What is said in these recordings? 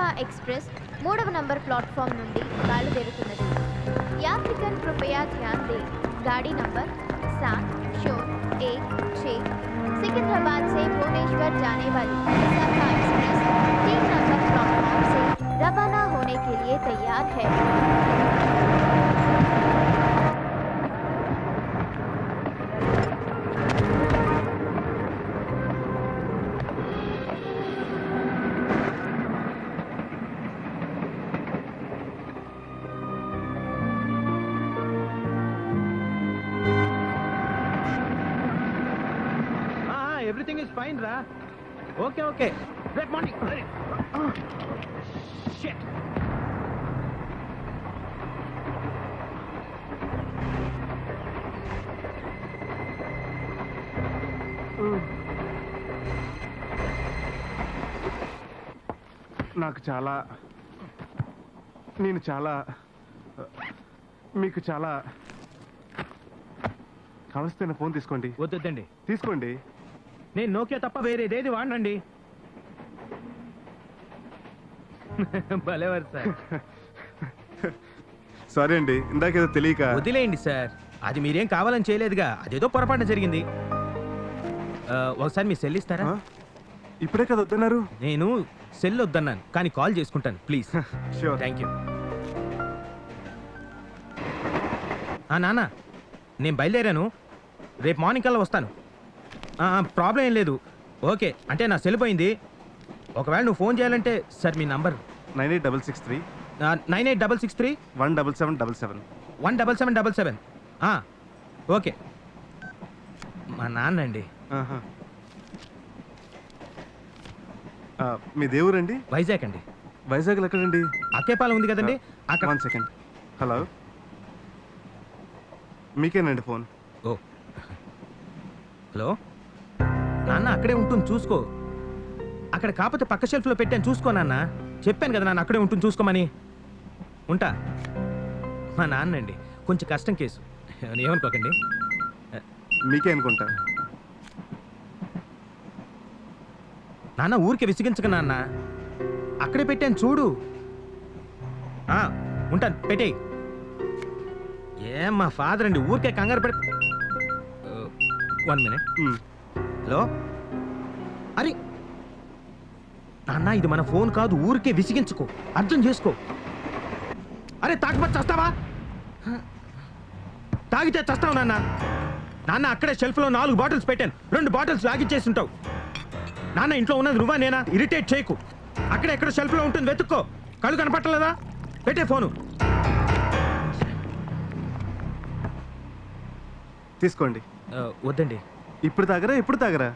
Vidarbha express 3వ number platform నుండి బయలుదేరుతున్నది। यात्रिगण कृपया ध्यान दें, गाड़ी नंबर 701 सिकंदराबाद से भुवनेश्वर जाने वाली विदर्भा एक्सप्रेस 3 नंबर प्लेटफॉर्म से रवाना होने के लिए तैयार है। Everything is fine, Ra. Okay. Good morning. Shit. నాకు చాలా నేను చాలా మీకు చాలా కావలసిన ఫోన్ తీసుకోండి. వద్దండి, తీసుకోండి. నేను నోకియా తప్ప వేరేదేది వాడనండి. భలేవారు సార్. సారీ అండి, ఇందాకేదో తెలియక. వదిలేయండి సార్, అది మీరేం కావాలని చేయలేదుగా, అదేదో పొరపాటు జరిగింది. ఒకసారి మీ సెల్ ఇస్తారా? ఇప్పుడే కదా వద్దన్నారు. నేను సెల్ వద్దన్నాను, కానీ కాల్ చేసుకుంటాను ప్లీజ్. షూర్. Thank you. నాన్న, నేను బయలుదేరాను, రేపు మార్నింగ్ కల్లా వస్తాను. ప్రాబ్లం ఏం లేదు. ఓకే, అంటే నా సెల్ పోయింది. ఒకవేళ నువ్వు ఫోన్ చేయాలంటే సార్ మీ నంబర్ 9863 9863 17777 17777. ఓకే, మా నాన్న అండి. మీ దేవురండి? వైజాగ్ అండి. వైజాగ్లో ఎక్కడండి? అక్కేపాలెం ఉంది కదండి అక్కడ. 1 సెకండ్. హలో, మీకేనండి ఫోన్. ఓ హలో నాన్న, అక్కడే ఉంటుంది చూసుకో. అక్కడ కాకపోతే పక్క షెల్ఫ్లో పెట్టాను చూసుకో నాన్న. చెప్పాను కదా నాన్న, అక్కడే ఉంటుంది చూసుకోమని. ఉంటా. మా నాన్న అండి, కొంచెం కష్టం కేసు, ఏమనుకోకండి. మీకే అనుకుంటా. నాన్న ఊరికే విసిగించక నాన్న, అక్కడే పెట్టాను చూడు. ఉంటాను, పెట్టేయి. ఏం మా ఫాదర్ అండి, ఊరికే కంగారు పెడ. 1 మినిట్. హలో, అరే నాన్న, ఇది మన ఫోన్ కాదు, ఊరికే విసిగించుకో, అర్థం చేసుకో. అరే తాగబట్టి చస్తావా? తాగితే చస్తావు నాన్న. నాన్న అక్కడే షెల్ఫ్లో 4 బాటిల్స్ పెట్టాను, 2 బాటిల్స్ లాగిచ్చేసి ఉంటావు. నాన్న ఇంట్లో ఉన్నది నువ్వా నేనా? ఇరిటేట్ చేయకు. అక్కడ ఎక్కడ షెల్ఫ్లో ఉంటుంది, వెతుక్కో. కళ్ళు కనపట్టలేదా? పెట్టే ఫోను. తీసుకోండి. వద్దండి. ఇప్పుడు తాగరా? ఎప్పుడు తాగరా?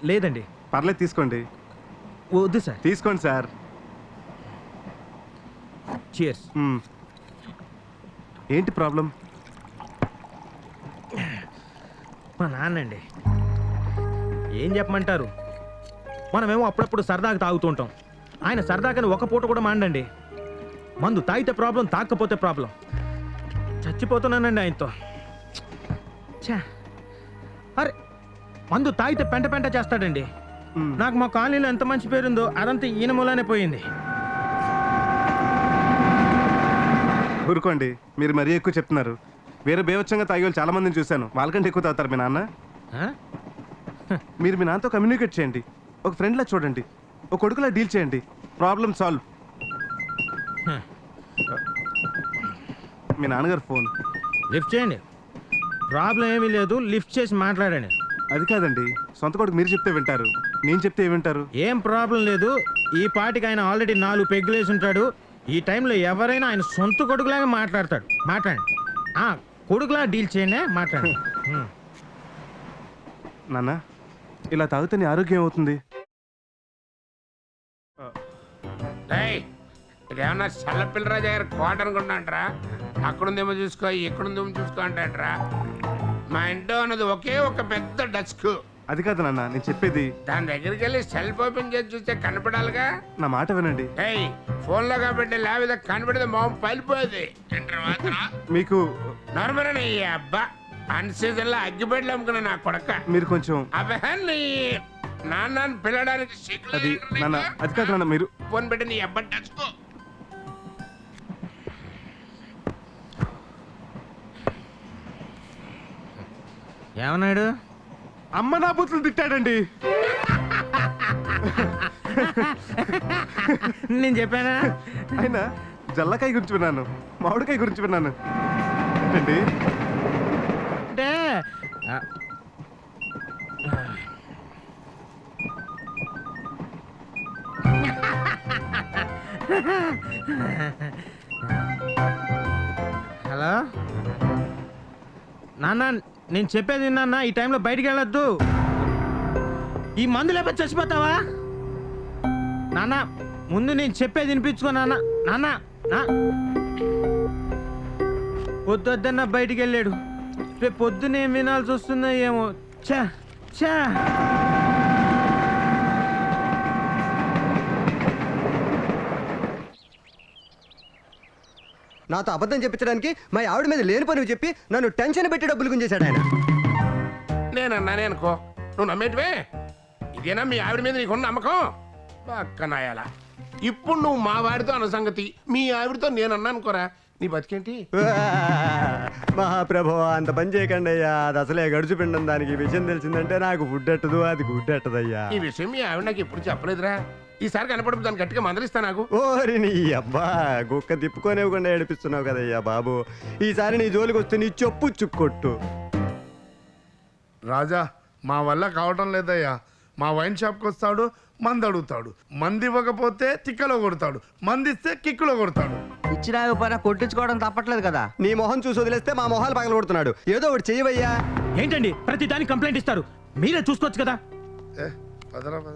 లేదండి. పర్లేదు, తీసుకోండి. వద్దు సార్. తీసుకోండి సార్. చియర్స్. ఏంటి ప్రాబ్లం? మా నాన్నండి, ఏం చెప్పమంటారు. మనమేమో అప్పుడప్పుడు సరదాగా తాగుతూ ఉంటాం. ఆయన సరదాగాని ఒక పూట కూడా మాండండి. మందు తాగితే ప్రాబ్లం, తాగకపోతే ప్రాబ్లం. చచ్చిపోతున్నానండి ఆయనతో. అరే మందు తాగితే పెంట పెంట చేస్తాడండి. నాకు మా కాలనీలో ఎంత మంచి పేరుందో అదంతా ఈయన మూలానే పోయింది. ఊరుకోండి, మీరు మరీ ఎక్కువ చెప్తున్నారు. వేరే బేవచ్చంగా తాగే వాళ్ళు చాలా మందిని చూశాను, వాళ్ళకంటే ఎక్కువ తాగుతారు మీ నాన్న. మీరు మీ నాన్నతో కమ్యూనికేట్ చేయండి, ఒక ఫ్రెండ్లా చూడండి, ఒక కొడుకులా డీల్ చేయండి, ప్రాబ్లం సాల్వ్. మీ నాన్నగారు ఫోన్ లిఫ్ట్ చేయండి. ప్రాబ్లం ఏమీ లేదు, లిఫ్ట్ చేసి మాట్లాడండి. అది కాదండి, సొంత కొడుకు మీరు చెప్తే వింటారు, నేను చెప్తే ఏమింటారు? ఏం ప్రాబ్లం లేదు. ఈ పాటికి ఆయన ఆల్రెడీ 4 పెగ్గులు వేసి ఉంటాడు. ఈ టైంలో ఎవరైనా ఆయన సొంత కొడుకులాగా మాట్లాడతాడు. మాట్లాడండి. కొడుకులా డీల్ చేయండి, మాట్లాడండి. నాన్న, ఇలా తాగితే నీ ఆరోగ్యం అవుతుంది. ఇదేమన్నా చల్లపిల్లరాజు గారు కోట అనుకుంటాంట్రా? అక్కడుందేమో చూసుకో, ఇక్కడుందేమో చూసుకో అంటాంట్రా. మా ఇంట్లో ఉన్నది ఒకే ఒక పెద్ద డస్క్. అది కాదు నాన్న, నేను చెప్పేది. దాని దగ్గరికి వెళ్ళి సెల్ఫ్ ఓపెన్ చేసి చూస్తే కనపడాలిగా. నా మాట వినండి. ఫోన్లో కాబట్టి లేకపోతే కనపడితే మొహం పలిపోయేది. మీకు నార్మల్ ఈ అబ్బా అన్ సీజన్ లో అగ్గిపెట్లు అమ్ముకున్నా నా కొడక. మీరు కొంచెం అబ్బా నాన్న పిల్లడానికి అది నాన్న అది కాదు నాన్న మీరు ఫోన్ పెట్టి నీ అబ్బాయి టచ్కో. ఏమన్నాడు? అమ్మ నా బూతులు తిట్టాడండి. నేను చెప్పానా? ఆయన జల్లకాయ గురించి విన్నాను, మామిడికాయ గురించి విన్నాను ఏంటండి. అంటే హలో నాన్న, నేను చెప్పేది విన్నా. ఈ టైంలో బయటికి వెళ్ళొద్దు. ఈ మందు లేకపోతే చచ్చిపోతావా నాన్న? ముందు నేను చెప్పేది వినిపించుకో నాన్న. నాన్న పొద్దున్న బయటికి వెళ్ళాడు. రేపు పొద్దున ఏం వినాల్సి వస్తుందో ఏమో. చా చా నాతో అబద్ధం చెప్పించడానికి మా ఆవిడ మీద లేని పని చెప్పి నన్ను టెన్షన్ పెట్టి డబ్బులు గుంజేశాడు ఆయన. నేనన్నానే అనుకో, నువ్వు నమ్మేటివే. ఇదేనా మీ ఆవిడ మీద నీకున్న నమ్మకం? పక్కనాయాల ఇప్పుడు నువ్వు మా వాడితో అన్న సంగతి మీ ఆవిడతో నేను అన్నానుకోరా, నీ బతికేంటి? మహాప్రభు అంత పని చేయకండి అయ్యా. అది అసలే గడుచుపిండం. దానికి ఈ విషయం తెలిసిందంటే నాకు ఫుడ్ ఎట్టదు, అది గుడ్ ఎట్టదయ్యా. ఈ విషయం మీ ఆవిడ నాకు ఎప్పుడు చెప్పలేదురా. ఈసారి కనపడదు దాన్ని గట్టిగా మందలిస్తా. నాకు ఓరి నీ అబ్బా, కుక్క తిప్పుకోనివ్వకుండా ఏడిపిస్తున్నావు కదయ్యా బాబు. ఈసారి నీ జోలికి వస్తే నీ చెప్పు చుక్కొట్టు. రాజా, మా వల్ల కావటం లేదయ్యా. మా వైన్ షాప్కి వస్తాడు, మంది అడుగుతాడు. మంది ఇవ్వకపోతే తిక్కలో కొడతాడు, మంది ఇస్తే కిక్కులో కొడతాడు. ఇచ్చినా పైన కొట్టించుకోవడం తప్పట్లేదు కదా. నీ మొహం చూసి వదిలేస్తే మా మొహాలు పగల కొడుతున్నాడు. ఏదో ఒకటి చెయ్యవయ్యా. ఏంటండి ప్రతి దానికి కంప్లైంట్ ఇస్తారు? మీరే చూసుకోవచ్చు కదా. పదరా పద.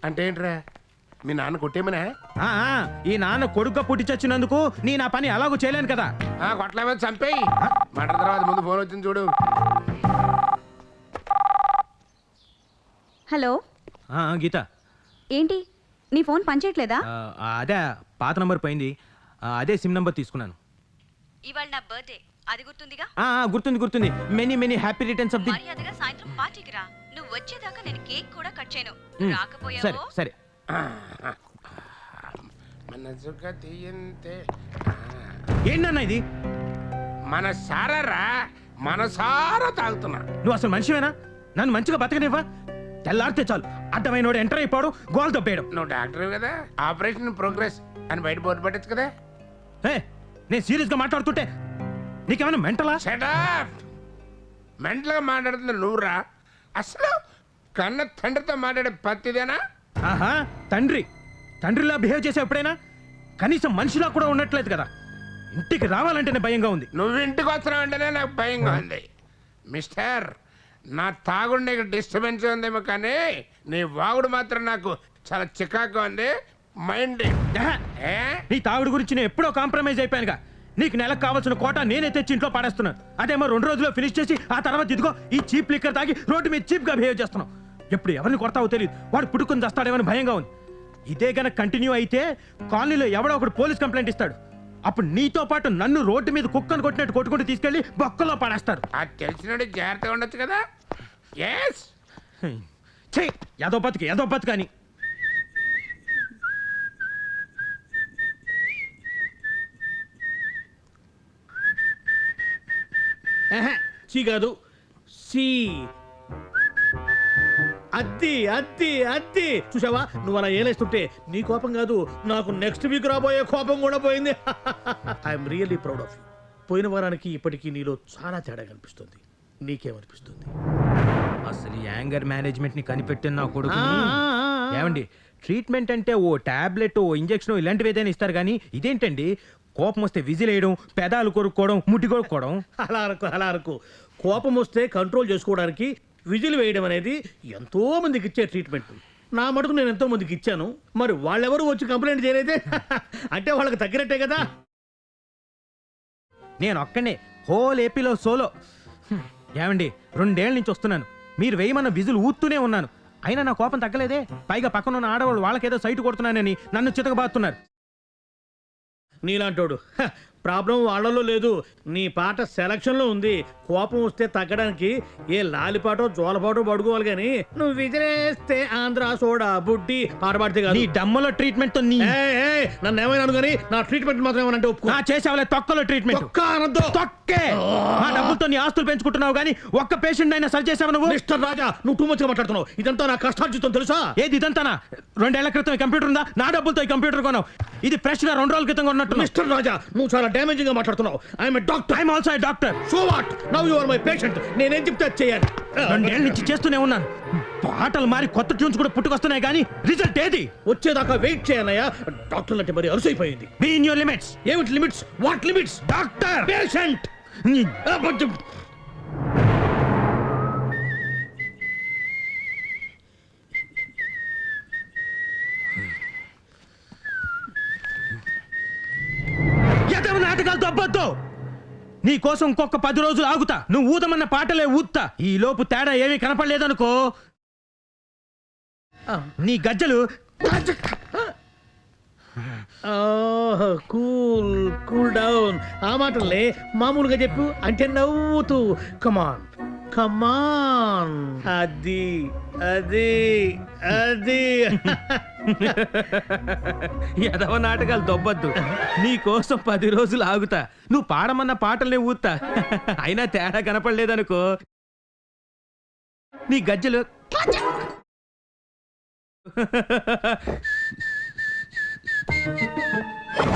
అంటే ఏంట్రా, మీ నాన్న కొట్టేమనా? ఈ నాన్న కొడుగ్గా పుట్టి చచ్చినందుకు నీ నా పని అలాగూ చేయలేను కదా. కొట్టలేమో చంపేయి. మాట తర్వాత ముందు ఫోన్ వచ్చింది చూడు. హలో గీత, ఏంటి నీ ఫోన్ పనిచేయట్లేదా? అదే పాత నంబర్ పోయింది. అదే సిమ్ నంబర్ తీసుకున్నాను. ఇవాళ నా బర్త్డే, అది గుర్తుందిగా? గుర్తుంది. Many many happy returns of the. మర్యాదగా సాయంత్రం పార్టీకి రా. నువ్వు వచ్చేదాకా నేను కేక్ కూడా కట్ చేయను. సరే రాకపోయావో సరే. మనసుగా తీయంతే ఏంటన్నా ఇది? మన సారా మనసారా తాగుతున్నా. నువ్వు అసలు మనిషివేనా? నన్ను మంచిగా బతకనివ్వా? తెల్లారితే చాలు అడ్డమైనోడు ఎంటర్ అయిపోవడం, గోల్ తప్పేయడం. నువ్వు డాక్టర్ కదా, ఆపరేషన్ ప్రోగ్రెస్ అని బయట బోర్డు పెట్టచ్చు కదా. నేను సీరియస్ గా మాట్లాడుతుంటే నీకేమైనా మెంటలా? మెంటల్ గా మాట్లాడుతుంది నువ్వురా. అసలు కన్న తండ్రితో మాట్లాడే పత్తిదేనా? ఆహా, తండ్రిలా బిహేవ్ చేసే ఎప్పుడైనా కనీసం మనిషిలా కూడా ఉండట్లేదు కదా. ఇంటికి రావాలంటేనే భయంగా ఉంది. నువ్వు ఇంటికి వస్తున్నావు అంటేనే నాకు భయంగా ఉంది. మిస్టర్, నా తాగుడు నీకు డిస్టర్బెన్స్ ఉందేమో కానీ నీ వాగుడు మాత్రం నాకు చాలా చికాకు ఉంది. మైండ్ నీ తాగుడు గురించి నేను ఎప్పుడో కాంప్రమైజ్ అయిపోయానుగా. నీకు నెలకు కావాల్సిన కోట నేనే తెచ్చి ఇంట్లో పాడేస్తున్నాను. అదేమో 2 రోజుల్లో ఫినిష్ చేసి ఆ తర్వాత ఇదిగో ఈ చీప్ లిక్కర్ తాగి రోడ్డు మీద చీప్ గా బిహేవ్ చేస్తున్నావు. ఎప్పుడు ఎవరిని కొడతావో తెలియదు. వాడు పుట్టుకుని చేస్తాడేమని భయంగా ఉంది. ఇదే గనక కంటిన్యూ అయితే కాలనీలో ఎవడో ఒకడు పోలీస్ కంప్లైంట్ ఇస్తాడు. అప్పుడు నీతో పాటు నన్ను రోడ్డు మీద కుక్కను కొట్టినట్టు కొట్టుకుంటూ తీసుకెళ్లి బొక్కలో పడేస్తారు. అది తెలిసినట్టు జాగ్రత్తగా ఉండొచ్చు కదా. ఎస్ ఏదో బతుకు అని. సి కాదు, సి. అత్తి అత్తి అత్తి. చూసావా, నువ్వు అలా ఏలేస్తుంటే నీ కోపం కాదు, నాకు నెక్స్ట్ వీక్ రాబోయే కోపం కూడా పోయింది. I'm really proud of you. పోయిన వారానికి ఇప్పటికీ నీలో చాలా తేడా కనిపిస్తుంది. నీకేమనిపిస్తుంది? అసలు యాంగర్ మేనేజ్మెంట్ ని కనిపెట్టిన నా కొడుకు. ఏమండి, ట్రీట్మెంట్ అంటే ఓ టాబ్లెట్, ఓ ఇంజెక్షన్ ఇలాంటివి ఏదైనా ఇస్తారు కానీ ఇదేంటండి కోపం వస్తే విజిల్ వేయడం, పెదాలు కొరుక్కోవడం, ముట్టి కొరుక్కోవడం? అలా అనుకో. కోపం వస్తే కంట్రోల్ చేసుకోవడానికి విజిల్ వేయడం అనేది ఎంతో మందికి ఇచ్చే ట్రీట్మెంట్. నా మటుకు నేను ఎంతో మందికి ఇచ్చాను. మరి వాళ్ళెవరు వచ్చి కంప్లైంట్ చేయలేదే అంటే వాళ్ళకి తగ్గినట్టే కదా. నేను ఒక్కనే హోల్ ఏపీలో సోలో. ఏమండి, 2 ఏళ్ల నుంచి వస్తున్నాను. మీరు వేయమన్న విజులు ఊత్తూనే ఉన్నాను. అయినా నా కోపం తగ్గలేదే. పైగా పక్కన ఉన్న ఆడవాళ్ళు వాళ్ళకేదో సైటు కొడుతున్నానని నన్ను చితకబాతున్నారు. నీలాంటోడు ప్రాబ్లం వాళ్ళలో లేదు, నీ పాట సెలక్షన్ లో ఉంది. కోపం వస్తే తగ్గడానికి ఏ లాలిపాటో జోలపాటో పడుకోవాలి గాని నువ్వు విజరేస్తే ఆంధ్ర సోడా బుడ్డి పాట పాడితే కాదు. నీ డమ్మలో ట్రీట్మెంట్ తో నీ నన్ను ఏమైనా అనుకుని నా ట్రీట్మెంట్ మాత్రం ఏమనంటే ఒప్పుకో. నా చేసావులే తొక్కలో ట్రీట్మెంట్. ఒక్క అనొద్దు. తొక్కే ఆ డబ్బులతో నీ ఆస్తులు పెంచుకుంటున్నావు కానీ ఒక్క పేషెంట్ అయినా సరి చేసావు నువ్వు? మిస్టర్ రాజా, నువ్వు టూ మచ్ గా మాట్లాడుతున్నావు. ఇదంతా నా కష్టార్జితం తెలుసా? ఏది ఇదంతానా? 2 ఏళ్ల క్రితం ఈ కంప్యూటర్ ఉందా? నా డబ్బులతో ఈ కంప్యూటర్ కొన్నావు. ఇది ఫ్రెష్ గా 2 రోజుల క్రితం ఉన్నట్టు. మిస్టర్ రాజా, నువ్వు చాలా డ్యామేజింగ్ గా మాట్లాడుతున్నావు. I'm doctor. I'm also a doctor. So what? Now you are my patient. నేనేం చెప్తే అది చేయాలి. 2 ఏళ్ల నుంచి చేస్తూనే ఉన్నాను. పాటలు మారి కొత్త ట్యూన్స్ కూడా పుట్టుకొస్తున్నాయి కానీ రిజల్ట్ ఏది? వచ్చేదాకా వెయిట్ చేయనయ్యా. డాక్టర్లు అంటే మరి అలసైపోయింది. Be in your limits. ఏమిటి limits? What limits? Doctor patient. ఎదవ నాటకాలు దొబ్బొద్దు. నీ కోసం ఇంకొక 10 రోజులు ఆగుతా. నువ్వు ఊదమన్న పాటలే ఊత్తా. ఈ లోపు తేడా ఏమీ కనపడలేదనుకో, నీ గజ్జలు కూల్ కూల్ డౌన్. ఆ మాటలే మామూలుగా చెప్పు అంటే నవ్వుతూ. కమాన్ కమాన్. అది అది అది ఎదవ నాటకాలు దొబ్బొద్దు. నీ కోసం 10 రోజులు ఆగుతా. నువ్వు పాడమన్న పాటలనే ఊత్తా. అయినా తేడా కనపడలేదనుకో, నీ గజ్జలు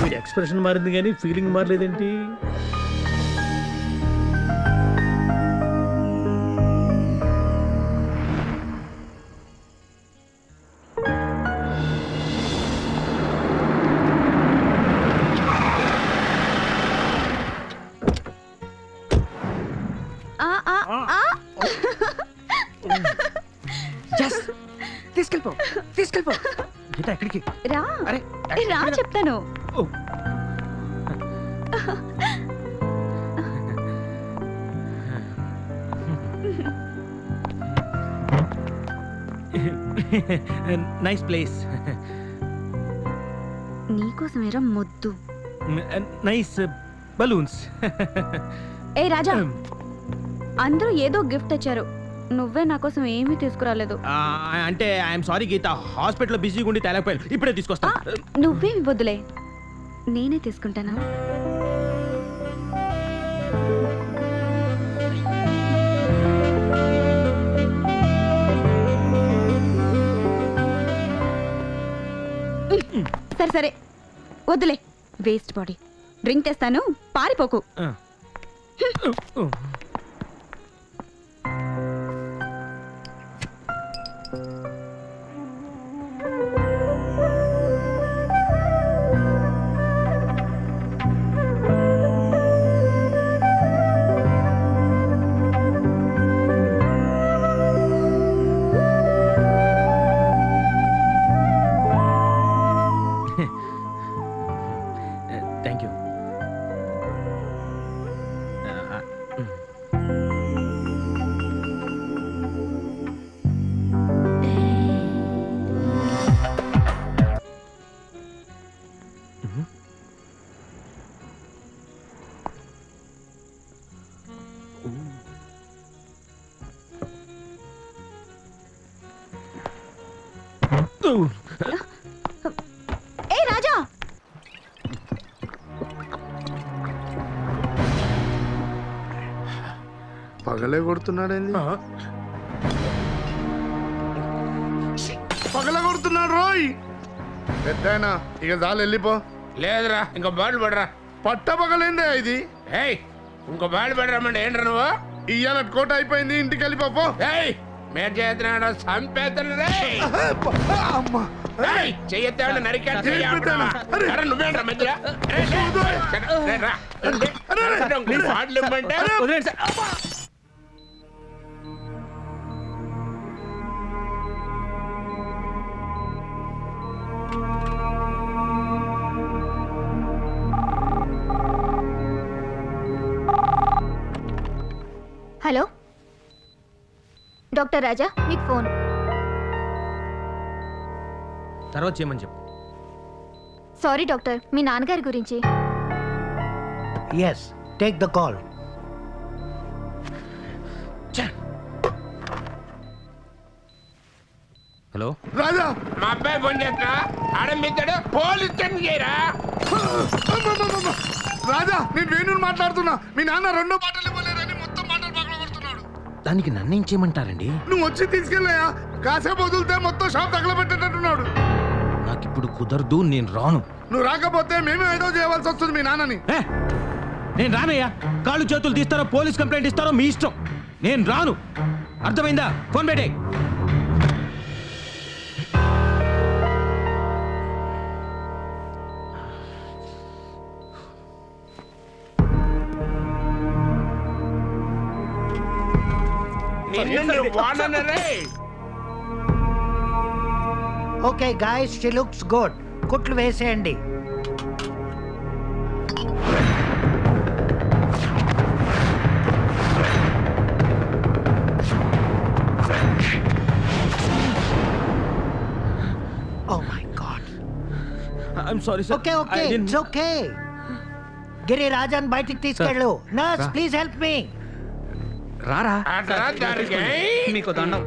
వీడి ఎక్స్ప్రెషన్ మారింది కానీ ఫీలింగ్ మారలేదేంటి? తీసుకెళ్ళిపో తీసుకెళ్ళిపో. గీత ఎక్కడికి? రా అరే రా చెప్తాను. Nice place. నీకోసమేరా మొద్దు. Nice balloons. ఏ రాజా, అందరూ ఏదో గిఫ్ట్ తెచ్చారు, నువ్వే నా కోసం ఏమీ తీసుకురాలేదు. అంటే ఐఎమ్ సారీ గీత, హాస్పిటల్లో బిజీగా ఉండి తేలేకపోయాను. ఇప్పుడే తీసుకొస్తా. నువ్వేమి వద్దులే, నేనే తీసుకుంటానా? సరే సరే వద్దులే, వేస్ట్ బాడీ. డ్రింక్ తెస్తాను, పారిపోకు. Thank you. ఏ రాజా, పగలే కొడుతున్నాడేంది? పగల కొడుతున్నాడు రోయ్. పెద్దాయనా ఇక చాలు వెళ్ళిపో. లేదురా, ఇంకో బాటిల్ పడరా. పట్ట పగలేందే ఇది. ఏయ్, ఇంకో బాటిల్ పడరామంటే ఏంట్రా నువ్వు? ఇయ్యాల కోట అయిపోయింది, ఇంటికి వెళ్ళిపో. ఏయ్, మీరు చేస్తున్నాడు సంపేతను రే. అమ్మా చెయ్యొద్దాడు నరికా. నువ్వేంట్రా మధ్యలో? బాటిల్ ఇవ్వమంటే హలో డాక్టర్ రాజా, మీకు ఫోన్. తర్వాత చేయమని చెప్పు. సారీ డాక్టర్, మీ నాన్నగారి గురించి. Yes, take the call. Hello Raja మా అబ్బాయి ఫోన్ చేస్తా ఆడంబిద్దాడు పోలీస్ స్టేషన్ చేయరా. రాజా నేను వేణుని మాట్లాడుతున్నా. మీ నాన్న రెండో పాటలు ఇవ్వలేదని మొత్తం పాటలు పక్కన కొడుతున్నాడు. దానికి నన్నేం చేయమంటారండి? నువ్వు వచ్చి తీసుకెళ్ళాయా? కాసేపు వదిలితే మొత్తం షాప్ తగలబెట్టేటట్టున్నాడు. నాకు ఇప్పుడు కుదరదు, నేను రాను. నువ్వు రాకపోతే మేము ఏదో చేయవలసి వస్తుంది మీ నాన్నని. నేను రానయ్యా. కాళ్ళు చేతులు తీస్తారో పోలీస్ కంప్లైంట్ ఇస్తారో మీ ఇష్టం. నేను రాను, అర్థమైందా? ఫోన్ పెట్టే. Okay guys, she looks good. కుట్లు వేసేయండి. Oh my god. I'm sorry sir. Okay, okay, it's okay. గిరి రాజన్ బయటికి తీసుకెళ్ళు. Nurse please help me. రారా అట్లా జరిగాయి. మీకు దండం.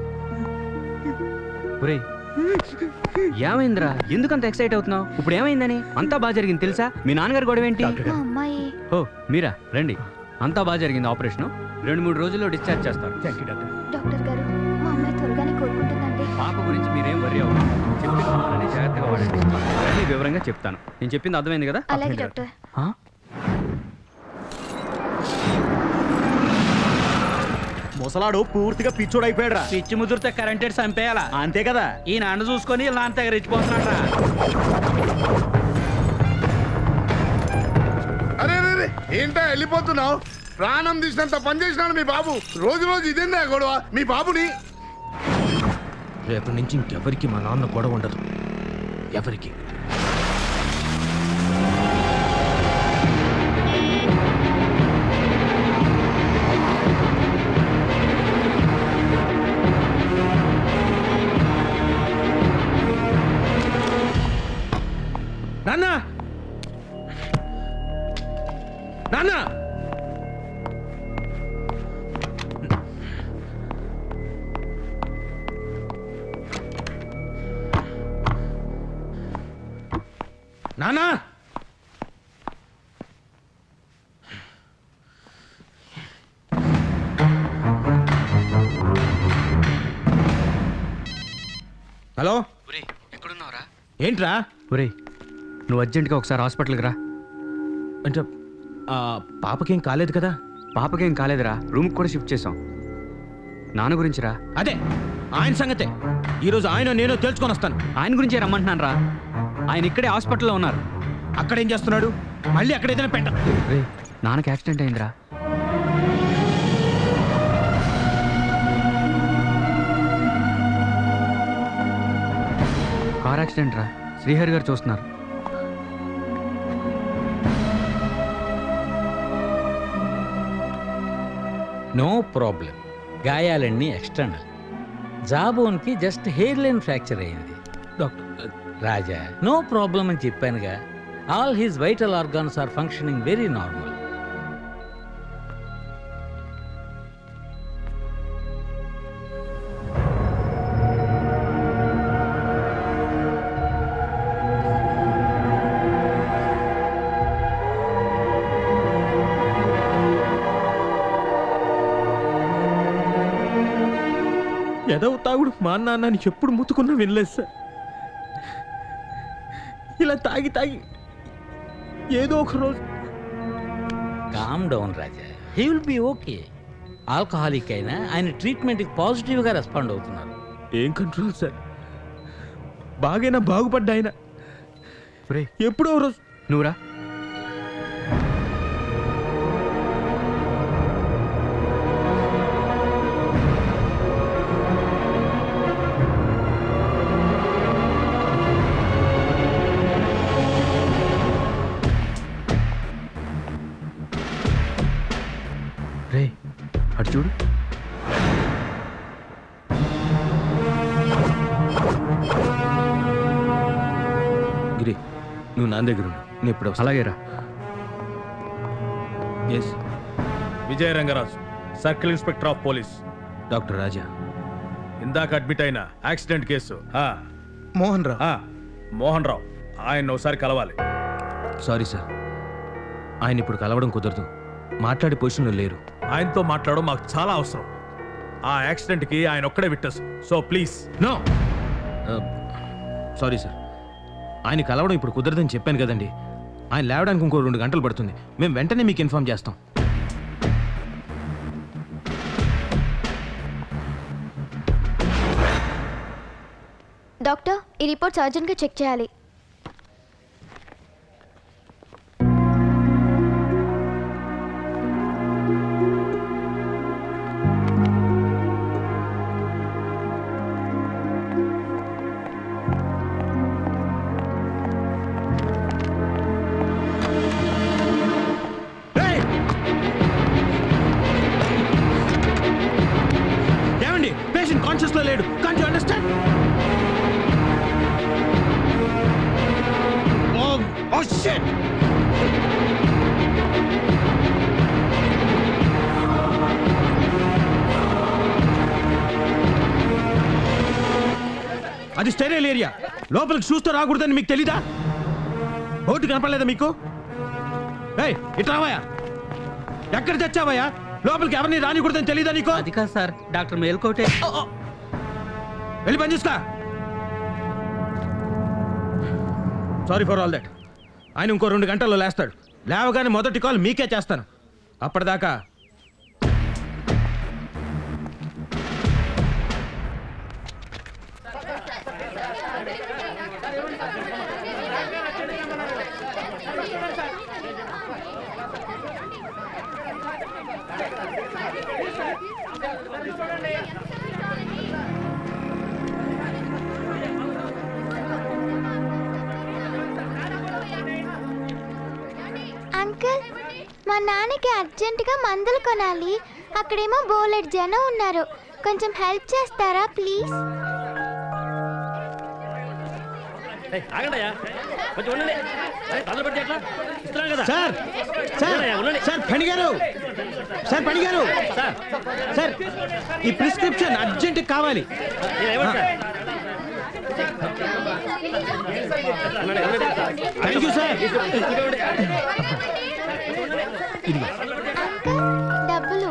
ఒరేయ్ ఏమైందిరా? ఎందుకంత ఎక్సైట్ అవుతున్నావు? ఇప్పుడు ఏమైందని? అంతా బాగా జరిగింది తెలుసా? మీ నాన్నగారు గొడవ ఏంటి? మా అమ్మాయి ఓ మీరా, రండి. అంతా బాగా జరిగింది. ఆపరేషన్ 2-3 రోజుల్లో డిశ్చార్జ్ చేస్తారు. డాక్టర్ గారు మా అమ్మాయి త్వరగానే కోరుకుంటుందండి. పాప గురించి మీరేం వర్రీ అవ్వకండి. చెప్పిన మాటలని జాగ్రత్తగా వాడండి. అన్నీ వివరంగా చెప్తాను. నేను చెప్పింది అర్థమైంది కదా? అలాగే డాక్టర్. ముసలాడు పూర్తిగా పిచ్చోడైపోయాడు. పిచ్చి ముదిరితే కరెంట్ చంపేయాలా? అంతే కదా. ఈ నాన్న చూసుకొని నాన్న దగ్గర ఇచ్చిపోతున్నాడు. అరే ఏంటా వెళ్ళిపోతున్నావు? ప్రాణం తీసినంత పని చేసినాడు మీ బాబు. రోజు రోజు ఇదేందా గొడవ మీ బాబుని? రేపటి నుంచి ఇంకెవరికి మా నాన్న గొడవ ఉండదు. ఎవరికి? నాన్న, నాన్న, నాన్న, హలో. ఎక్కడున్నావురా? ఏంట్రా? ఒరే నువ్వు అర్జెంటుగా ఒకసారి హాస్పిటల్కి రా. అంటే పాపకేం కాలేదు కదా? పాపకేం కాలేదురా, రూమ్కి కూడా షిఫ్ట్ చేసాం. నాన్న గురించి రా. అదే ఆయన సంగతే. ఈరోజు ఆయన నేను తెలుసుకొని వస్తాను. ఆయన గురించే రమ్మంటున్నాను రా. ఆయన ఇక్కడే హాస్పిటల్లో ఉన్నారు. అక్కడేం చేస్తున్నాడు? మళ్ళీ అక్కడ ఏదైనా పెట్ట. రే నాన్నకి యాక్సిడెంట్ అయిందిరా. కార్ యాక్సిడెంట్ రా. శ్రీహరి గారు చూస్తున్నారు. No problem. గాయాలన్నీ ఎక్స్టర్నల్. జాబోన్కి జస్ట్ హెయిర్ లైన్ ఫ్రాక్చర్ అయింది. డాక్టర్ రాజా నో ప్రాబ్లం అని చెప్పానుగా. All his vital organs are functioning very normal. ఎదవ తాగుడు మా నాన్నని ఎప్పుడు ముత్తుకున్నా వినలేదు సార్. ఇలా తాగి తాగి ఏదో ఒక రోజు. Calm down Raja, he will be okay. Alcoholic అయినా ఆయన ట్రీట్మెంట్కి పాజిటివ్గా రెస్పాండ్ అవుతున్నారు. ఏం కంట్రోల్ సార్? బాగైనా బాగుపడ్డా ఆయన ఎప్పుడో రోజు. నువ్వురా. రే అటు చూడు. గిరి, నువ్వు నా దగ్గర ఉండు. నేను ఇప్పుడు అలాగే రా. S Vijaya Rangaraju, circle inspector of police. Doctor Raja. ఇందాక అడ్మిట్ అయిన యాక్సిడెంట్ కేసు. మోహన్ రావు. మోహన్ రావు, ఆయన ఒకసారి కలవాలి. సారీ సార్, ఆయన ఇప్పుడు కలవడం కుదరదు, మాట్లాడే పొజిషన్లో లేరు. ఆయనతో మాట్లాడడం మాకు చాలా అవసరం. ఆ యాక్సిడెంట్కి ఆయన ఒక్కడే witness. So please. No, sorry sir, ఆయన కలవడం ఇప్పుడు కుదరదని చెప్పాను కదండి. ఆయన లేవడానికి ఇంకో 2 గంటలు పడుతుంది. మేము వెంటనే మీకు ఇన్ఫార్మ్ చేస్తాం. డాక్టర్, ఈ రిపోర్ట్స్ అర్జెంట్గా చెక్ చేయాలి. ఏమండి, పేషెంట్ కాన్షియస్ లో లేడు. Can't you understand? Oh shit! అది స్టెరైల్ ఏరియా, లోపలికి చూస్తూ రాకూడదని మీకు తెలీదా? బోర్డు కనపడలేదా మీకు? ఇట్రావయ్యా, ఎక్కడ తెచ్చావయ్యా? లోపలికి ఎవరిని రానికూడదని తెలీదా నీకు? అది కాదు సార్, డాక్టర్ మేల్కోటే. వెళ్ళి పని చూసుకో. Sorry for all that. ఆయన ఇంకో 2 గంటల్లో లేస్తాడు. లేవగానే మొదటి కాల్ మీకే చేస్తాను. అప్పటిదాకా అంకుల్, మా నాన్నకి అర్జెంటుగా మందులు కొనాలి. అక్కడేమో బోలెడ్ జనం ఉన్నారు. కొంచెం హెల్ప్ చేస్తారా ప్లీజ్? సార్, సార్ పనిగారు, సార్ పనిగారు, సార్ ఈ ప్రిస్క్రిప్షన్ అర్జెంట్ కావాలి. Thank you sir. ఇదిగో డబ్బులు.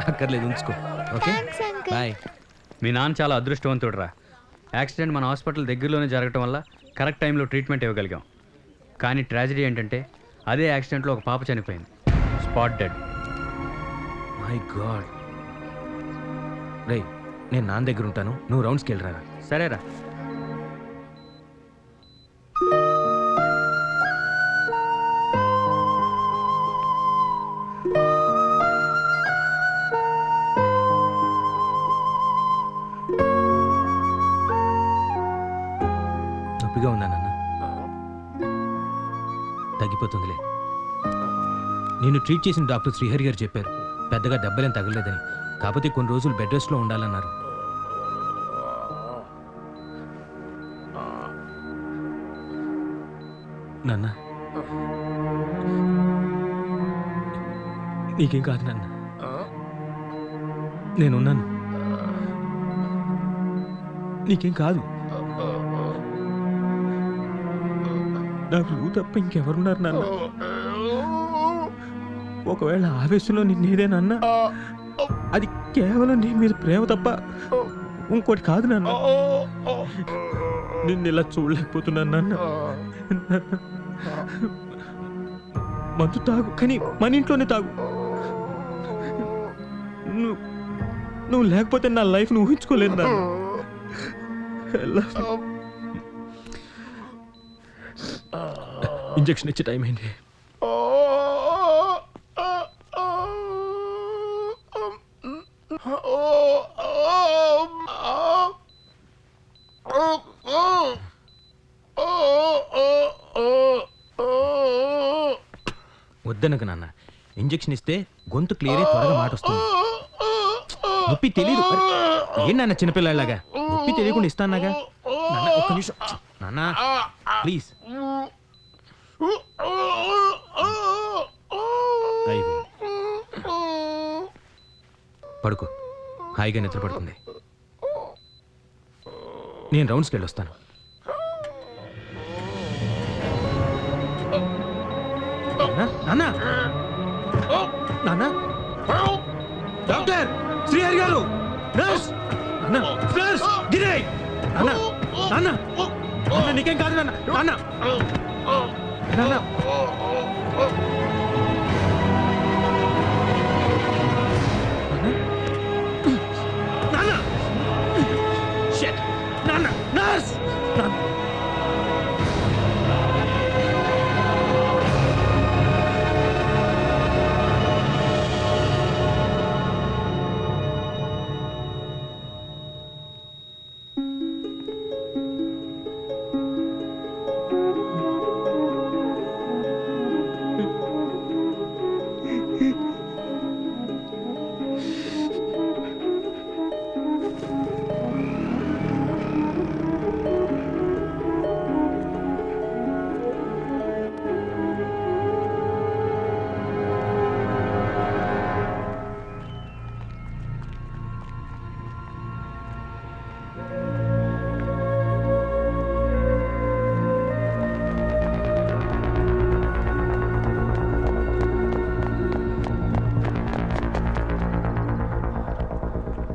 అక్కర్లేదు, ఉంచుకో. Okay, thanks uncle. బాయ్. మీ నాన్న చాలా అదృష్టవంతుడురా. యాక్సిడెంట్ మన హాస్పిటల్ దగ్గరలోనే జరగటం వల్ల కరెక్ట్ టైంలో ట్రీట్మెంట్ ఇవ్వగలిగాం. కానీ ట్రాజడీ ఏంటంటే అదే యాక్సిడెంట్లో ఒక పాప చనిపోయింది. Spot dead. My God. రే, నేను నాన్న దగ్గర ఉంటాను, నువ్వు రౌండ్స్కి వెళ్ళరా. సరేరా. నొప్పిగా ఉందా నాన్న? తగ్గిపోతుందిలే. నేను ట్రీట్ చేసిన డాక్టర్ శ్రీహరి గారు చెప్పారు, పెద్దగా దెబ్బలేం తగలేదని. కాకపోతే కొన్ని రోజులు బెడ్ రెస్ట్లో ఉండాలన్నారు. నాన్న, నీకేం కాదు నాన్న, నేనున్నాను. నీకేం కాదు. నాకు నువ్వు తప్ప ఇంకెవరున్నారు నాన్న? ఒకవేళ ఆవేశంలో నిన్నేదేనన్నా అది కేవలం నీ మీద ప్రేమ తప్ప ఇంకోటి కాదు నాన్న. నిన్ను ఇలా చూడలేకపోతున్నాను నాన్న. మందు తాగు, కానీ మన ఇంట్లోనే తాగు. నువ్వు లేకపోతే నా లైఫ్ను ఊహించుకోలేదు నాన్న. ఇంజెక్షన్ ఇచ్చే టైం అయింది. వద్దనక నాన్న, ఇంజెక్షన్ ఇస్తే గొంతు క్లియర్ అయి త్వరగా మాట వస్తుంది. నొప్పి తెలియదు. ఏం నాన్న చిన్నపిల్లలాగా నొప్పి తెలియకుండా ఇస్తానాగా. నాన్న ఒక్క నిమిషం నాన్న, ప్లీజ్. అయిపోయింది. పడుకో, హాయిగా నిద్ర పడుతుంది. నేను రౌండ్స్కి వెళ్ళొస్తాను. నాన్న, నాన్న, డాక్టర్, శ్రీహరి గారు, నర్స్, నాన్న, నర్స్, గిరి, నాన్న, నాన్న, నాన్న, నీకేం కాదు నాన్న, నాన్న, నాన్న. నాన్న, షిట్, నాన్న, నర్స్, నాన్న.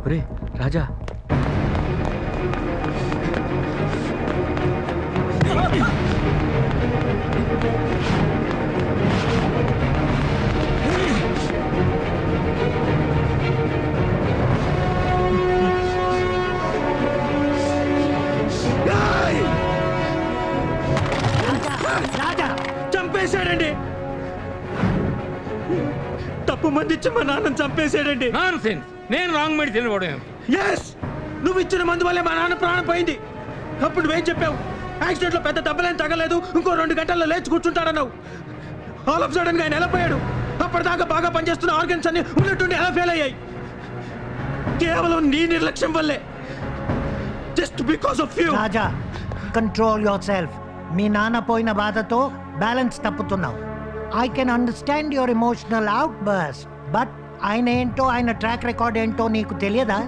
ఒరే రాజా, చంపేశాడండి. తప్పు మందిచ్చి మా నాన్నని చంపేశాడండి. నేను రాంగ్ మెడిసిన్ ఇవ్వడం. ఎస్, నువ్వు ఇచ్చిన మందు వల్లే మా నాన్న ప్రాణం పోయింది. అప్పుడు నువ్వేం చెప్పావు? యాక్సిడెంట్ లో పెద్ద దెబ్బలేం తగలేదు, ఇంకో 2 గంటల్లో లేచి కూర్చుంటాడన్నావు. ఆల్ ఆఫ్ సడన్ గా ఆయన ఎలా పోయాడు? అప్పటిదాకా బాగా పనిచేస్తున్న ఆర్గన్స్ అన్ని ఉన్నట్టుండి ఎలా ఫెయిల్ అయ్యాయి? కేవలం నీ నిర్లక్ష్యం వల్లే. Just because of you. Raja, control yourself. మీ నాన్న పోయిన బాధతో బ్యాలెన్స్ తప్పుతున్నావు. I can understand your emotional outburst, but ఆయన ఏంటో, ఆయన ట్రాక్ రికార్డ్ ఏంటో నీకు తెలియదా?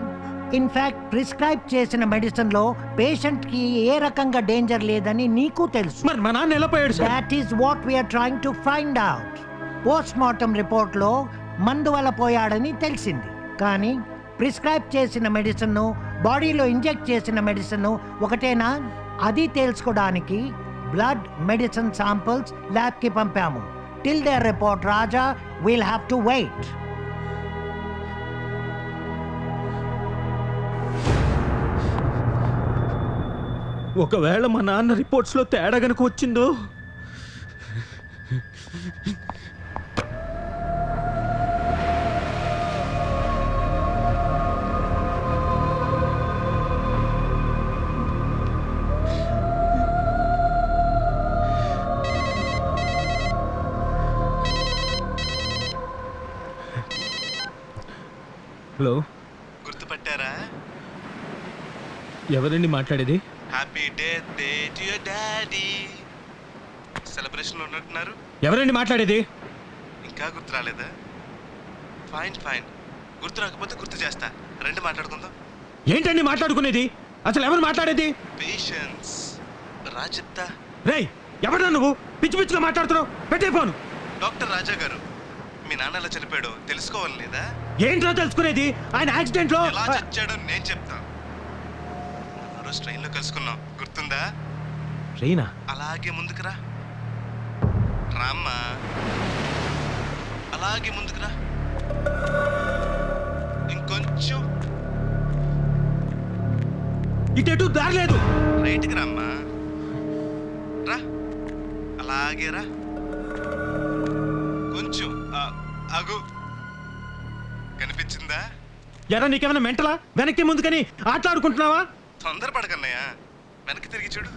ఇన్ఫాక్ట్ ప్రిస్క్రైబ్ చేసిన మెడిసిన్ లో పేషెంట్ కి ఏ రకంగా డేంజర్ లేదని నీకు తెలుసు. మరి మా నాన్న ఎలా పోయాడు sir? That is what we are trying to find out. Post mortem report లో మందు వల్ల పోయాడని తెలిసింది, కానీ ప్రిస్క్రైబ్ చేసిన మెడిసిన్ బాడీలో ఇంజెక్ట్ చేసిన మెడిసిన్ ఒకటేనా? అది తెలుసుకోవడానికి బ్లడ్, మెడిసిన్ శాంపిల్స్ ల్యాబ్ కి పంపాము. Till there report Raja, we'll have to wait. ఒకవేళ మా నాన్న రిపోర్ట్స్ లో తేడా గనుక వచ్చిందో, హలో, గుర్తుపట్టారా? ఎవరండి మాట్లాడేది? Happy birthday to your daddy. సెలబ్రేషన్లో ఉన్నట్టున్నారు. ఎవరండి మాట్లాడేది? ఇంకా గుర్తు రాలేదా? ఫైన్ ఫైన్, గుర్తు రాకపోతే గుర్తు చేస్తా. రండి మాట్లాడుకుందాం. ఏంటండి మాట్లాడుకునేది? అసలు ఎవరు మాట్లాడేది? పేషెన్స్. రా చెప్తా. రేయ్, ఎవరా నువ్వు? పిచ్చి పిచ్చిగా మాట్లాడుతున్నావు. పెట్టే ఫోను. డాక్టర్ రాజా గారు, మీ నాన్న ఎలా చనిపోయాడో తెలుసుకోవాలి లేదా? ఏంట్రా తెలుసుకునేది? ఆయన యాక్సిడెంట్ లో ఎలా చచ్చాడో నేను చెప్తా. ట్రైన్ లో కలుసుకున్నాం, గుర్తుందా? ట్రైనా? అలాగే ముందుకు రా. రామ్మా, అలాగే ముందుకు రా. ఇంకొంచెం ఇటు దారి లేదు. రైట్కి రామ్మా. రా, అలాగే రా. కొంచెం ఆగు. కనిపించిందా? ఎరా, నీకేమైనా మెంటలా? వెనక్కి ముందుకని ఆటలాడుకుంటున్నావా? తొందరపడకన్నయ్య, వెనక్కి తిరిగి చూడు.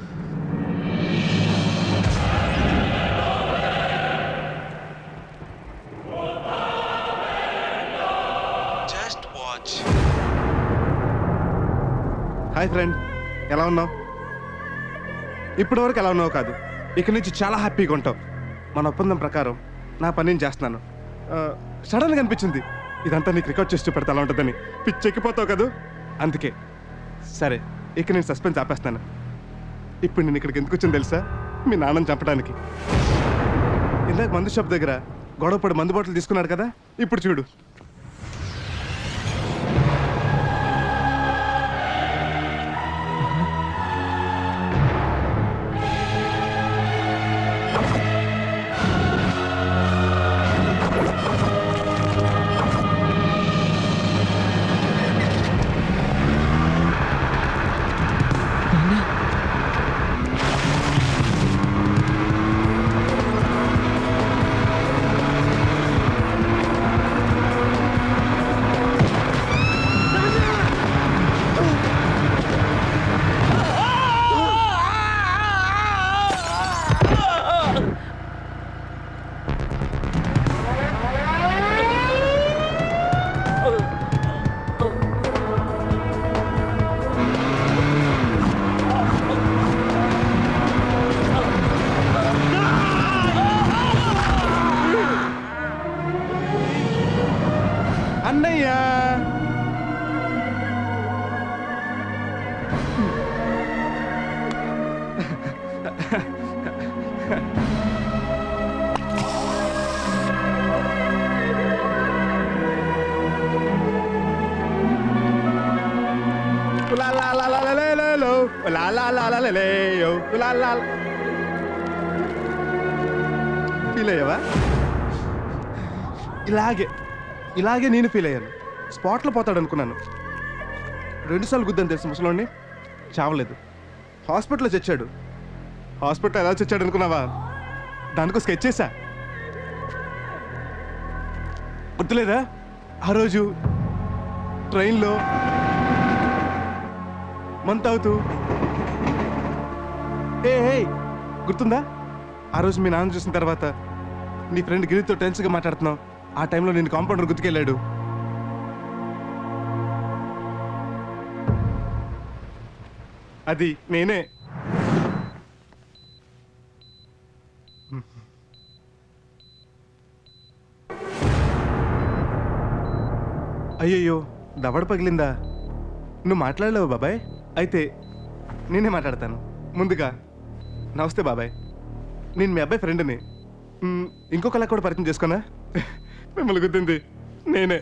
Just watch. హాయ్ ఫ్రెండ్, ఎలా ఉన్నావు? ఇప్పటి వరకు ఎలా ఉన్నావు కాదు, ఇక్కడి నుంచి చాలా హ్యాపీగా ఉంటావు. మన ఒప్పందం ప్రకారం నా పని నేను చేస్తున్నాను. సడన్గా అనిపించింది ఇదంతా నీకు రికార్డ్ చేసి చూపెడతా అలా ఉంటుందని పిచ్చెక్కిపోతావు కదూ. అందుకే సరే ఇక నేను సస్పెన్స్ ఆపేస్తాను. ఇప్పుడు నేను ఇక్కడికి ఎందుకు వచ్చాను తెలుసా? మీ నాన్నని చంపడానికి. ఇందాక మందు షాప్ దగ్గర గొడవపడి మందు బాటలు తీసుకున్నాడు కదా, ఇప్పుడు చూడు. అన్నయ్య ఫీల్ అయ్యావా? ఇలాగే నేను ఫీల్ అయ్యాను. స్పాట్లో పోతాడు అనుకున్నాను. 2 సార్లు గుద్దని తెలుసు ముసలోడిని, చావలేదు. హాస్పిటల్లో చచ్చాడు. హాస్పిటల్ ఎలా చచ్చాడు అనుకున్నావా? దానికో స్కెచ్ చేశా, గుర్తులేదా? ఆ రోజు ట్రైన్లో మంత్ అవుతూ గుర్తుందా? ఆ రోజు మీ నాన్న చూసిన తర్వాత నీ ఫ్రెండ్ గిరితో టెన్స్గా మాట్లాడుతున్నావు. ఆ టైంలో నేను కాంపౌండర్ గుర్తుకెళ్ళాడు. అది నేనే. అయ్యయ్యో, దవడ పగిలిందా? నువ్వు మాట్లాడలేవు బాబాయ్? అయితే నేనే మాట్లాడతాను. ముందుగా నమస్తే బాబాయ్, నేను మీ అబ్బాయి ఫ్రెండ్ని. ఇంకొకలా కూడా పరిచయం చేసుకున్నా? మిమ్మల్ని గుద్దింది నేనే.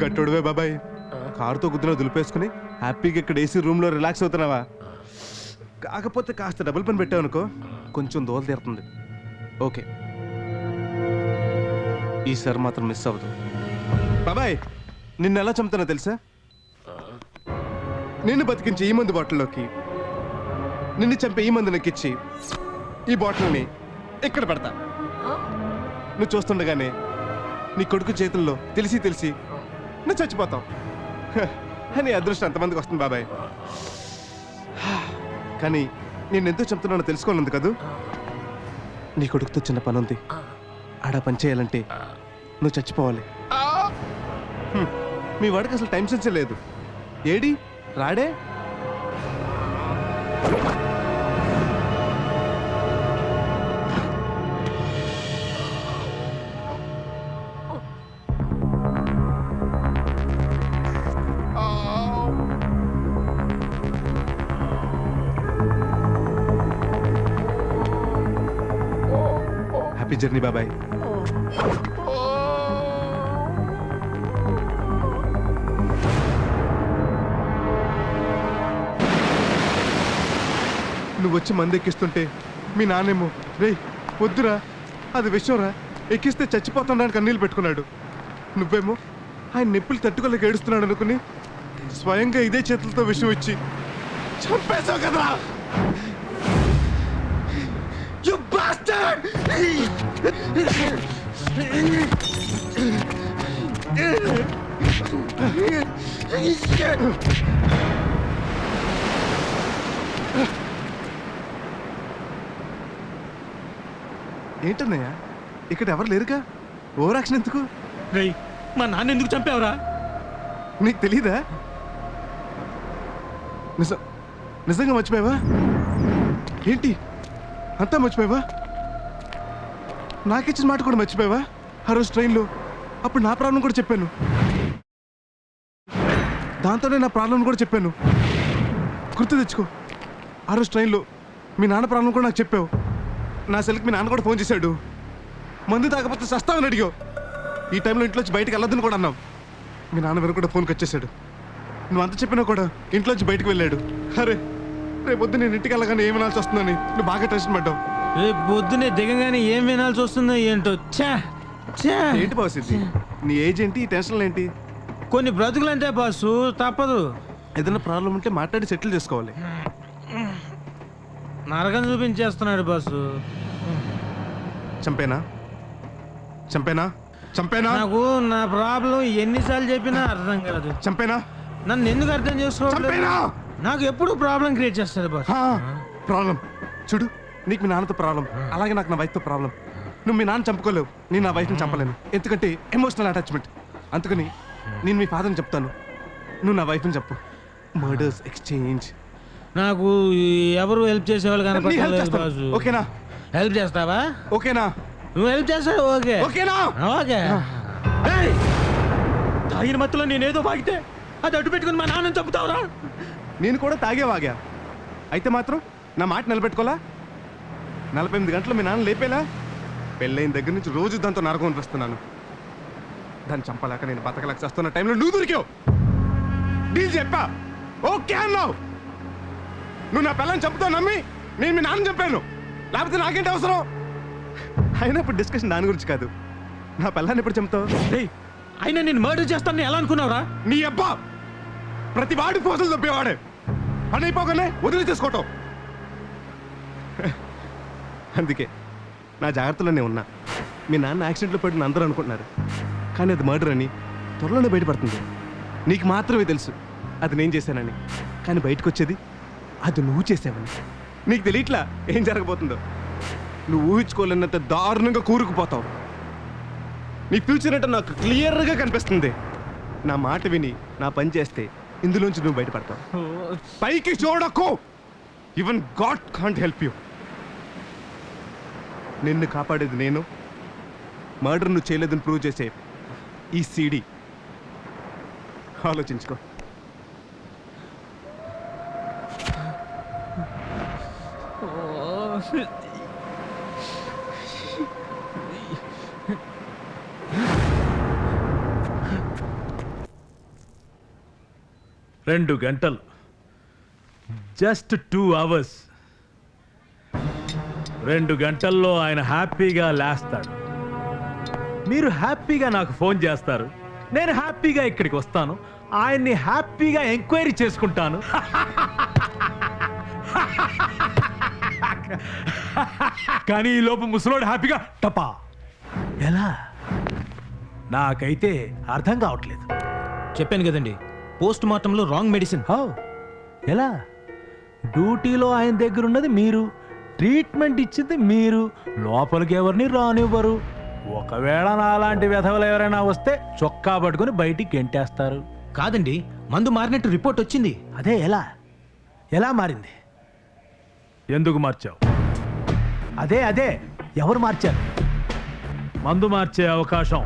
గట్టుడువే బాబాయ్, కారుతో గుద్దులో దులిపేసుకుని హ్యాపీగా ఇక్కడ ఏసీ రూమ్లో రిలాక్స్ అవుతున్నావా? కాకపోతే కాస్త డబుల్ పని పెట్టావు అనుకో, కొంచెం దోలు తీరుతుంది. ఓకే, ఈసారి మాత్రం మిస్ అవ్వదు. బాబాయ్, నిన్ను ఎలా చంపుతానో తెలుసా? నిన్ను బతికించి ఈ మందు బాటిల్లోకి, నిన్ను చంపే ఈ మందు నెక్కిచ్చి ఈ బాటిల్ని ఇక్కడ పెడతా. నువ్వు చూస్తుండగానే నీ కొడుకు చేతుల్లో తెలిసి నువ్వు చచ్చిపోతావు. నీ అదృష్టం అంతమందికి వస్తుంది బాబాయ్. కానీ నేను ఎంతో చంపుతున్నానో తెలుసుకోనుంది కదూ. నీ కొడుకుతో చిన్న పని ఉంది, ఆడ పని చేయాలంటే నువ్వు చచ్చిపోవాలి. మీ వాడికి అసలు టైం సెన్సే లేదు. ఏడి రాడే? హ్యాపీ జర్నీ బాబాయ్. నువ్వు వచ్చి మంది ఎక్కిస్తుంటే మీ నాన్నేమో, రేయ్ వద్దురా, అది విషయంరా, ఎక్కిస్తే చచ్చిపోతుండడానికి కన్నీళ్ళు పెట్టుకున్నాడు. నువ్వేమో ఆయన నొప్పులు తట్టుకోలేక ఏడుస్తున్నాడు అనుకుని స్వయంగా ఇదే చేతులతో విషయం ఇచ్చి చంపేశావు కదరా. You bastard! ఏంటన్నయ్య, ఇక్కడ ఎవరు లేరుగా, ఓవర్ యాక్షన్ ఎందుకు? రేయ్, మా నాన్న ఎందుకు చంపావురా? నీకు తెలీదా? నిజంగా మర్చిపోయావా ఏంటి? అంతా మర్చిపోయావా? నాకిచ్చిన మాట కూడా మర్చిపోయావా? ఆ రోజు ట్రైన్లో అప్పుడు నా ప్రాబ్లం కూడా చెప్పాను. దాంతోనే నా ప్రాబ్లం కూడా చెప్పాను. గుర్తు తెచ్చుకో. ఆ రోజు ట్రైన్లో మీ నాన్న ప్రాబ్లం కూడా నాకు చెప్పావు. నా సెల్కి మీ నాన్న కూడా ఫోన్ చేశాడు. మందు తాగకపోతే సస్తావని అడిగావు. ఈ టైంలో ఇంట్లోంచి బయటకు వెళ్ళొద్దని కూడా అన్నావు. మీ నాన్న వెనక కూడా ఫోన్ కట్ నువ్వు అంత చెప్పినా కూడా ఇంట్లోంచి బయటకు వెళ్ళాడు. అరే రేపు పొద్దు నేను ఇంటికి వెళ్ళగానే ఏం వినాల్సి వస్తుందని నువ్వు బాగా టెన్షన్ పడ్డావు. రేపు పొద్దునే దిగగానే ఏం వినాల్సి వస్తుందో ఏంటో. ఏంటి బాస్ ఇది? నీ ఏజ్ ఏంటి, ఈ టెన్షన్లు ఏంటి? కొన్ని బ్రతుకులంటే బాసు తప్పదు. ఏదైనా ప్రాబ్లం ఉంటే మాట్లాడి సెటిల్ చేసుకోవాలి. నరకం చూపించేస్తున్నాడు బాసు. చంపేనా చంపేనా చంపేనా? నాకు నా ప్రాబ్లం ఎన్నిసార్లు చెప్పినా అర్థం కాదు. చంపేనా? నన్ను ఎందుకు అర్థం చేసుకోవాలి? నాకు ఎప్పుడు ప్రాబ్లం క్రియేట్ చేస్తుంది బాస్. ప్రాబ్లం చూడు, నీకు మీ నాన్నతో ప్రాబ్లం, అలాగే నాకు నా వైఫ్తో ప్రాబ్లం. నువ్వు మీ నాన్న చంపుకోలేవు, నేను నా వైఫ్ని చంపలేను. ఎందుకంటే ఎమోషనల్ అటాచ్మెంట్. అందుకని నేను మీ ఫాదర్ని చెప్తాను, నువ్వు నా వైఫ్ని చెప్పు. Murders exchange. నాకు ఎవరు హెల్ప్ చేసేవాళ్ళు కనపడలేదు బాసు. ఓకేనా? హెల్ప్ చేస్తావా? ఓకేనా? నువ్వు హెల్ప్ చేస్తావు. ఓకే ఓకేనా? ఓకే. తాగిన మత్తులో నేనేదో వాగితే అది అడ్డు పెట్టుకుని మా నాన్నని చంపుతావురా? నేను కూడా వాగా అయితే మాత్రం నా మాట నిలబెట్టుకోలా? 48 గంటలు మీ నాన్న లేపేలా? పెళ్ళైన దగ్గర నుంచి రోజు దాంతో నరకం అనిపిస్తున్నాను. దాన్ని చంపలేక నేను బతకలేక చేస్తున్న టైంలో నువ్వు దొరికావు. డీల్ చెప్పా, ఓకే అన్నావు. నువ్వు నా పిల్లని చంపుతావు నమ్మి నేను మీ నాన్న చంపాను. లేకపోతే నాకేంటి అవసరం? అయినా ఇప్పుడు డిస్కషన్ దాని గురించి కాదు. నా పిల్లాన్ని ఎప్పుడు చంపుతావు? అయినా నేను మర్డర్ చేస్తాను ఎలా అనుకున్నావురా? నీ అబ్బా ప్రతి వాడి పోసలు తప్పేవాడే. పని అయిపోగానే వదిలి తీసుకోవటం. అందుకే నా జాగ్రత్తలోనే ఉన్నా. మీ నాన్న యాక్సిడెంట్లో పడిన అందరూ అనుకుంటున్నారు, కానీ అది మర్డర్ అని త్వరలోనే బయటపడుతుంది. నీకు మాత్రమే తెలుసు అది నేను చేశానని, కానీ బయటకు వచ్చేది అది నువ్వు చేసావని. నీకు తెలియట్లా ఏం జరగబోతుందో. నువ్వు ఊహించుకోలేనంత దారుణంగా కూరుకుపోతావు. నీ ఫ్యూచర్ అంటే నాకు క్లియర్గా కనిపిస్తుంది. నా మాట విని నా పని చేస్తే ఇందులోంచి నువ్వు బయటపడతావు. పైకి చూడకు. Even God can't help you. నిన్ను కాపాడేది నేను. మర్డర్ నువ్వు చేయలేదని ప్రూవ్ చేసే ఈ సీడీ. ఆలోచించుకో. రెండు గంటలు, జస్ట్ 2 hours. 2 గంటల్లో ఆయన హ్యాపీగా లేస్తాడు. మీరు హ్యాపీగా నాకు ఫోన్ చేస్తారు, నేను హ్యాపీగా ఇక్కడికి వస్తాను, ఆయన్ని హ్యాపీగా ఎంక్వైరీ చేసుకుంటాను. కానీ ఈ లోపు ముసలోడు హ్యాపీగా టపా. ఎలా? నాకైతే అర్థం కావట్లేదు. చెప్పాను కదండి, పోస్ట్ మార్టంలో రాంగ్ మెడిసిన్. ఎలా? డ్యూటీలో ఆయన దగ్గర ఉన్నది మీరు, ట్రీట్మెంట్ ఇచ్చింది మీరు, లోపలికి ఎవరిని రానివ్వరు. ఒకవేళ నాలాంటి వెధవలు ఎవరైనా వస్తే చొక్కా పట్టుకుని బయటికి గెంటేస్తారు. కాదండి, మందు మారినట్టు రిపోర్ట్ వచ్చింది. అదే ఎలా? ఎలా మారింది? ఎందుకు మార్చావు? అదే ఎవరు మార్చారు? మందు మార్చే అవకాశం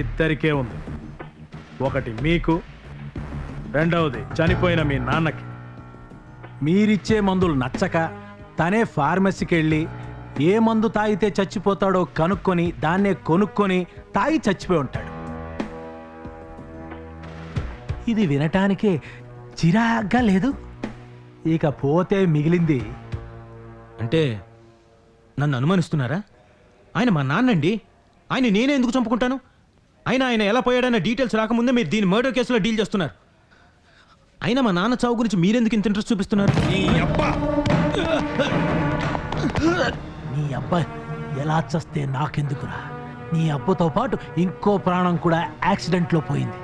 ఇద్దరికే ఉంది. ఒకటి మీకు, రెండవది చనిపోయిన మీ నాన్నకి. మీరిచ్చే మందులు నచ్చక తనే ఫార్మసీకి వెళ్ళి ఏ మందు తాగితే చచ్చిపోతాడో కనుక్కొని దాన్నే కొనుక్కొని తాగి చచ్చిపోయి ఉంటాడు. ఇది వినటానికే చిరాగ్గా లేదు? ఇక పోతే మిగిలింది. అంటే నన్ను అనుమానిస్తున్నారా? ఆయన మా నాన్నండి. ఆయన నేనే ఎందుకు చంపుకుంటాను? ఆయన ఎలా పోయాడన్న డీటెయిల్స్ రాకముందే మీరు దీని మర్డర్ కేసులో డీల్ చేస్తున్నారు. అయినా మా నాన్న చావు గురించి మీరెందుకు ఇంత ఇంట్రెస్ట్ చూపిస్తున్నారు? నీ అబ్బాయి ఎలా చస్తే నాకెందుకురా? నీ అబ్బతో పాటు ఇంకో ప్రాణం కూడా యాక్సిడెంట్లో పోయింది.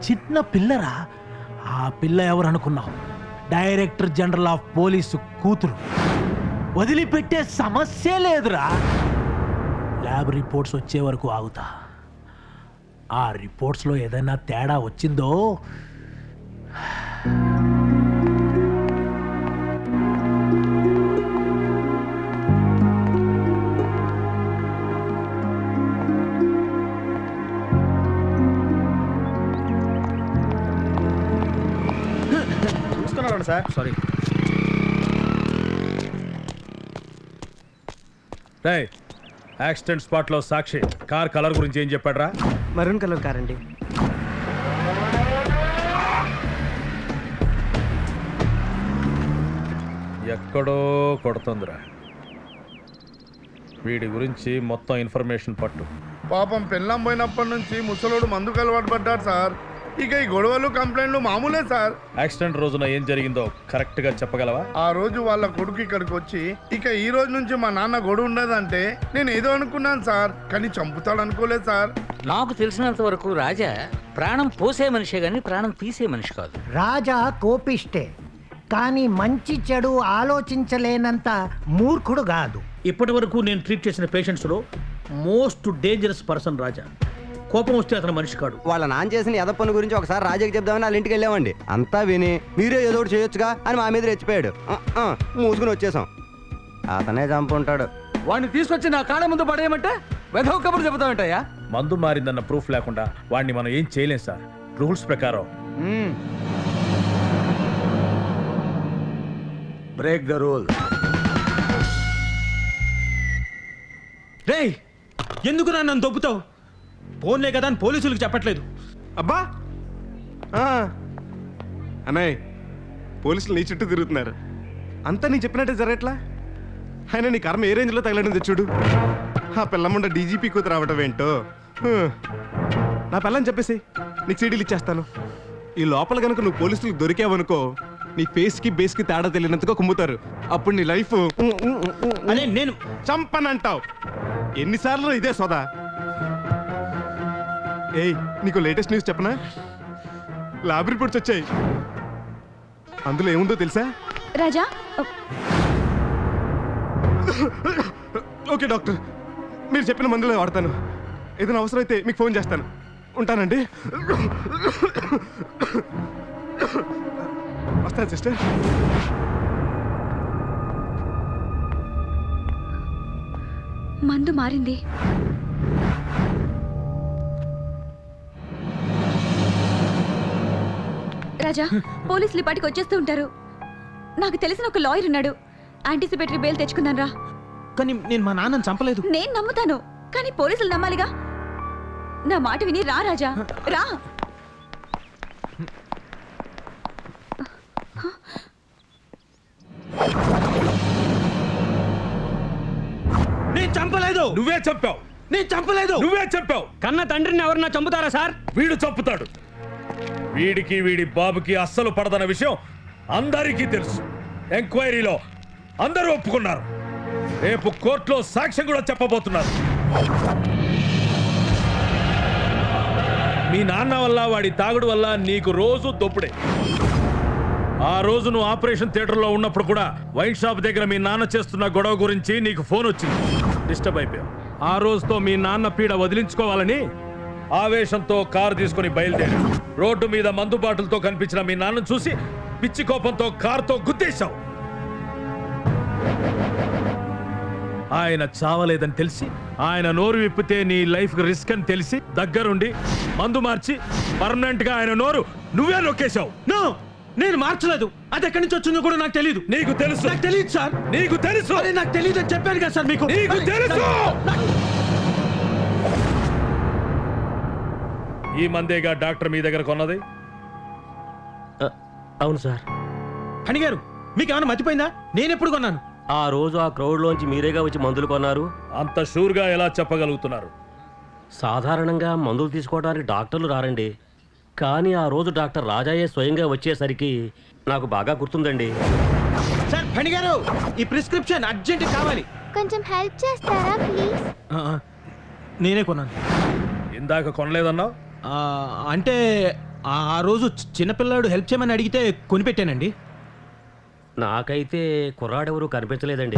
చిన్న పిల్లరా. ఆ పిల్ల ఎవరు అనుకున్నావు? డైరెక్టర్ జనరల్ ఆఫ్ పోలీసు కూతురు. వదిలిపెట్టే సమస్య లేదురా. ల్యాబ్ రిపోర్ట్స్ వచ్చే వరకు ఆగుతా. ఆ రిపోర్ట్స్లో ఏదైనా తేడా వచ్చిందో చెప్పండి సార్. సారీ. యాక్సిడెంట్ స్పాట్ లో సాక్షి కార్ కలర్ గురించి ఏం చెప్పాడ్రా? మరూన్ కలర్ కార్ అండి. ఎక్కడో కొడుతుందిరా. వీడి గురించి మొత్తం ఇన్ఫర్మేషన్ పట్టు. పాపం పెళ్ళం పోయినప్పటి నుంచి ముసలోడు మందుకు అలవాటు పడ్డాడు సార్. ఇక ఈ గొడవలు కంప్లైంట్లు మామూలే సార్. యాక్సిడెంట్ రోజున ఏం జరిగిందో కరెక్ట్ గా చెప్పగలవా? ఆ రోజు వాళ్ళ కొడుకు ఇక్కడికి వచ్చి ఇక ఈ రోజు నుంచి మా నాన్న గొడవ ఉండదంటే నేను ఏదో అనుకున్నాను సార్, కానీ చంపుతాడు అనుకోలేదు సార్. నాకు తెలిసినంత వరకు రాజా ప్రాణం పోసే మనిషే గాని ప్రాణం తీసే మనిషి కాదు. రాజా కోపిష్టే, కానీ మంచి చెడు ఆలోచించలేనంత మూర్ఖుడు కాదు. ఇప్పటి వరకు నేను ట్రీట్ చేసిన పేషెంట్స్లో మోస్ట్ డేంజరస్ పర్సన్ రాజా. కోపం వస్తే అతను మనిషి కాడు. వాళ్ళ నాన్న చేసిన ఎద పని గురించి ఒకసారి రాజాకి చెప్దామని వాళ్ళ ఇంటికి వెళ్ళామండి. అంతా విని మీరే ఏదో ఒకటి చేయొచ్చుగా అని మా మీద రెచ్చిపోయాడు. మూసుకుని వచ్చేసాం. అతనే చంపుంటాడు. వాడిని తీసుకొచ్చి నా కాళ్ళ ముందు పడేయమంటే వెధవ కబుర్లు చెబుతామంటయ్యా. మందు మారిందన్న ప్రూఫ్ లేకుండా వాడిని మనం ఏం చేయలేం సార్. రూల్స్ ప్రకారం బ్రేక్ ద రూల్. రేయ్, ఎందుకు నన్ను దొబ్బుతావు? ఫోన్లే కదా అని పోలీసులకు చెప్పట్లేదు. అబ్బా అన్నయ్య, పోలీసులు నీ చుట్టూ తిరుగుతున్నారు. అంతా నీ చెప్పినట్టే జరగట్లా? ఆయన నీ కర్మ ఏ రేంజ్లో తగలడింది చూడు. ఆ పిల్లమ్మండ డీజీపీ కూతురు రావటం ఏంటో. నా పిల్లని చెప్పేసి నీకు సీడీలు ఇచ్చేస్తాను. ఈ లోపల కనుక నువ్వు పోలీసులకు దొరికావనుకో, నీ ఫేస్కి బేస్కి తేడా తెలియనంతగా కుమ్ముతారు. అప్పుడు నీ లైఫ్ అదే నేను చంపనంటావు. ఎన్నిసార్లు ఇదే సోదా. ఏయ్, నీకు లేటెస్ట్ న్యూస్ చెప్పనా? ల్యాబ్ రిపోర్ట్స్ వచ్చాయి. అందులో ఏముందో తెలుసా? రాజా, ఓకే డాక్టర్, మీరు చెప్పిన మందులే వాడతాను. ఏదైనా అవసరం అయితే మీకు ఫోన్ చేస్తాను. ఉంటానండి. వస్తాను సిస్టర్. మందు మారింది. రాజా, పోలీసులు ఇప్పటికి వచ్చేస్తూ ఉంటారు. నాకు తెలిసిన ఒక లాయర్ ఉన్నాడు. యాంటిసిపేటరీ బెయిల్ తెచ్చుకున్నాను రా. కానీ నేను మా నాన్నని చంపలేదు. నేను నమ్ముతాను, కానీ పోలీసులు నమ్మాలిగా. నా మాట విని రా రాజా, రా. నేను చంపలేదు. నువ్వే చెప్పావు. నేను చంపలేదు. నువ్వే చెప్పావు. కన్న తండ్రిని ఎవరన్నా చంపుతారా సార్? వీడు చంపుతాడు. వీడికి వీడి బాబుకి అస్సలు పడదన్న విషయం అందరికీ తెలుసు. ఎంక్వైరీలో అందరూ ఒప్పుకున్నారు. రేపు కోర్టులో సాక్ష్యం కూడా చెప్పబోతున్నారు. మీ నాన్న వల్ల వాడి తాగుడు వల్ల నీకు రోజు దొప్పుడే. ఆ రోజు నువ్వు ఆపరేషన్ థియేటర్లో ఉన్నప్పుడు కూడా వైన్ షాప్ దగ్గర మీ నాన్న చేస్తున్న గొడవ గురించి నీకు ఫోన్ వచ్చింది. డిస్టర్బ్ అయిపోయావు. ఆ రోజుతో మీ నాన్న పీడ వదిలించుకోవాలని ఆవేశంతో కారు తీసుకుని బయలుదేరి రోడ్డు మీద మందు బాటలతో కనిపించిన మీ నాన్నను చూసి పిచ్చి కోపంతో కారుతో గుద్దేశావు. ఆయన చావలేదని తెలిసి, ఆయన నోరు విప్పితే నీ లైఫ్ రిస్క్ అని తెలిసి దగ్గరుండి మందు మార్చి పర్మనెంట్ గా ఆయన నోరు నువ్వే నొక్కేశావు. నో, నేను మార్చలేదు. అది ఎక్కడి నుంచి వచ్చిందో కూడా నాకు తెలియదు. నీకు తెలుసు. నాకు తెలియదు సార్. నీకు తెలుసు. అరే నాకు తెలియదు అని చెప్పాను కదా సార్ మీకు. నీకు తెలుసు. ఈ మందేగా డాక్టర్ మీ దగ్గర కొన్నది? అవును సార్. హని గారు, మీకు ఏమైనా మర్చిపోయిందా? నేను ఎప్పుడు కొన్నాను? ఆ రోజు ఆ క్రౌడ్ లోంచి మీరేగా వచ్చి మందులు కొన్నారు. అంత షూర్ గా ఎలా చెప్పగలుగుతున్నారు? సాధారణంగా మందులు తీసుకోవడానికి డాక్టర్లు రారండి, కానీ ఆ రోజు డాక్టర్ రాజాయే స్వయంగా వచ్చేసరికి నాకు బాగా గుర్తుందండి. సార్, హని గారు, ఈ ప్రిస్క్రిప్షన్ అర్జెంట్ కావాలి. కొంచెం హెల్ప్ చేస్తారా ప్లీజ్? నేనే కొన్నాను. ఇందాక కొనలేదన్నావు? అంటే ఆ రోజు చిన్నపిల్లాడు హెల్ప్ చేయమని అడిగితే కొనిపెట్టానండి. నాకైతే కుర్రాడెవరూ కనిపించలేదండి.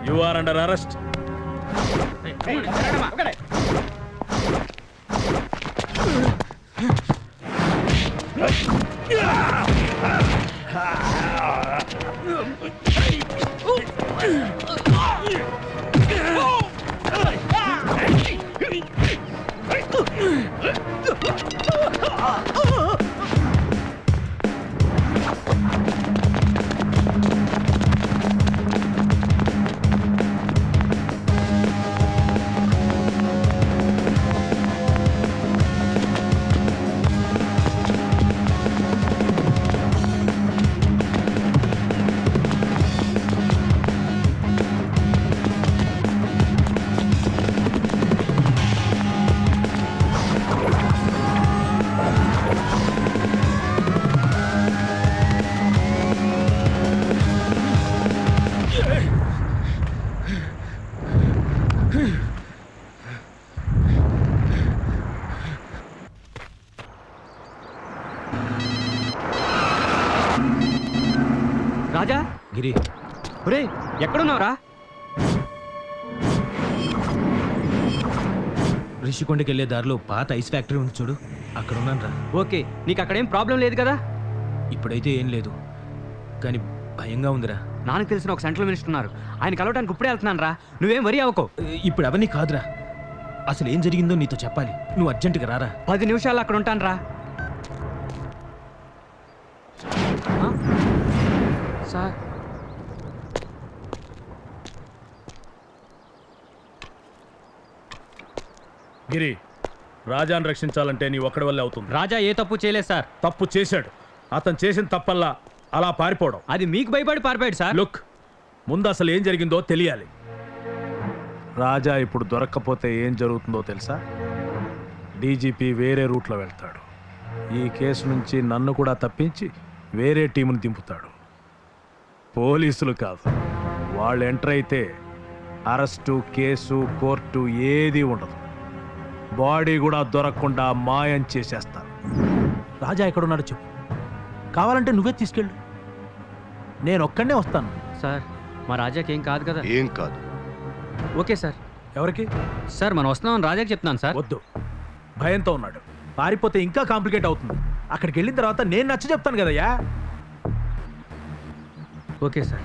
You are under arrest. Raja Giri ఒరే ఎక్కడున్నావురా? రిషికొండకి వెళ్ళే దారిలో పాత ఐస్ ఫ్యాక్టరీ ఉంది చూడు, అక్కడ ఉన్నాను రా. ఓకే, నీకు అక్కడేం ప్రాబ్లం లేదు కదా? ఇప్పుడైతే ఏం లేదు, కానీ భయంగా ఉందిరా. నాకు తెలిసిన ఒక సెంట్రల్ మినిస్టర్ ఉన్నారు, ఆయన కలవడానికి ఇప్పుడే వెళ్తున్నాను రా. నువ్వేం వరి అవ్వకో. ఇప్పుడు అవన్నీ కాదురా, అసలు ఏం జరిగిందో నీతో చెప్పాలి. నువ్వు అర్జెంటుగా రారా. 10 నిమిషాలు అక్కడ ఉంటాను రా. సార్ గిరి, రాజాను రక్షించాలంటే నీ ఒక్కడి వల్లే అవుతుంది. రాజా ఏ తప్పు చేయలేదు సార్. తప్పు చేశాడు. అతను చేసిన తప్పల్లా అలా పారిపోవడం. అది మీకు భయపడి పారిపోయాడు సార్. లుక్, ముందు అసలు ఏం జరిగిందో తెలియాలి. రాజా ఇప్పుడు దొరక్కపోతే ఏం జరుగుతుందో తెలుసా? డీజీపీ వేరే రూట్లో వెళ్తాడు. ఈ కేసు నుంచి నన్ను కూడా తప్పించి వేరే టీముని దింపుతాడు. పోలీసులు కాదు, వాళ్ళు ఎంటర్ అయితే అరెస్టు, కేసు, కోర్టు ఏది ఉండదు. బాడీ కూడా దొరకకుండా మాయం చేసేస్తారు. రాజా ఎక్కడున్నాడో చెప్పు, కావాలంటే నువ్వే తీసుకెళ్ళు, నేను ఒక్కడే వస్తాను. సార్ మా రాజాకి ఏం కాదు కదా? ఏం కాదు. Okay sir. ఎవరికి? సార్ మనం వస్తున్నామని రాజాకి చెప్తున్నాను సార్. వద్దు, భయంతో ఉన్నాడు, పారిపోతే ఇంకా కాంప్లికేట్ అవుతుంది. అక్కడికి వెళ్ళిన తర్వాత నేను నచ్చ చెప్తాను కదయ్యా. Okay sir.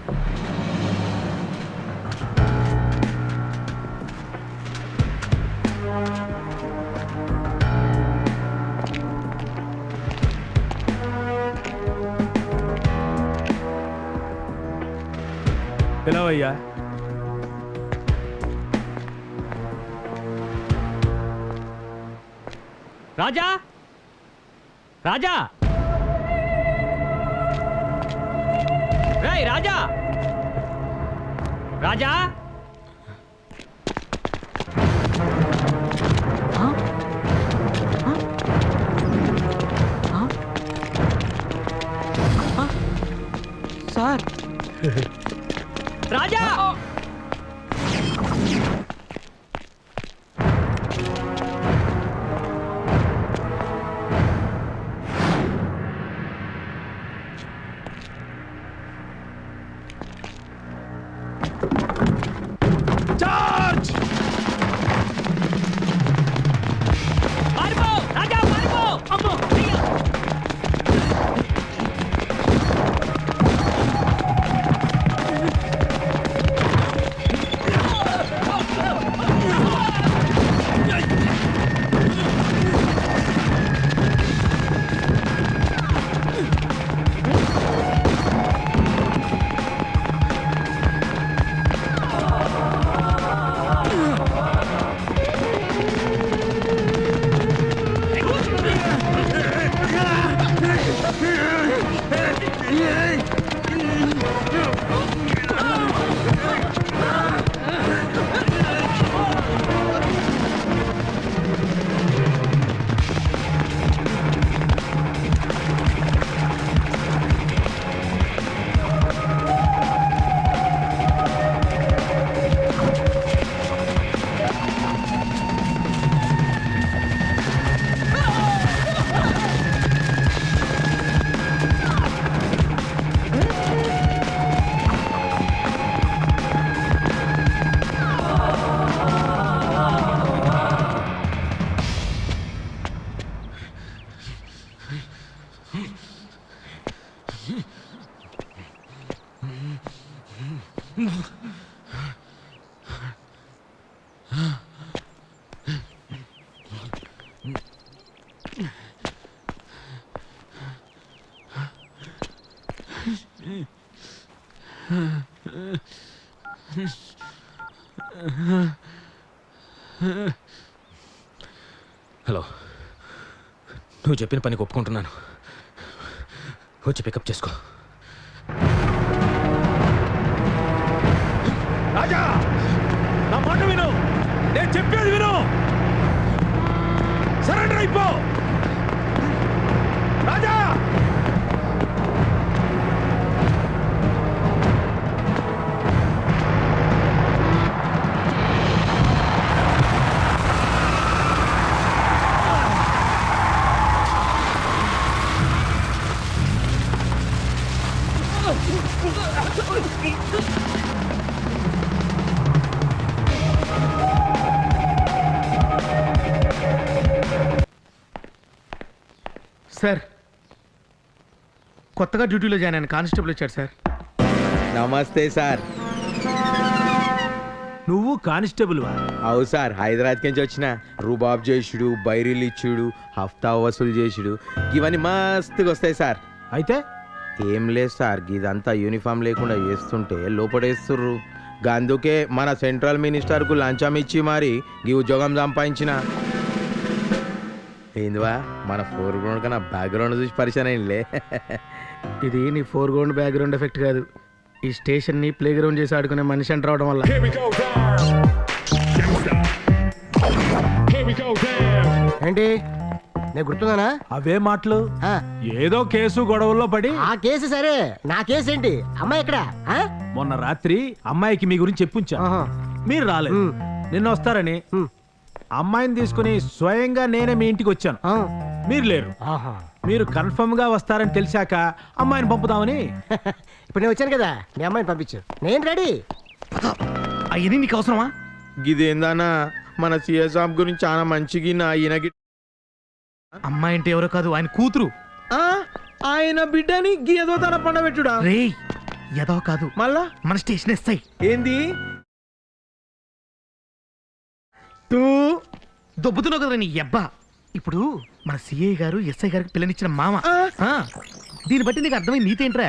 పిలవయ్యా. రాజా, రాజా, రేయ్ రాజా, రాజా. సార్ రాజా. చార్జ్! పారిపో రాజా, పారిపో. అమ్మో హలో, నువ్వు చెప్పిన పనికి ఒప్పుకుంటున్నాను, వచ్చి పికప్ చేసుకో. రాజా, నా మాట విను, నేను చెప్పేది విను. సరెండర్ అయిపో రాజా. సార్ కొత్తగా డ్యూటీలో జాయిన్ అయిన కానిస్టేబుల్ వచ్చాడు సార్. నమస్తే సార్. నువ్వు కానిస్టేబుల్ వా? అవు సార్, హైదరాబాద్ నుంచి వచ్చిన. రూబాబ్ చేసుడు, బైరీలు ఇచ్చుడు, హఫ్తా వసూలు చేసుడు ఇవన్నీ మస్తుగా వస్తాయి సార్. అయితే ఏం లేదు సార్, ఇదంతా యూనిఫామ్ లేకుండా వేస్తుంటే లోపడేస్తుర్రు. అందుకే మన సెంట్రల్ మినిస్టర్కు లంచం ఇచ్చి మరి ఈ ఉద్యోగం సంపాదించిన. ఏందివా మన ఫోర్గ్రౌండ్ కన్నా బ్యాక్గ్రౌండ్ చూసి పరిచయం అయిందిలే. ఇది నీ ఫోర్గ్రౌండ్ బ్యాక్గ్రౌండ్ ఎఫెక్ట్ కాదు, ఈ స్టేషన్ ని ప్లే గ్రౌండ్ చేసి ఆడుకునే మనిషి అంట రావడం వల్ల. ఏంటి నేను గుర్తున్నానా? అవే మాటలు. ఏదో కేసు గొడవల్లో పడి. ఆ కేసు సరే, నా కేసు ఏంటి? అమ్మాయి ఎక్కడ? మొన్న రాత్రి అమ్మాయికి మీ గురించి చెప్పుంచా, మీరు రాలేదు. నిన్న వస్తారని అమ్మాయిని తీసుకుని స్వయంగా నేనే మీ ఇంటికి వచ్చాను, మీరు లేరు. మీరు కన్ఫర్మ్ గా వస్తారని తెలిసాక అమ్మాయిని పంపుదామని. ఇప్పుడు నేను వచ్చాను కదా, మీ అమ్మాయిని పంపించు, నేను రెడీ. అయ్యి నీకు అవసరమా? గిదేందన్నా మన సిఎస్ఆఫ్ గురించి చాలా మంచిగా ఈయనకి. అమ్మాయి అంటే ఎవరో కాదు, ఆయన కూతురు. ఆయన బిడ్డని ఏదో తన పండబెట్టుడా? రే ఏదో కాదు, మళ్ళా మన స్టేషన్ ఇస్తాయి. ఏంది దొబ్బుతున్నావు కదా నీ అబ్బా. ఇప్పుడు మన సిఐ గారు ఎస్ఐ గారికి పిల్లనిచ్చిన మామ. దీన్ని బట్టి నీకు అర్థమైంది నీతేంట్రా?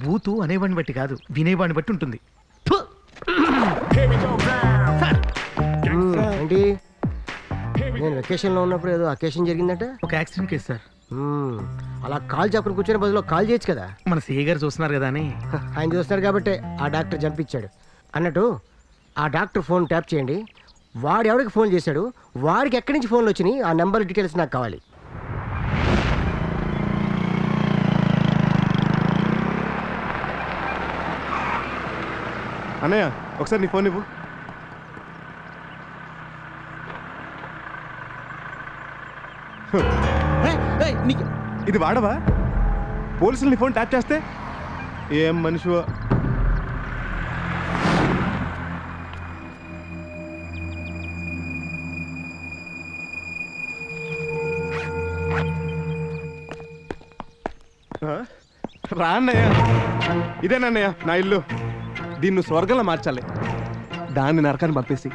బూతు అనేవాడిని బట్టి కాదు, వినేవాడిని బట్టి ఉంటుంది. ఏంటి నేను వెకేషన్ లో ఉన్నప్పుడు ఏదో అకేషన్ జరిగిందట? ఒక యాక్సిడెంట్ కేసు సార్. అలా కాల్ చెప్పని కూర్చొని బదులు కాల్ చేయొచ్చు కదా. మన సిఐ గారు చూస్తున్నారు కదా అని. ఆయన చూస్తున్నారు కాబట్టి ఆ డాక్టర్ చంపించాడు అన్నట్టు. ఆ డాక్టర్ ఫోన్ ట్యాప్ చేయండి. వాడు ఎవరికి ఫోన్ చేశాడు, వాడికి ఎక్కడి నుంచి ఫోన్లు వచ్చినాయి, ఆ నెంబర్ డీటెయిల్స్ నాకు కావాలి. అన్నయ్య ఒకసారి నీ ఫోన్ ఇవ్వు. ఇది వాడవా? పోలీసులు నీ ఫోన్ ట్యాప్ చేస్తే ఏం మనిషివో. రా అన్నయ్య, ఇదేనన్నయ్య నా ఇల్లు. దీన్ని స్వర్గంలో మార్చాలి, దాన్ని నరకాన్ని పంపేసి.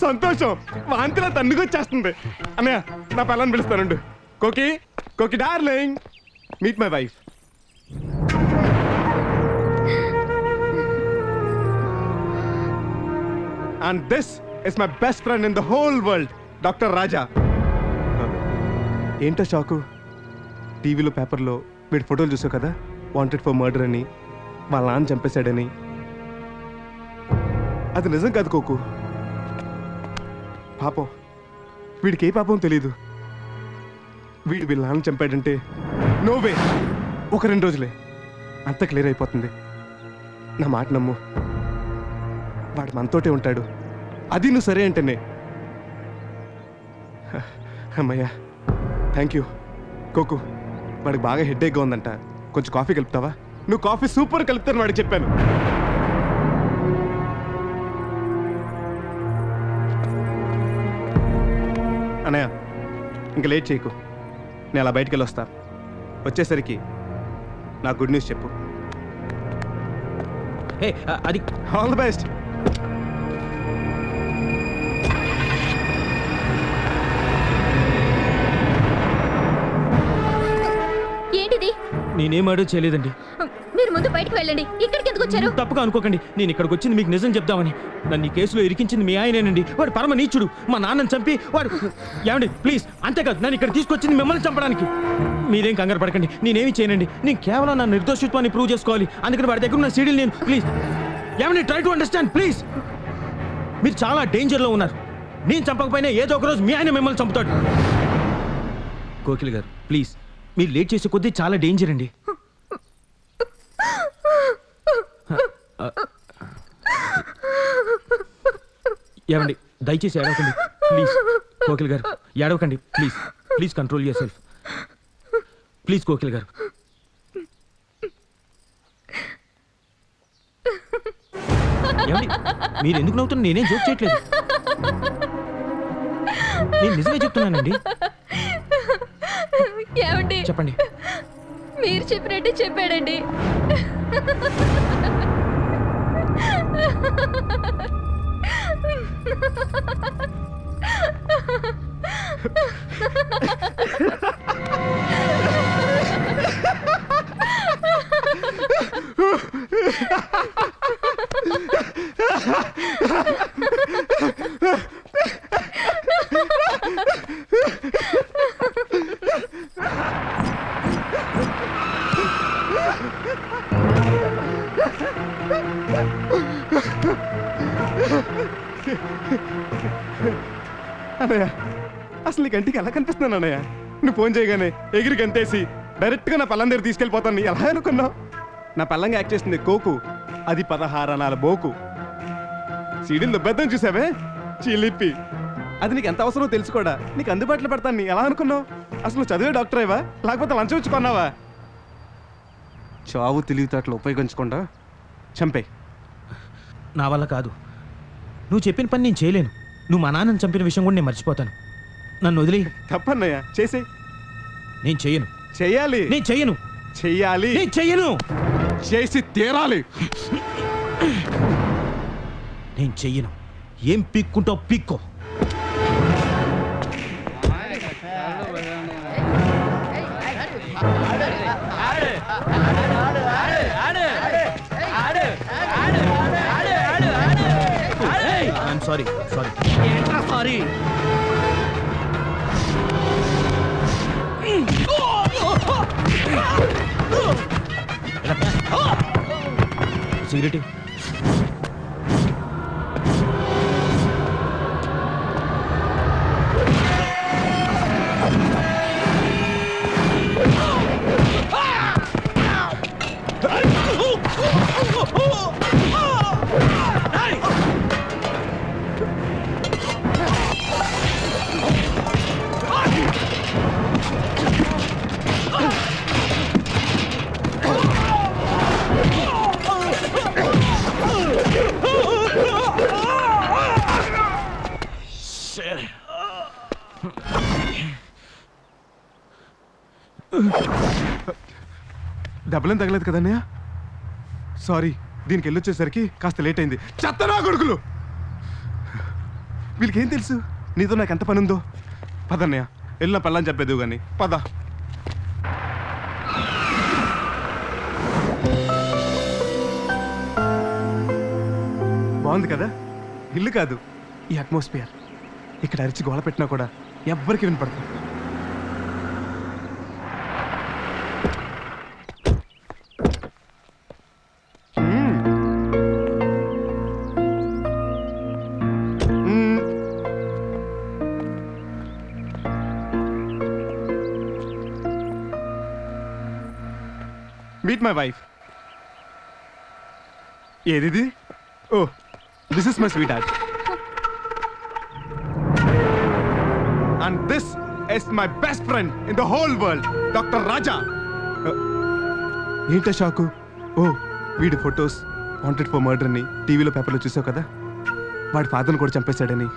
సంతోషం వాంతిలా తన్నుకొచ్చేస్తుంది. అన్నయ్య నా పిల్లని పిలుస్తానండు. Koki, Koki darling, meet my wife. And this is my best friend in the whole world, doctor Raja. ఏంటో షాకు, టీవీలో పేపర్లో వీడి ఫోటోలు చూసావు కదా, వాంటెడ్ ఫర్ మర్డర్ అని, వాళ్ళ నాన్న చంపేశాడని. అది నిజం కాదు కోకు. పాపం వీడికి ఏ పాపం తెలీదు. వీళ్ళ నాన్న చంపాడంటే నోవే, ఒక 2 రోజులే అంత క్లియర్ అయిపోతుంది. నా మాట నమ్ము, వాడు మనతోటే ఉంటాడు. అది నువ్వు సరే అంటేనే. అమ్మయ్యా, థ్యాంక్ యూ. కోకు, వాడికి బాగా హెడ్ఏక్గా ఉందంట, కొంచెం కాఫీ కలుపుతావా? నువ్వు కాఫీ సూపర్ కలుపుతాను వాడికి చెప్పాను. అన్నయ్య ఇంకా లేట్ చేయకు, నేను అలా బయటికి వెళ్ళి వస్తా. వచ్చేసరికి నా గుడ్ న్యూస్ చెప్పు. అది ఆల్ ది బెస్ట్. ఏంటిది? నేనేం ఆర్డర్ చేయలేదండి. మీరు ముందు బయటకు వెళ్ళండి. ఇక్కడికి ఎందుకు వచ్చారు? తప్పుగా అనుకోకండి, నేను ఇక్కడికి వచ్చింది మీకు నిజం చెప్దామని. నన్ను ఈ కేసులో ఇరికించింది మీ ఆయనేనండి. వాడు పరమ నీచుడు, మా నాన్నని చంపి వాడు. ఏమండి ప్లీజ్, అంతేకాదు నన్ను ఇక్కడ తీసుకొచ్చింది మిమ్మల్ని చంపడానికి. మీరేం కంగారు పడకండి, నేనేమి చేయనండి. నేను కేవలం నా నిర్దోషిత్వాన్ని ప్రూవ్ చేసుకోవాలి. అందుకని వాడి దగ్గర ఉన్న సీడీలు నేను. ప్లీజ్ ఏమండి, ట్రై టు అండర్స్టాండ్ ప్లీజ్. మీరు చాలా డేంజర్లో ఉన్నారు. నేను చంపకపోయినా ఏదో ఒక రోజు మీ ఆయన మిమ్మల్ని చంపుతాడు. కోకిల గారు ప్లీజ్, మీరు లేట్ చేసే కొద్దీ చాలా డేంజర్ అండి. ఏమండి దయచేసి ఏడవకండి ప్లీజ్. కోకిల్ గారు ఏడవకండి please. Please control yourself please. Kokil గారు ఏమండి, మీరు ఎందుకు నవ్వుతున్నారు? నేనేం జోక్ చేయట్లేదు. నేను నిజమే చెప్తున్నానండి. ఏమండి చెప్పండి. మీరు చెప్పినట్టే చెప్పాడండి. అన్నయ్య అసలు నీ కంటికి ఎలా కనిపిస్తున్నాను అన్నయ్య? నువ్వు ఫోన్ చేయగానే ఎగిరి గంతేసి డైరెక్ట్గా నా పల్లం దగ్గర తీసుకెళ్ళిపోతాను ఎలా అనుకున్నావు? నా పల్లంగా యాక్ట్ చేస్తుంది కోకు, అది 16 అనాల బోకు. సీడీలు దుబ్బెద్దాం చూసావే చిలిపి, అది నీకు ఎంత అవసరమో తెలుసు కూడా నీకు అందుబాటులో పెడతాను ఎలా అనుకున్నావు? అసలు నువ్వు చదివే డాక్టరేవా లేకపోతే లంచం ఇచ్చుకున్నావా? చావు తెలివితేటలు ఉపయోగించకుండా చంపే. నా వల్ల కాదు. నువ్వు చెప్పిన పని నేను చేయలేను. నువ్వు మా నాన్నని చంపిన విషయం కూడా నేను మర్చిపోతాను. నన్ను వదిలి. తప్పన్నయ్య, చేసే. నేను చెయ్యను. చెయ్యాలి. నేను చెయ్యను. చెయ్యాలి. నేను చెయ్యను. చేసి తీరాలి. నేను చెయ్యను. ఏం పీక్కుంటావు పీక్కో. Sorry sorry sorry. సిగరెట్ దెబ్బలేం తగలేదు కదన్నయ్య? సారీ, దీనికి వెళ్ళొచ్చేసరికి కాస్త లేట్ అయింది. చెత్తనా కొడుకులు, వీళ్ళకేం తెలుసు నీతో నాకు ఎంత పని ఉందో? పదన్నయ్య, వెళ్ళిన పల్లని చెప్పేది కానీ పద. బాగుంది కదా? ఇల్లు కాదు, ఈ అట్మాస్ఫియర్. ఇక్కడ అరిచి గోల పెట్టినా కూడా ఎవ్వరికి వినపడదు. Meet my wife. ఏది? Oh, this is my sweetheart. And this is my best friend in the whole world, Dr. Raja. ఏంటా షాకు? ఓ, వీడి ఫొటోస్ వాంటెడ్ ఫర్ మర్డర్ అని టీవీలో పేపర్లో చూసావు కదా? వాడి ఫాదర్ని కూడా చంపేశాడని.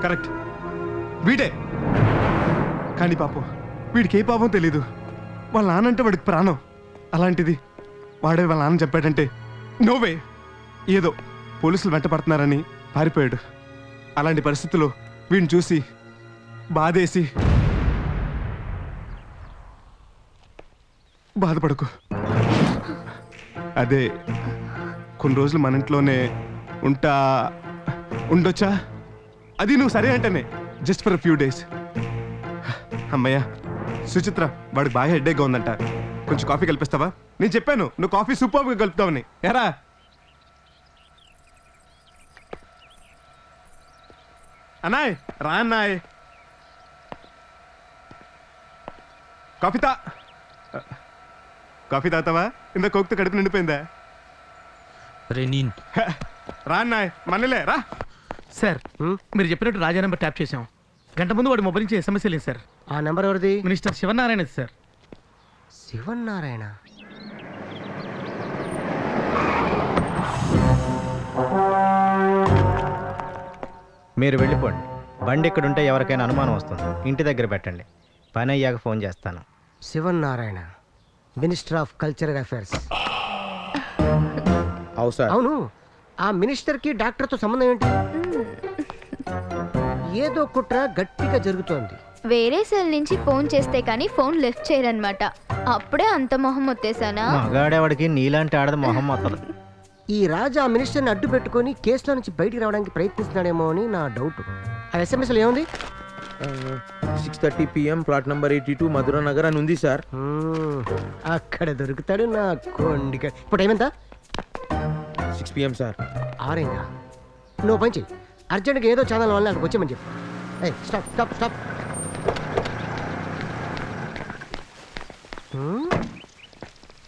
కరెక్ట్, వీడే. కానీ పాపం వీడికి ఏ పాపం తెలీదు. వాళ్ళ నాన్నంటే వాడికి ప్రాణం. అలాంటిది వాడే వాళ్ళ నాన్న చెప్పాడంటే నోవే. ఏదో పోలీసులు వెంట పడుతున్నారని పారిపోయాడు. అలాంటి పరిస్థితుల్లో వీడిని చూసి బాధేసి, బాధపడకు. అదే కొన్ని రోజులు మన ఇంట్లోనే ఉండొచ్చా? అది నువ్వు సరే అంటేనే, జస్ట్ ఫర్ ఫ్యూ డేస్. అమ్మయ్య, సుచిత్ర వాడికి బాగా హెడ్ఏక్గా ఉందంట. కొంచెం కాఫీ కల్పిస్తావా? నేను చెప్పాను నువ్వు కాఫీ సూపర్గా కలుపుతావని. ఎరా అన్నాయ్, రా అన్నాయ్. కాఫీ తాగుతావా? ఇంత కోక్తో కడుపు నిండిపోయిందా? రా అన్నాయ్, మనలే రా. సార్, మీరు చెప్పినట్టు రాజా నెంబర్ ట్యాప్ చేసాం. గంట ముందు వాడి మొబైల్ నుంచి ఎస్ఎంఎస్ లేదు సార్. ఆ నెంబర్ ఎవరిది? Minister Sivanarayana sir. శివనారాయణ? మీరు వెళ్ళిపోండి. బండి ఇక్కడుంటే ఎవరికైనా అనుమానం వస్తుంది. ఇంటి దగ్గర పెట్టండి. పని అయ్యాక ఫోన్ చేస్తాను. Sivan Narayana, minister of cultural affairs. అవును, ఆ మినిస్టర్కి డాక్టర్తో సంబంధం ఏంటి? ఏదో కుట్ర గట్టిగా జరుగుతోంది. వేరే సెల్ నుంచి ఫోన్ చేస్తే కానీ ఫోన్ లిఫ్ట్ చేయరనమాట. అప్పుడే అంత మొహం వచ్చేసానా? మగాడేవాడికి నీలాంటి ఆడది మొహం మొత్తదు. ఈ రాజా ఆ మినిస్టర్ని అడ్డు పెట్టుకొని కేసులో నుంచి బయటికి రావడానికి ప్రయత్నిస్తున్నాడేమో అని నా డౌట్. ఆ ఎస్ఎంఎస్లో ఏముంది? 6:30 PM plot number 82 Madhura Nagar అని ఉంది సార్. అక్కడ దొరుకుతాడు నా కొండిక. ఇప్పుడు ఏమంతా? 6 PM సార్. ఆరేంగా నువ్వు పని చెయ్యి, అర్జెంట్గా ఏదో ఛానల్ వల్ల అక్కడికి వచ్చేమని చెప్పు. Stop stop stop.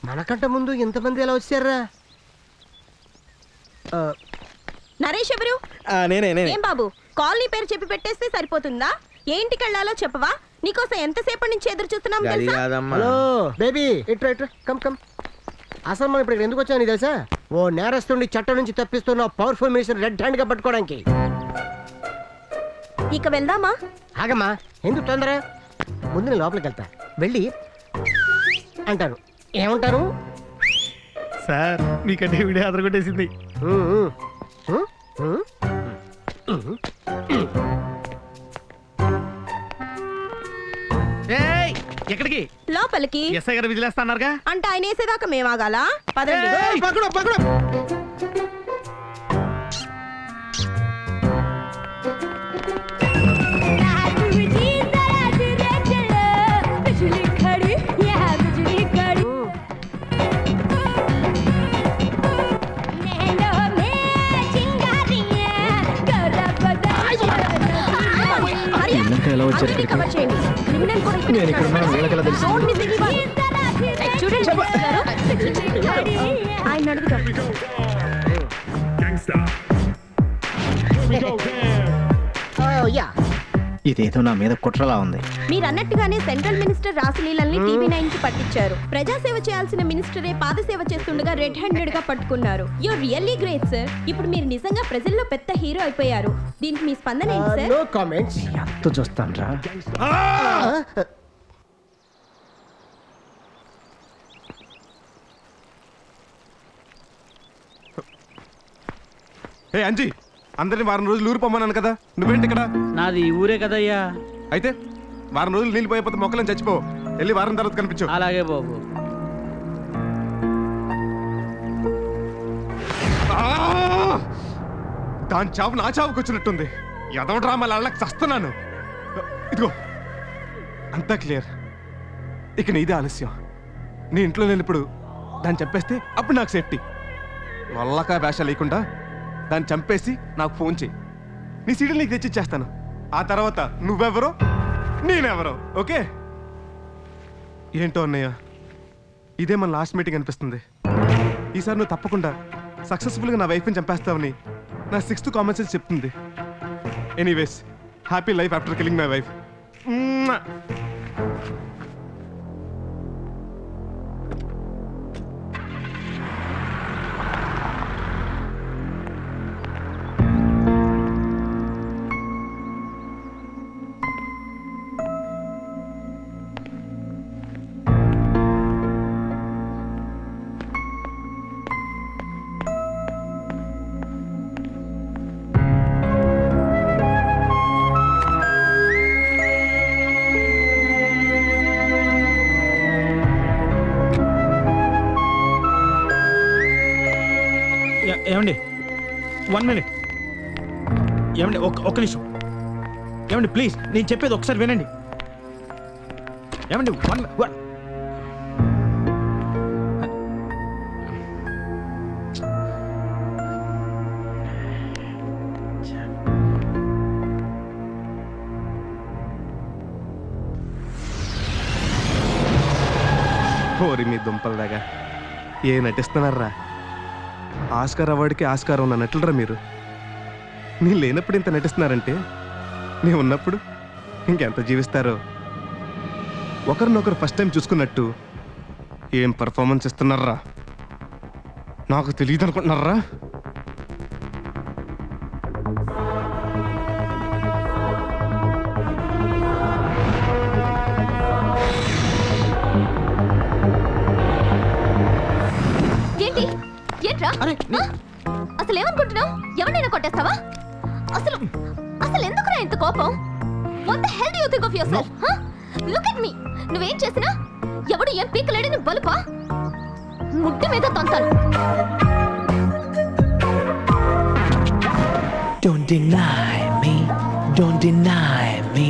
మనకంటే ముందు ఎంతమంది ఎలా వచ్చారా? నరేష్ ఎవరు? నేనే. ఏం బాబు, కాలనీ పేరు చెప్పి పెట్టేస్తే సరిపోతుందా? ఏ ఇంటికి వెళ్ళాలో చెప్పవా? నీకోసం ఎంతసేపటి నుంచి ఎదురు చూస్తున్నాం తెలుసా? హలో బేబీ, ఇట్రా ఇట్రా, కమ్ కమ్. అసలు మనం ఇప్పుడు ఎందుకు వచ్చాను తెలుసా? ఓ నేరస్తుడిని చట్టం నుంచి తప్పిస్తున్న పవర్ఫుల్ మినిస్టర్ రెడ్ హ్యాండ్ గా పట్టుకోవడానికి. ఇక వెళ్దామా? ఆగమ్మా, ఎందుకు తొందర? ముందు నేను లోపలికి వెళ్తా, వెళ్ళి అంటాను. ఏమంటారు సార్? మీకంటే వీడియో అదరగొట్టేసింది. ఎక్కడికి? లోపలికి. ఎస్ఐ గారు విజిలేస్తాన్నారుగా. అంటే ఆయన వేసేదాకా మేము ఆగాలా? పదండి. పక్కడు పక్కడు. ఎలా వచ్చారు? నేను ఇక్కడ ఉన్నాను, వీళ్ళకెలా తెలుసు? ఆయన అడుగుతాం. ఇదేదో నా మీద కుట్రలా ఉంది. మీరు అన్నట్టుగానే సెంట్రల్ మినిస్టర్ రాసలీలల్ని TV9 కి పట్టించారు. ప్రజాసేవ చేయాల్సిన మినిస్టరే పాదసేవ చేస్తుండగా రెడ్ హ్యాండెడ్ గా పట్టుకున్నారు. You're really great sir. ఇప్పుడు మీరు నిజంగా ప్రజల్లో పెద్ద హీరో అయిపోయారు. దీనికి మీ స్పందన ఏంటి సార్? No comments. ఎంత చూస్తానురా. ఏ అంజీ, అందరిని వారం రోజులు ఊరు పొమ్మన్నాను కదా, నువ్వేంటి ఇక్కడ? నాది ఈ ఊరే కదయ్యా. అయితే వారం రోజులు నీళ్ళు పోయిపోతే మొక్కలను చచ్చిపో. వెళ్ళి వారం తర్వాత కనిపించు. అలాగే బాబు. దాని చావు నా చావుకు వచ్చినట్టుంది. ఎదవ డ్రామాలు అళ్ళకి చస్తున్నాను. ఇదిగో అంతా క్లియర్. ఇక నీదే ఆలస్యం. నీ ఇంట్లో లేనప్పుడు దాన్ని చంపేస్తే అప్పుడు నాకు సేఫ్టీ. వల్లకా భాష లేకుండా దాన్ని చంపేసి నాకు ఫోన్ చేయి. నీ సీడీలు నీకు తెచ్చిచ్చేస్తాను. ఆ తర్వాత నువ్వెవరో నేనెవరో. ఓకే? ఏంటో అన్నయ్య, ఇదే మన లాస్ట్ మీటింగ్ అనిపిస్తుంది. ఈసారి నువ్వు తప్పకుండా సక్సెస్ఫుల్గా నా వైఫ్ని చంపేస్తావని నా 6th కామన్ సెన్స్ చెప్తుంది. Anyways, happy life after killing my wife. ఏమండి 1 minute. ఏమండి ఒక్క నిమిషం. ఏమండి ప్లీజ్, నేను చెప్పేది ఒకసారి వినండి. ఏమండి ఓరి మీ దుంపల దగ్గర ఏ నటిస్తున్నారా? ఆస్కార్ అవార్డుకి ఆస్కార్ ఉన్న నటులరా మీరు. నేను లేనప్పుడు ఇంత నటిస్తున్నారంటే నేను ఉన్నప్పుడు ఇంకెంత జీవిస్తారో. ఒకరినొకరు ఫస్ట్ టైం చూసుకున్నట్టు ఏం పర్ఫార్మెన్స్ ఇస్తున్నారా? నాకు తెలియదు అనుకుంటున్నారా? ఏంట్రా అసలు ఏమనుకుంటున్నావు? ఎవరినైనా కొట్టేస్తావా? అసలు అసలు ఎందుకురా ఇంత కోపం? What the hell do you think of yourself? Look at me. నువ్వేం చేసినా ఎవడు ఏం పీకలేడని బలుపా? ముట్టి మీద తంతాను. Don't deny me, don't deny me.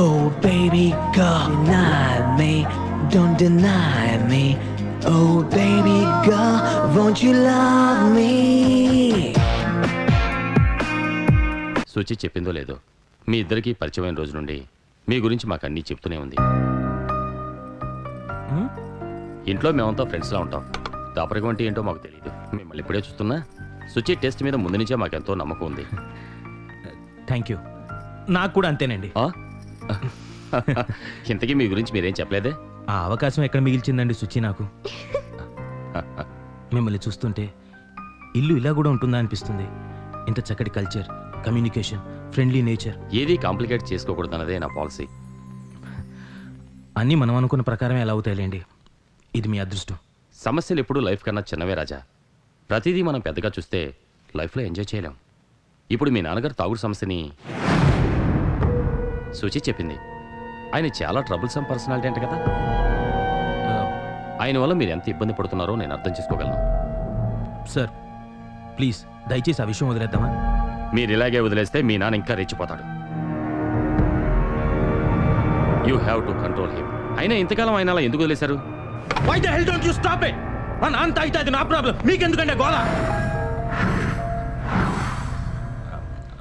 Oh baby girl, deny me, don't deny me. Oh baby girl, won't you love me? సూచి చెప్పిందో లేదో, మీ ఇద్దరికి పరిచయమైన రోజు నుండి మీ గురించి మాకు అన్నీ చెప్తూనే ఉంది. ఇంట్లో మేమంతా ఫ్రెండ్స్లా ఉంటాం. దాపరికం అంటే ఏంటో మాకు తెలియదు. మిమ్మల్ని ఇప్పుడే చూస్తున్నా. సుచి టెస్ట్ మీద ముందు నుంచే మాకెంతో నమ్మకం ఉంది. Thank you. నాకు కూడా అంతేనండి. ఇంతకీ మీ గురించి మీరేం చెప్పలేదే? ఆ అవకాశం ఎక్కడ మిగిల్చిందండి సుచి నాకు. మిమ్మల్ని చూస్తుంటే ఇల్లు ఇలా కూడా ఉంటుందా అనిపిస్తుంది. ఇంత చక్కటి కల్చర్, కమ్యూనికేషన్, ఫ్రెండ్లీ నేచర్. ఏది కాంప్లికేట్ చేసుకోకూడదు అన్నదే నా పాలసీ. అన్నీ మనం అనుకున్న ప్రకారమే ఎలా అవుతాయిలేండి. ఇది మీ అదృష్టం. సమస్యలు ఎప్పుడూ లైఫ్ కన్నా చిన్నవే రాజా. ప్రతిదీ మనం పెద్దగా చూస్తే లైఫ్లో ఎంజాయ్ చేయలేం. ఇప్పుడు మీ నాన్నగారు తాగుడు సమస్యని సూచి చెప్పింది. ఆయన చాలా ట్రబుల్సమ్ పర్సనాలిటీ అంట కదా. ఆయన వల్ల మీరు ఎంత ఇబ్బంది పడుతున్నారో నేను అర్థం చేసుకోగలను. సార్ ప్లీజ్ దయచేసి ఆ విషయం వదిలేద్దామా? మీరు ఇలాగే వదిలేస్తే మీ నాన్న ఇంకా రెచ్చిపోతాడు. You have to control him. అయినా ఇంతకాలం ఆయన అలా ఎందుకు వదిలేశారు? Why the hell don't you stop it? మా నాన్న తాగితే అది నా ప్రాబ్లం, మీకెందుకంటే గోళ?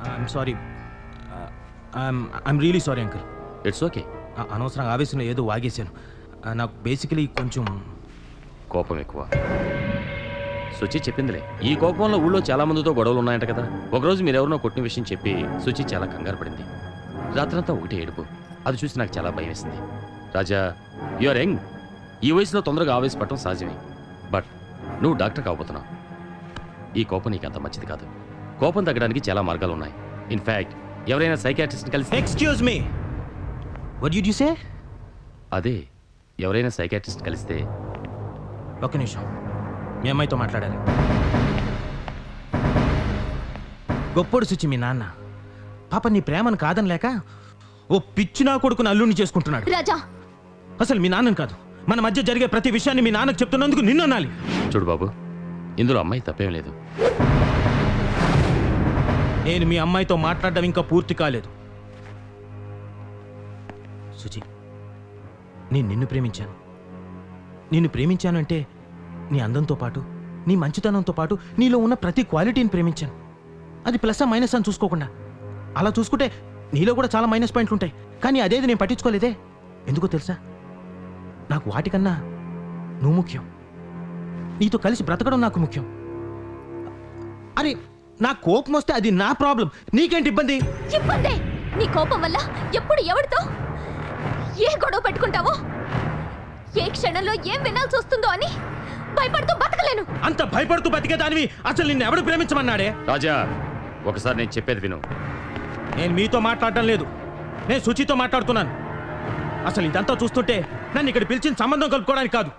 I'm sorry. I'm really sorry uncle. It's okay. అనవసరంగా ఆవేశంలో ఏదో వాగేశాను. నాకు బేసికలీ కొంచెం కోపం ఎక్కువ. సుచి చెప్పిందిలే. ఈ కోపంలో ఊళ్ళో చాలా మందితో గొడవలు ఉన్నాయంట కదా. ఒకరోజు మీరెవరినో కొట్టిన విషయం చెప్పి సుచి చాలా కంగారు పడింది. రాత్రంతా ఒకటే ఏడుపు. అది చూసి నాకు చాలా భయం వేసింది. రాజా, యు ఆర్ యంగ్. ఈ వయసులో తొందరగా ఆవేశపడటం సహజమే. బట్ నువ్వు డాక్టర్ కాబోతున్నావు. ఈ కోపం నీకు అంత మంచిది కాదు. కోపం తగ్గడానికి చాలా మార్గాలు ఉన్నాయి. ఇన్ఫ్యాక్ట్ ఎవరైనా సైకాట్రిస్ట్ని కలిసి excuse me, what did you say? అదే ఎవరైనా సైకాట్రిస్ట్ కలిస్తే. ఒక్క నిమిషం, మీ అమ్మాయితో మాట్లాడాలి. గొప్పోడు సుచి మీ నాన్న. పాప నీ ప్రేమను కాదని లేక ఓ పిచ్చినా కొడుకుని అల్లుని చేసుకుంటున్నాడు. రాజా, అసలు మీ నాన్నని కాదు, మన మధ్య జరిగే ప్రతి విషయాన్ని మీ నాన్నకు చెప్తున్నందుకు నిన్ను అనాలి. చూడు బాబు, ఇందులో అమ్మాయి తప్పేం లేదు. నేను మీ అమ్మాయితో మాట్లాడడం ఇంకా పూర్తి కాలేదు. సుచి, నేను నిన్ను ప్రేమించాను. నిన్ను ప్రేమించాను అంటే నీ అందంతో పాటు, నీ మంచితనంతో పాటు నీలో ఉన్న ప్రతి క్వాలిటీని ప్రేమించాను. అది ప్లస్ మైనస్ అని చూసుకోకుండా. అలా చూసుకుంటే నీలో కూడా చాలా మైనస్ పాయింట్లు ఉంటాయి. కానీ అదేది నేను పట్టించుకోలేదే. ఎందుకో తెలుసా? నాకు వాటికన్నా నువ్వు ముఖ్యం. నీతో కలిసి బ్రతకడం నాకు ముఖ్యం. అరే, నా కోపం వస్తే అది నా ప్రాబ్లం, నీకేంటి ఇబ్బంది? ఇబ్బంది నీ కోపం వల్ల. ఎప్పుడు ఎవరితో ఏ గొడవ పెట్టుకుంటావో, ఏ క్షణంలో ఏం వినాల్సి వస్తుందో అని భయపడుతూ బతకలేను. అంత భయపడుతూ బతికేదానివి అసలు నిన్ను ఎవడు ప్రేమించమన్నాడే? రాజా, ఒకసారి నేను చెప్పేది విను. నేను మీతో మాట్లాడటం లేదు, నేను శుచితో మాట్లాడుతున్నాను. అసలు ఇదంతా చూస్తుంటే నన్ను ఇక్కడ పిలిచిన సంబంధం కలుపుకోవడానికి కాదు,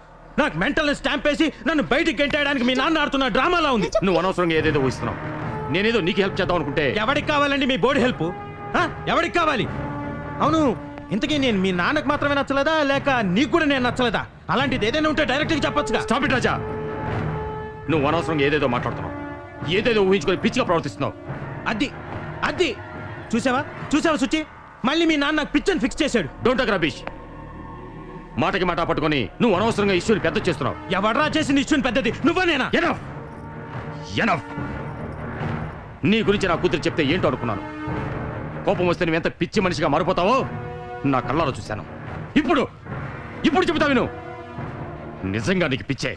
నాకు మెంటల్ స్టాంప్ వేసి నన్ను బయటికి గెంటేయడానికి మీ నాన్న ఆడుతున్న డ్రామాలా ఉంది. నువ్వు అనవసరంగా ఏదేదో ఊహిస్తున్నావు. నేనేదో నీకు హెల్ప్ చేద్దాం అనుకుంటే. ఎవరికి కావాలండి మీ బోర్డు హెల్ప్? ఎవరికి కావాలి? అవును, ఇంతకీ నేను మీ నాన్నకు మాత్రమే నచ్చలేదా, లేక నీకు కూడా నేను నచ్చలేదా? అలాంటిది ఏదైనా ఉంటే డైరెక్ట్గా చెప్పొచ్చుగా. స్టాప్ ఇట్ రాజా, నువ్వు అనవసరంగా ఏదేదో మాట్లాడుతున్నావు, ఏదేదో ఊహించుకొని పిచ్చిగా ప్రవర్తిస్తున్నావు. అది అది చూసావా సుచి, మళ్ళీ మీ నాన్న నాకు పిచ్చని ఫిక్స్ చేశాడు. Don't talk rubbish. మాటకి మాట పట్టుకొని నువ్వు అనవసరంగా ఇష్యూని పెద్ద చేస్తున్నావు. ఎవడరా చేసింది ఇష్యూని పెద్దది? నువ్వా నేనా? Enough enough. నీ గురించి నా కూతురు చెప్తే ఏంటో అనుకున్నాను. కోపం వస్తే నువ్వు ఎంత పిచ్చి మనిషిగా మారిపోతావో నా కళ్ళలో చూశాను. ఇప్పుడు చెబుతా విను, నిజంగా నీకు పిచ్చే.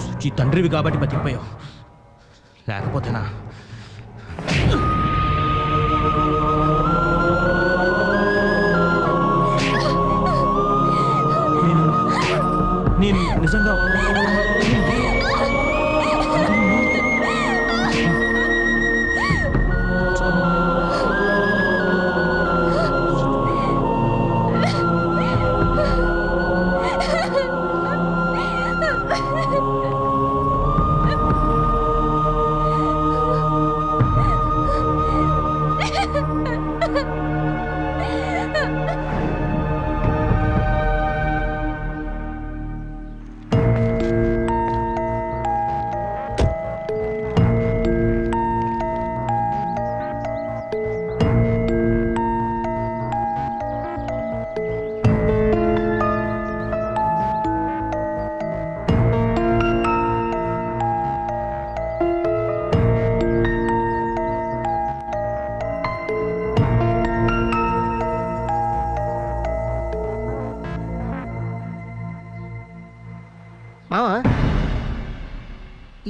సుచి, తండ్రివి కాబట్టి బతికిపోయావు, లేకపోతేనా? నేను నిజంగా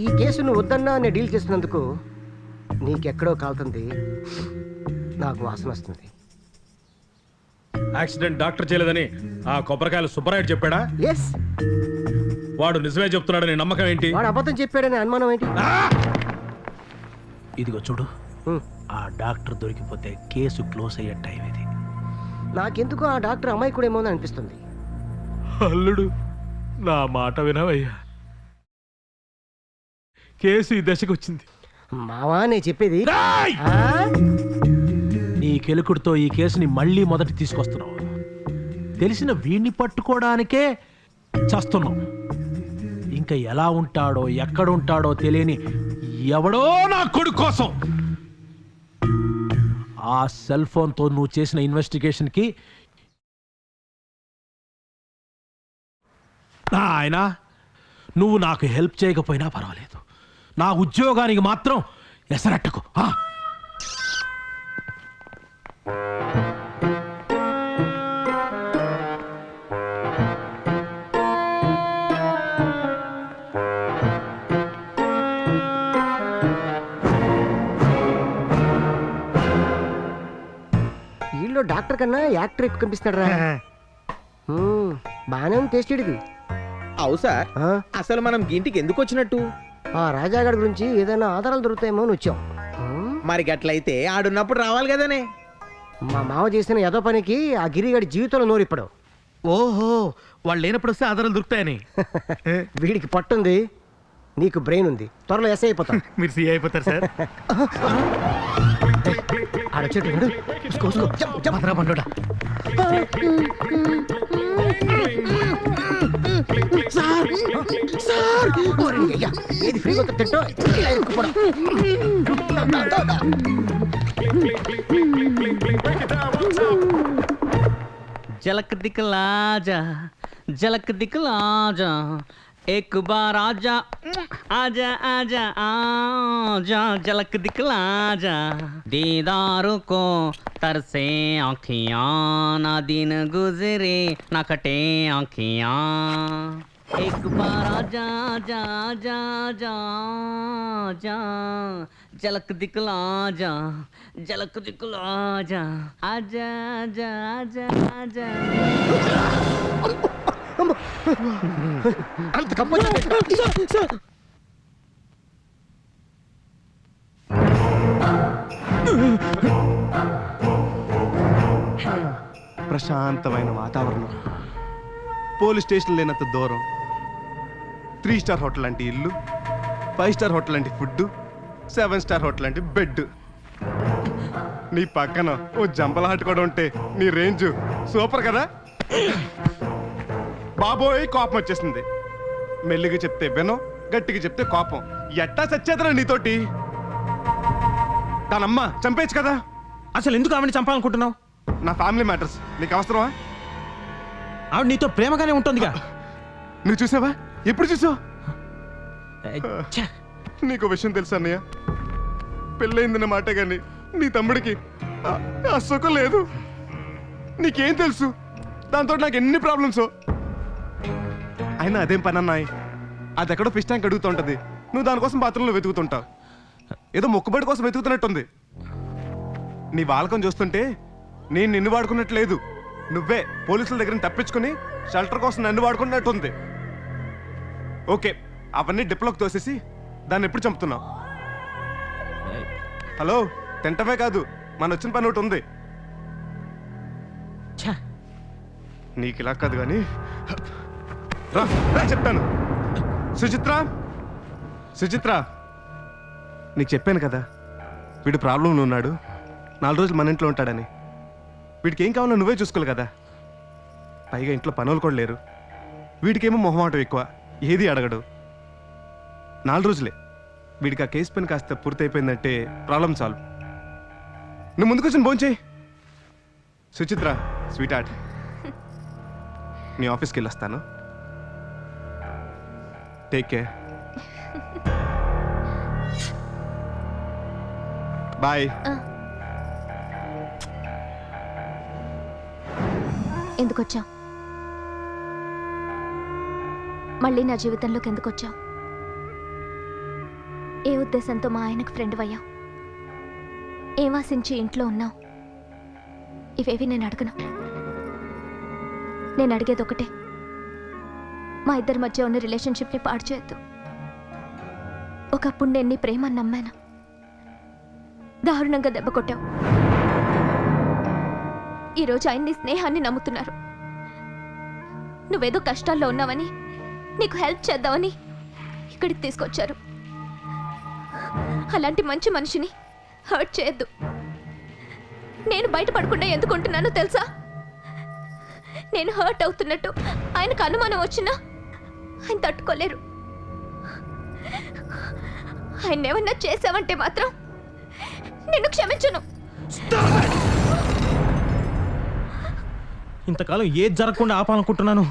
ఈ కేసు నువ్వు వద్దన్నా నేను డీల్ చేసినందుకు నీకెక్కడో కాలుతుంది, నాకు వాసన వస్తుంది. యాక్సిడెంట్ డాక్టర్ చేయలేదని ఆ కొబ్బరికాయలు సుబ్బరాయుడు చెప్పాడా? ఎస్. వాడు నిజమే చెప్తున్నాడని నమ్మకం ఏంటి? వాడు అబద్ధం చెప్పాడని అనుమానం ఏంటి? ఇదిగో చూడు, ఆ డాక్టర్ దొరికిపోతే కేసు క్లోజ్ అయ్యే టైం ఇది. నాకెందుకు ఆ డాక్టర్ అమాయకుడేమో అని అనిపిస్తుంది. అల్లుడు, నా మాట వినవయ్యా, కేసు ఈ దశకు వచ్చింది. మావా నేను చెప్పేది, నీ కెలుకుడితో ఈ కేసుని మళ్ళీ మొదటి తీసుకొస్తున్నావు. తెలిసిన వీణ్ణి పట్టుకోవడానికే చస్తున్నాం. ఇంకా ఎలా ఉంటాడో ఎక్కడ ఉంటాడో తెలియని ఎవడో నా కొడుకు కోసం ఆ సెల్ ఫోన్తో నువ్వు చేసిన ఇన్వెస్టిగేషన్కి ఆయన నువ్వు నాకు హెల్ప్ చేయకపోయినా పర్వాలేదు, నా ఉద్యోగానికి మాత్రం ఎసరట్టకు. వీళ్ళు డాక్టర్ కన్నా యాక్టర్ ఎక్కువ కనిపిస్తాడు రా. బాగానే ఉంది టేస్ట్ ఇది. అవు సార్, అసలు మనం గింటికి ఎందుకు వచ్చినట్టు? ఆ రాజాగాడి గురించి ఏదైనా ఆధారాలు దొరుకుతాయేమో అని వచ్చాం. మరి గట్లయితే ఆడున్నప్పుడు రావాలి కదనే. మా మావ చేసిన ఏదో పనికి ఆ గిరిగాడి జీవితంలో నోరిప్పడు. ఓహో, వాళ్ళు లేనప్పుడు వస్తే ఆధారాలు దొరుకుతాయని. వీడికి పట్టుంది, నీకు బ్రెయిన్ ఉంది, త్వరలో ఎస్ఐ అయిపోతాం. మీరు సీ అయిపోతారు సార్. ఆడొచ్చేటప్పుడు ఏది ఫ్రీగా తింటో झलक दिखला जा, झलक दिखला जा, एक बार आजा आजा आजा आजा, झलक दिखला जा, दीदार को तरसे आँखियाँ, ना दिन गुजरे ना कटे आँखियाँ, एक बार आजा आजा आजा आजा आजा, झलक दिखला जा, झलक दिखला जा, आजा आजा आजा आजा. అంత కంపోజ్ ప్రశాంతమైన వాతావరణం, పోలీస్ స్టేషన్ లేనంత దూరం, 3 స్టార్ హోటల్ లాంటి ఇల్లు, 5 స్టార్ హోటల్ లాంటి ఫుడ్, 7 స్టార్ హోటల్ లాంటి బెడ్. నీ పక్కన ఓ జంపల హట్ కూడా ఉంటే నీ రేంజ్ సూపర్ కదా. బాబోయ్ కోపం వచ్చేసింది. మెల్లిగా చెప్తే వినో, గట్టిగా చెప్తే కోపం. ఎట్టా సచ్చేతరా నీతోటి? తనమ్మ చంపేచ్చు కదా. అసలు ఎందుకు ఆవిడని చంపాలనుకుంటున్నావు? నా ఫ్యామిలీ మ్యాటర్స్ నీకు అవసరమా? ఆవిడ నీతో ప్రేమగానే ఉంటుందిగా. నువ్వు చూసావా? ఎప్పుడు చూసావు? నీకు విషయం తెలుసా అన్నయ్య? పెళ్ళయిందన్న మాటే గాని నీ తమ్ముడికి ఆ సుఖం లేదు. నీకేం తెలుసు? దాంతో నాకు ఎన్ని ప్రాబ్లమ్స్. అయినా అదేం పని అన్నాయి, అది ఎక్కడో ఫిష్ ట్యాంక్ అడుగుతూ ఉంటుంది, నువ్వు దానికోసం బాత్రూంలో వెతుకుతుంటావు. ఏదో మొక్కుబడి కోసం వెతుకుతున్నట్టుంది. నీ వాలకం చూస్తుంటే నేను నిన్ను వాడుకున్నట్లేదు, నువ్వే పోలీసుల దగ్గర తప్పించుకుని షెల్టర్ కోసం నన్ను వాడుకున్నట్టుంది. ఓకే, అవన్నీ డిప్లోకి తోసేసి దాన్ని ఎప్పుడు చంపుతున్నావు? హలో, తింటమే కాదు, మన వచ్చిన పని ఒకటి ఉంది. నీకు ఇలా కాదు కానీ రా చెప్తాను. సుచిత్ర, సుచిత్ర, నీకు చెప్పాను కదా వీడు ప్రాబ్లంలో ఉన్నాడు, 4 రోజులు మన ఇంట్లో ఉంటాడని. వీడికి ఏం కావాలో నువ్వే చూసుకోవాలి కదా. పైగా ఇంట్లో పనులు కూడా లేరు. వీడికేమో మొహమాటం ఎక్కువ, ఏది అడగడు. 4 రోజులే. వీడికి ఆ కేసు పని కాస్త పూర్తయిపోయిందంటే ప్రాబ్లం సాల్వ్. నువ్వు ముందుకు వచ్చి భోంచేయి. సుచిత్ర, స్వీట్ హార్ట్, నీ ఆఫీస్కి వెళ్ళొస్తాను. Take care. బాయ్. ఎందుకు వచ్చావు? మళ్ళీ నా జీవితంలోకి ఎందుకు వచ్చావు? ఏ ఉద్దేశంతో మా ఆయనకు ఫ్రెండ్ అయ్యావు? ఏం ఆశించి ఇంట్లో ఉన్నావు? ఇవేవి నేను అడగను. నేను అడిగేది ఒకటే, మా ఇద్దరి మధ్య ఉన్న రిలేషన్షిప్ని పాడు చేయొద్దు. ఒకప్పుడు నేను నీ ప్రేమని నమ్మాను, దారుణంగా దెబ్బ కొట్టావు. ఈరోజు ఆయన నీ స్నేహాన్ని నమ్ముతున్నారు. నువ్వేదో కష్టాల్లో ఉన్నావని, నీకు హెల్ప్ చేద్దామని ఇక్కడికి తీసుకొచ్చారు. అలాంటి మంచి మనిషిని హర్ట్ చేయొద్దు. నేను బయటపడకుండా ఎందుకుంటున్నానో తెలుసా? నేను హర్ట్ అవుతున్నట్టు ఆయనకు అనుమానం వచ్చినా ఆయన తట్టుకోలేరు. ఆయన ఏమన్నా చేసావంటే మాత్రం నిన్ను క్షమించను. ఇంతకాలం ఏది జరగకుండా ఆపాలనుకుంటున్నాను,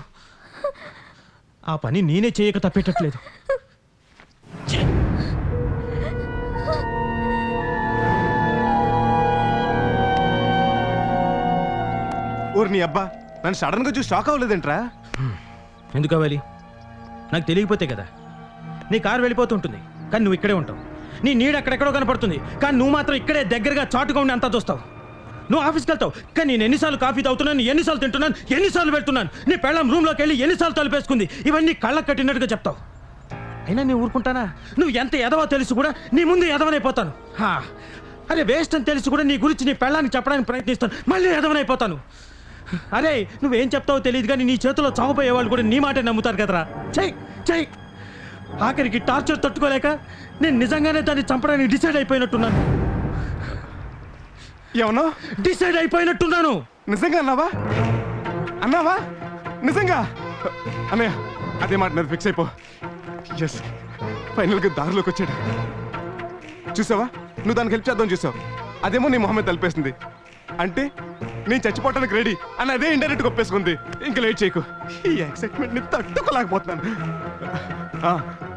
ఆ పని నేనే చేయక తప్పేటట్లేదు. ఊరు నీ అబ్బా, నన్ను సడన్గా చూసి షాక్ అవ్వలేదేంట్రా? ఎందుకు అవ్వాలి? నాకు తెలియకపోతే కదా. నీ కారు వెళ్ళిపోతుంటుంది కానీ నువ్వు ఇక్కడే ఉంటావు. నీ నీడ అక్కడెక్కడో కనపడుతుంది కానీ నువ్వు మాత్రం ఇక్కడే దగ్గరగా చాటుగా ఉండి అంతా చూస్తావు. నువ్వు ఆఫీస్కి వెళ్తావు కానీ నేను ఎన్నిసార్లు కాఫీ తాగుతున్నాను, ఎన్నిసార్లు తింటున్నాను, ఎన్నిసార్లు వెళ్తున్నాను, నీ పెళ్ళం రూమ్లోకి వెళ్ళి ఎన్నిసార్లు తలుపేసుకుంది, ఇవన్నీ కళ్ళకు కట్టినట్టుగా చెప్తావు. అయినా నేను ఊరుకుంటానా? నువ్వు ఎంత ఎదవో తెలుసు కూడా నీ ముందు ఎదవనైపోతాను. అరే వేస్ట్ అని తెలిసి కూడా నీ గురించి నీ పెళ్ళానికి చెప్పడానికి ప్రయత్నిస్తాను, మళ్ళీ ఎదవనైపోతాను. అరే నువ్వేం చెప్తావో తెలియదు కానీ నీ చేతిలో చావుపోయే వాళ్ళు కూడా నీ మాటే నమ్ముతారు కదరా. చెయ్యి చెయ్యి. ఆఖరికి టార్చర్ తట్టుకోలేక నేను నిజంగానే దాన్ని చంపడానికి డిసైడ్ అయిపోయినట్టున్నాను. ఏమన్నా డిసైడ్ అయిపోయినట్టున్నాను. నిజంగా అన్నావా? అన్నావా నిజంగా? అన్నయ్య అదే మాట మీద ఫిక్స్ అయిపో. ఎస్, ఫైనల్గా దారిలోకి వచ్చాడు. చూసావా, నువ్వు దానికి హెల్ప్ చేద్దాం చూసావు, అదేమో నీ మొహమ్మద్ తలిపేసింది. అంటే నేను చచ్చిపోవటానికి రెడీ అని అదే ఇండైరెక్ట్గా ఒప్పేసుకుంది. ఇంకా లేట్ చేయకు. ఈ ఎక్సైట్మెంట్ని తట్టుకోలేకపోతున్నాను.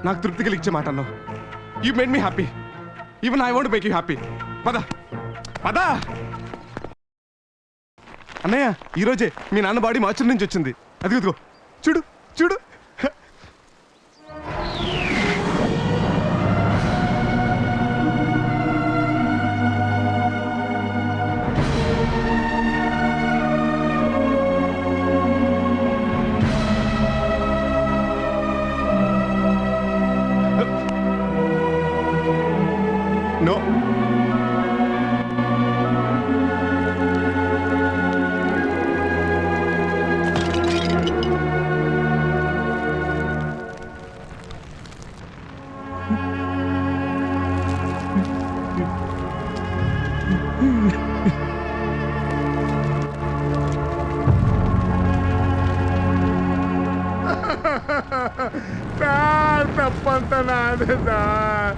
నాకు తృప్తి కలిగించే మాట అన్నావు. You made me happy. Even I want make you happy. పదా పదా. అన్నయ్య ఈరోజే మీ నాన్న బాడీ మార్చురి నుంచి వచ్చింది. అదిగో చూడు చూడు. No. తప్పంతా నాదే సార్.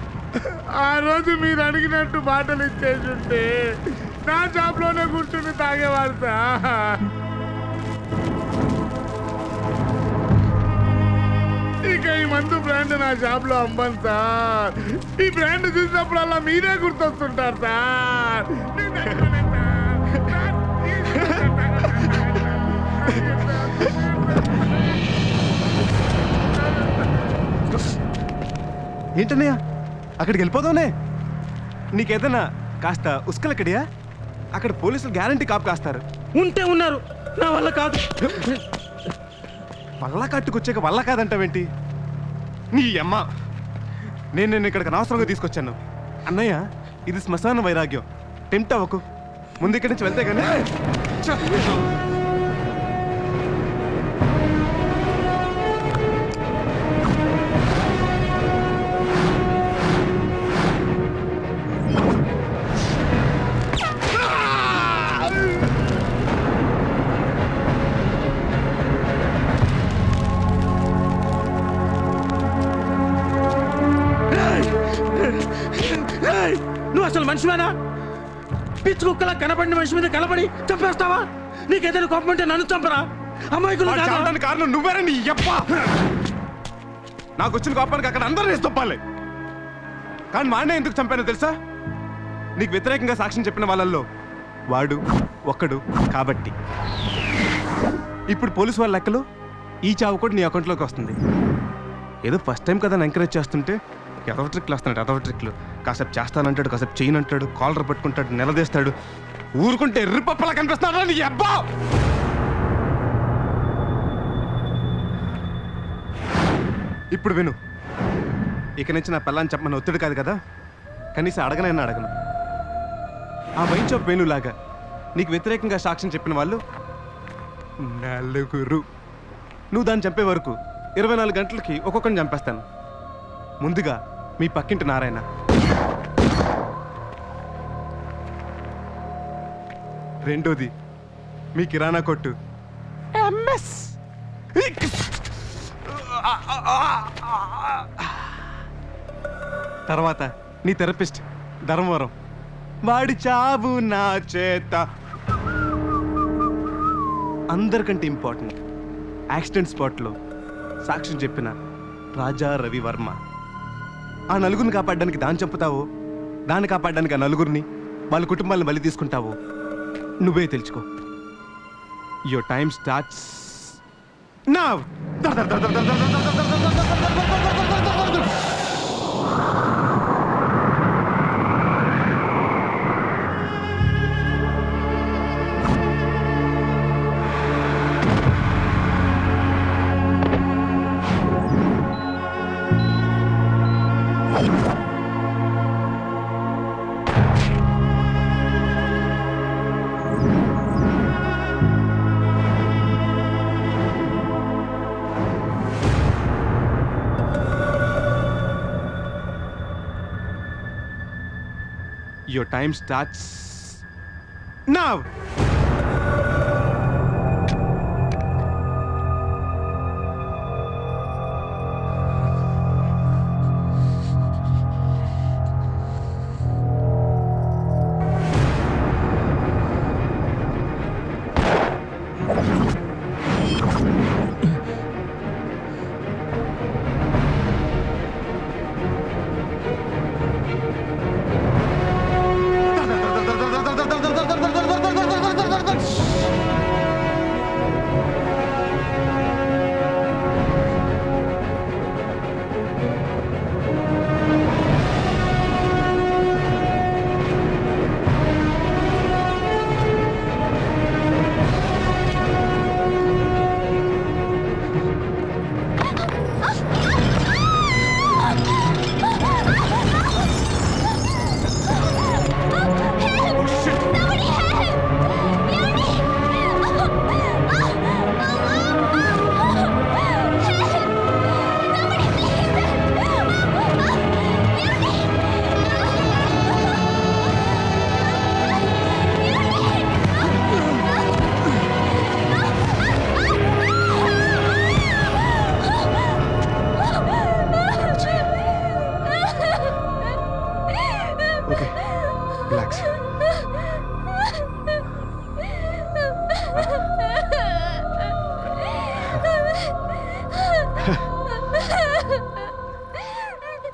ఆ రోజు మీరు అడిగినట్టు బాటలు ఇచ్చేస్తుంటే నా షాప్లోనే కూర్చుని తాగేవాడు సార్. ఇక ఈ మందు బ్రాండ్ నా షాప్లో అమ్మను సార్. ఈ బ్రాండ్ చూసినప్పుడల్లా మీరే గుర్తొస్తుంటారు సార్. ఏంటన్నయ్య అక్కడికి వెళ్ళిపోదావునే? నీకేదన్నా కాస్త ఉస్కలక్కడియా? అక్కడ పోలీసులు గ్యారంటీ కాపు కాస్తారు. ఉంటే ఉన్నారు, నా వల్ల కాదు. వల్ల కట్టుకొచ్చాక వల్ల కాదంటావేంటి? నీ అమ్మ, నేను ఇక్కడికి అనవసరంగా తీసుకొచ్చాను. అన్నయ్య ఇది శ్మశాన వైరాగ్యం. టెంప్ట్ అవ్వకు. ముందు ఇక్కడి నుంచి వెళ్తే కానీ. నువ్వు అసలు మనిషివేనా? పిచ్చి కుక్కలా కనపడిన మనిషి మీద కనపడి చంపేస్తావా? నీకేదైనా కోపం అంటే నన్ను చంపరా? అమ్మాయికులు కారణం నువ్వేరా నీ యప్ప. నాకు వచ్చిన కోపానికి అక్కడ అందరూ వేసి తప్పాలి. కానీ మా అన్న ఎందుకు చంపానో తెలుసా? నీకు వ్యతిరేకంగా సాక్ష్యం చెప్పిన వాళ్ళల్లో వాడు ఒక్కడు కాబట్టి. ఇప్పుడు పోలీసు వాళ్ళ లెక్కలో ఈ చావు కూడా నీ అకౌంట్లోకి వస్తుంది. ఏదో ఫస్ట్ టైం కదా ఎంకరేజ్ చేస్తుంటే ఎదవ ట్రిక్లు వస్తున్నాడు, ఎదవ ట్రిక్లు. కాసేపు చేస్తానంటాడు, కాసేపు చేయనంటాడు, కాలర్ పట్టుకుంటాడు, నిలదీస్తాడు. ఊరుకుంటే ఎర్రిపప్పలా కనిపిస్తున్నాడు నీ అబ్బా. ఇప్పుడు విను, ఇక నుంచి నా పిల్లని చెప్పమని ఒత్తిడి కాదు కదా, కనీసం అడగనైనా అడగను. ఆ వైన్ షాప్ వేణులాగా నీకు వ్యతిరేకంగా సాక్ష్యం చెప్పిన వాళ్ళు 4. నువ్వు దాన్ని చంపే వరకు 24 గంటలకి ఒక్కొక్కరిని చంపేస్తాను. ముందుగా మీ పక్కింటి నారాయణ, రెండోది మీ కిరాణా కొట్టు ఎంఎస్, తర్వాత నీ థెరపిస్ట్ ధర్మవరం, వాడి చావు నా చేత. అందరికంటే ఇంపార్టెంట్, యాక్సిడెంట్ స్పాట్లో సాక్ష్యం చెప్పిన రాజా రవివర్మ. ఆ నలుగురిని కాపాడడానికి దాన్ని చంపుతావో, దాన్ని కాపాడడానికి ఆ నలుగురిని వాళ్ళ కుటుంబాలను బలి తీసుకుంటావో నువ్వే తెలుసుకో. Your time starts now. Your time starts now.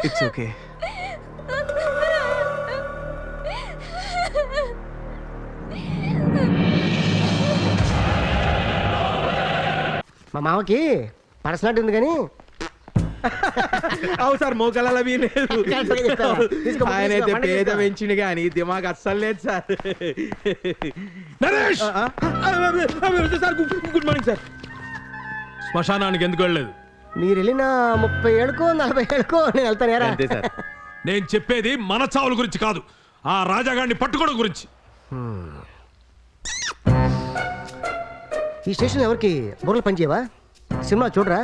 It's okay. మా మామకి పర్సనాలిటీ ఉంది కానీ అవు సార్ మోకాల అవి లేదు. ఆయన అయితే పేద పెంచిండు కానీ దిమాగ్ అస్సలు లేదు sir. Naresh! Sir good morning sir. శ్మశానానికి ఎందుకు వెళ్ళలేదు? మీరు వెళ్ళిన 30 ఏళ్ళకో 40 ఏళ్ళకో నేను వెళ్తాను. అంతే సార్. నేను చెప్పేది మన చావుల గురించి కాదు, ఆ రాజాగాడిని పట్టుకోవడం గురించి. ఈ స్టేషన్ ఎవరికి బుర్రలు పనిచేయవా? సినిమా చూడరా?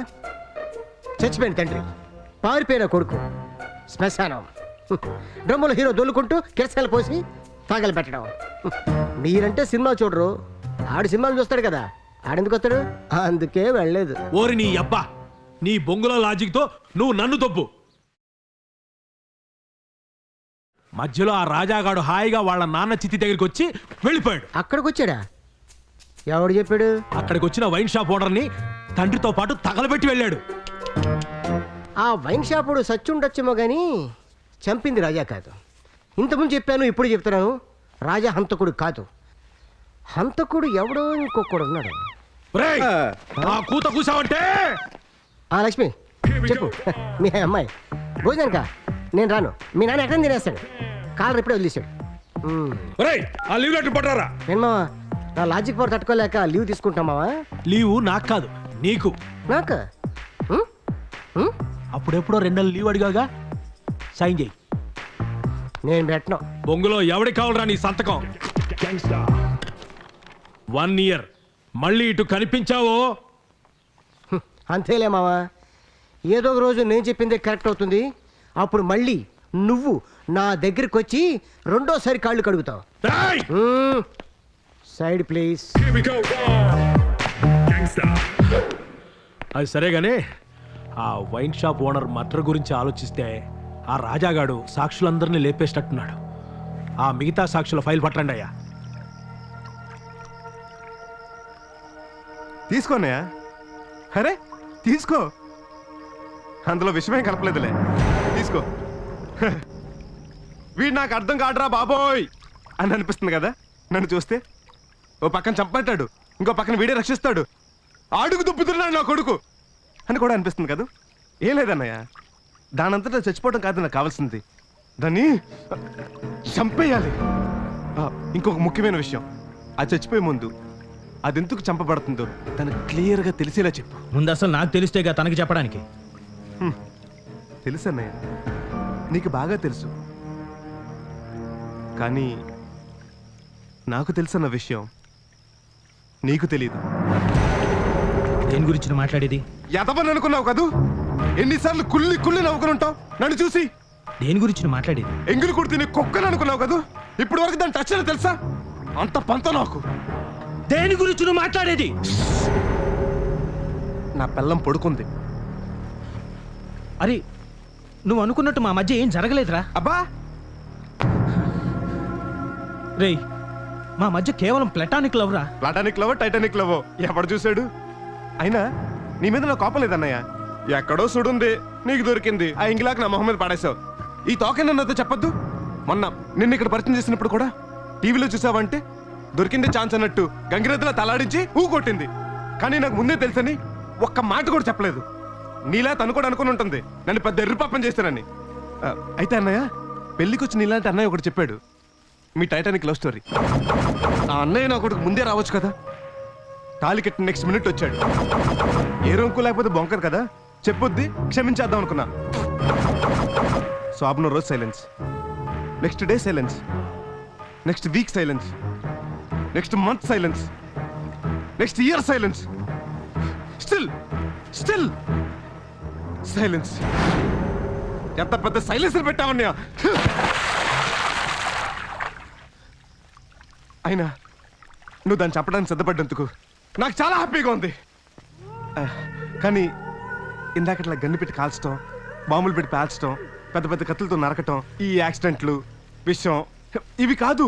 చచ్చిపోయిన తండ్రి, పారిపోయిన కొడుకు, శ్మశానం, డ్రమ్ముల హీరో దొల్లుకుంటూ కిరసాలు పోసి తాగలు పెట్టడం. మీరంటే సినిమా చూడరు, ఆడు సినిమాలు చూస్తాడు కదా, ఆడెందుకు వస్తాడు? అందుకే వెళ్ళలేదు. ఓరి నీ అబ్బా, నీ బొంగుల లాజిక్ తో నువ్వు నన్ను తప్పు. మధ్యలో ఆ రాజాగాడు హాయిగా వాళ్ళ నాన్న చిత్తి దగ్గరికి వచ్చి వెళ్ళిపోయాడు. అక్కడికి వచ్చాడా? ఎవడు చెప్పాడు? అక్కడికి వచ్చిన వైన్ షాప్ ఓనర్ని తండ్రితో పాటు తగలబెట్టి వెళ్ళాడు. ఆ వైన్ షాపుడు సచ్చుండొచ్చేమో కానీ చంపింది రాజా కాదు. ఇంతకుముందు చెప్పాను, ఇప్పుడు చెప్తున్నాను, రాజా హంతకుడు కాదు. హంతకుడు ఎవడో ఇంకొకడు ఉన్నాడు. కూత కూసావంటే లక్ష్మి చెప్పు, మీ అమ్మాయి భోజనానికా? నేను రాను. మీ నాన్న ఎక్కడ తినేస్తాడు. కాలర్ ఇప్పుడే వదిలేశాడు. ఆ లీవ్ లెటర్ పట్టారా? ఏమా నా లాజిక్ పవర్ తట్టుకోలేక లీవ్ తీసుకుంటామావా? లీవు నాకు కాదు, నీకు. నాకు అప్పుడెప్పుడో 2 నెలలు లీవ్ అడిగాగా, సైన్ చేయి. నేను పెట్టను. బొంగులో ఎవడికి కావాలరా నీ సంతకం? 1 ఇయర్ మళ్ళీ ఇటు కనిపించావో అంతేలే మావా. ఏదో ఒక రోజు నేను చెప్పిందే కరెక్ట్ అవుతుంది. అప్పుడు మళ్ళీ నువ్వు నా దగ్గరికి వచ్చి రెండోసారి కాళ్ళు కడుగుతావు. Side please. అది సరేగానే, ఆ వైన్ షాప్ ఓనర్ మర్డర్ గురించి ఆలోచిస్తే ఆ రాజాగాడు సాక్షులందరినీ లేపేసేటట్టున్నాడు. ఆ మిగతా సాక్షుల ఫైల్ పట్టండి అయ్యా. తీసుకోనయ్యా. అరే తీసుకో, అందులో విషయమేం కలపలేదులే. తీసుకో. వీడు నాకు అర్థం కాడరా బాబోయ్ అని అనిపిస్తుంది కదా నన్ను చూస్తే. ఓ పక్కన చంపట్టాడు, ఇంకో పక్కన వీడే రక్షిస్తాడు, అడుగు దుప్పుతున్నాడు నా కొడుకు అని కూడా అనిపిస్తుంది కదా. ఏం లేదన్నయ్య, దానంతటా చచ్చిపోవడం కాదు నాకు కావాల్సింది, దాన్ని చంపేయాలి. ఇంకొక ముఖ్యమైన విషయం, అది చచ్చిపోయే ముందు అది ఎందుకు చంపబడుతుందో తనకు క్లియర్గా తెలిసేలా చెప్పు. ముందు అసలు నాకు తెలిస్తేగా తనకి చెప్పడానికి. తెలుసు అన్నయ్య, నీకు బాగా తెలుసు. కానీ నాకు తెలుసన్న విషయం నీకు తెలీదు. దేని గురించి మాట్లాడేది? ఎదవని అనుకున్నావు కదూ, ఎన్నిసార్లు కుళ్ళి కుళ్ళి నవ్వుకుని ఉంటావు నన్ను చూసి. దేని గురించి మాట్లాడేది? ఎంగిలి కుడితే నీ కుక్కని అనుకున్నావు కదూ, ఇప్పుడు వరకు దాని టచ్ అని తెలుసా? అంత పంత నాకు. దేని గురించి నువ్వు మాట్లాడేది? నా పిల్లం పడుకుంది. అరే నువ్వు అనుకున్నట్టు మా మధ్య ఏం జరగలేదురా. అబ్బా రేయ్, మా మధ్య కేవలం ప్లాటానిక్ లవ్ రా. ప్లాటానిక్ లవ్ టైటానిక్ లవ్ ఎవడు చూశాడు? అయినా నీ మీద నా కోపం లేదన్నయ్య. ఎక్కడో సుడుంది, నీకు దొరికింది, ఆ ఇంగిలాకి నా మొహం మీద పడేసావు. ఈ తోకైనా నాతో చెప్పొద్దు. మొన్న నిన్ను ఇక్కడ పరిచయం చేసినప్పుడు కూడా టీవీలో చూసావంటే దొరికిందే ఛాన్స్ అన్నట్టు గంగిరెద్దులా తలాడించి ఊ కొట్టింది. కానీ నాకు ముందే తెలుసని ఒక్క మాట కూడా చెప్పలేదు. నీలా తను కూడా అనుకుని ఉంటుంది నన్ను పెద్ద ఎర్రిపాపం చేస్తానని. అయితే అన్నయ్య, పెళ్లికి వచ్చి నీలాంటి అన్నయ్య ఒకటి చెప్పాడు, మీ టైటానిక్ లవ్ స్టోరీ. ఆ అన్నయ్య నా కొడుకు ముందే రావచ్చు కదా. తాళి కట్టిన నెక్స్ట్ మినిట్ వచ్చాడు. ఏ రొంకు లేకపోతే బొంకరు కదా, చెప్పొద్ది క్షమించేద్దాం అనుకున్నా. స్వాబ్న రోజు silence, next day silence, next week silence, next month silence, next year silence, still still silence. ఎంత పెద్ద సైలెన్స్ పెట్టావన్నయ్య. అయినా నువ్వు దాన్ని చెప్పడానికి సిద్ధపడ్డందుకు నాకు చాలా హ్యాపీగా ఉంది. కానీ ఇందాకట్లా గన్ను పెట్టి కాల్చడం, బాంబులు పెట్టి పేల్చడం, పెద్ద పెద్ద కత్తులతో నరకటం, ఈ యాక్సిడెంట్లు విషయం ఇవి కాదు.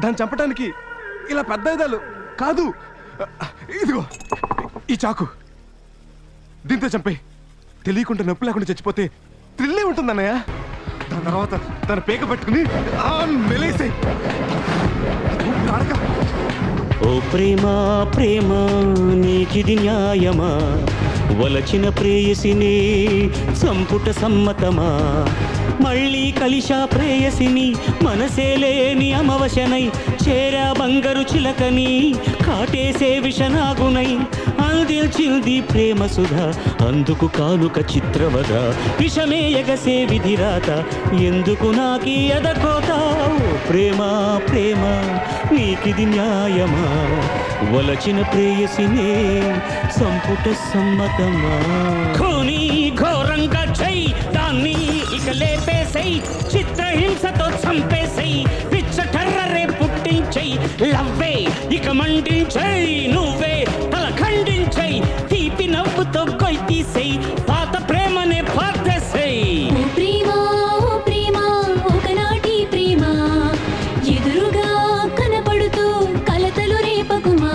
దాన్ని చంపడానికి ఇలా పెద్ద ఆయుధాలు కాదు. ఇదిగో ఈ చాకు, దీంతో చంపే. తెలియకుండా నొప్పి లేకుండా చచ్చిపోతే థ్రిల్లే ఉంటుందన్నయ్య. దాని తర్వాత దాని పేక పట్టుకుని మెలేసే. ఓ ప్రేమ ప్రేమ నీకిది న్యాయమా, వలచిన ప్రేయసిని సంపుట సమ్మతమా, మళ్ళీ కలిశా ప్రేయసిని మనసే లేని అమవశనై, చేరా బంగారు చిలకని కాటేసే విషనాగునై, అందిల్చింది ప్రేమ సుధా అందుకు కానుక చిత్రవద, విషమే ఎగసే విధిరాత ఎందుకు నాకీ ఎదకోత. ఓ ప్రేమ ప్రేమ నీకిది న్యాయమా, వలచిన ప్రేయసినే సంపుట సమ్మతమా. ఖూనీ ఘోరంగా చెయ్ దాన్ని ఇక లేపేసై, చిత్రహింసతో చంపేసై, పిచ్చ టర్రరే పుట్టించై, లవ్వే ఇక మండించై, నువ్వే తల ఖండించై, తీపి నవ్వుతో కొయ్తీసై, పాత ప్రేమనే పాతేసై. ఎదురుగా కనపడుతూ కలతలు రేపకుమా,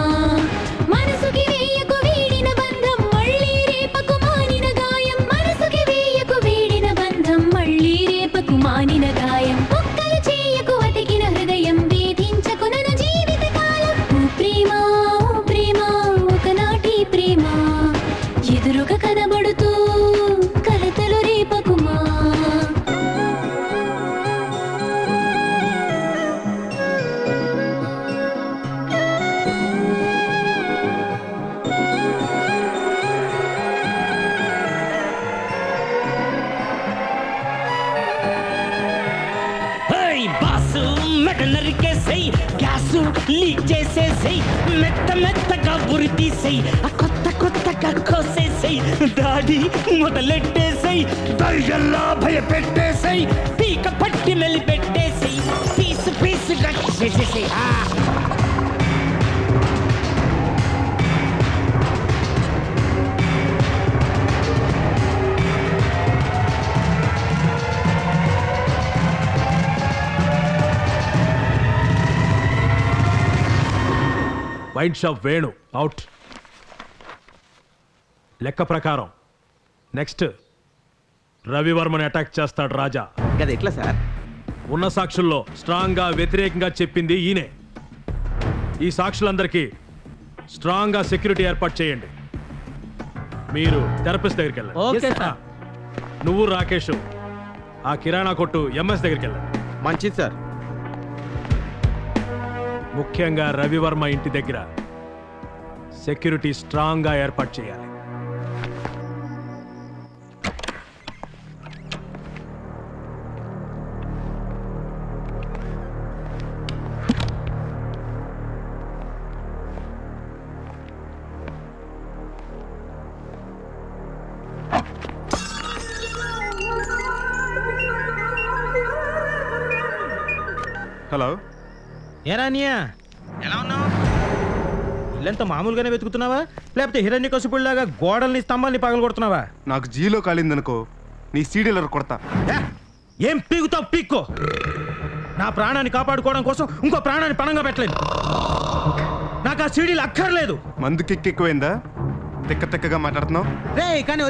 మనసుకి వేయకు వీడిన బంధం మళ్ళీ రేపకు మానిన గాయం, మనసుకి వేయకు వీడిన బంధం మళ్ళీ రేపకు మానిన గాయం, ఒక్కరు చేయకు అతికిన హృదయం వేధించకు నన్ను జీవిత కాలం. ఓ ప్రేమ మెడ నరికేసేయ్ గ్యాసు లీక్ చేసేసేయ్ మెత్త మెత్తగా ఉరి తీసేయ్ కొత్త కొత్తగా కోసేసేయ్ దాడి మొదలెట్టేసేయ్ దయ్యల్లా భయపెట్టేసేయ్ పీక పట్టి మెలి పెట్టేసేయ్ పీసు పీసుగా చేసేసేయ్ వైన్ షాప్ వేణు అవుట్. లెక్క ప్రకారం నెక్స్ట్ రవివర్మని అటాక్ చేస్తాడు రాజా. అది ఎట్లా సార్? ఉన్న సాక్షుల్లో స్ట్రాంగ్ గా వ్యతిరేకంగా చెప్పింది ఈయనే. ఈ సాక్షులందరికీ స్ట్రాంగ్ గా సెక్యూరిటీ ఏర్పాటు చేయండి. మీరు థెరపిస్ట్ దగ్గరికి వెళ్ళండి. Okay sir. నువ్వు రాకేష్ ఆ కిరాణా కొట్టు ఎంఎస్ దగ్గరికి వెళ్ళండి. మంచిది సార్. ముఖ్యంగా రవివర్మ ఇంటి దగ్గర సెక్యూరిటీ స్ట్రాంగ్ గా ఏర్పాటు చేయాలి. హలో, ఏరా అనియా, ఎలా ఉన్నావు? ఇల్లంతా మామూలుగానే వెతుకుతున్నావా, లేకపోతే హిరణ్యకశిపుడిలాగా గోడల్ని స్తంభాల్ని పగలు కొడుతున్నావా? నాకు జీలో కాలిందనుకో నీ సీడీలర్ కొడతా. ఏం పీకుతావు పీక్కో. నా ప్రాణాన్ని కాపాడుకోవడం కోసం ఇంకో ప్రాణాన్ని పణంగా పెట్టలేదు. నాకు ఆ సీడీలు అక్కర్లేదు. మందు కిక్ ఎక్కువైందా? తెక్క తెక్కగా మాట్లాడుతున్నావు.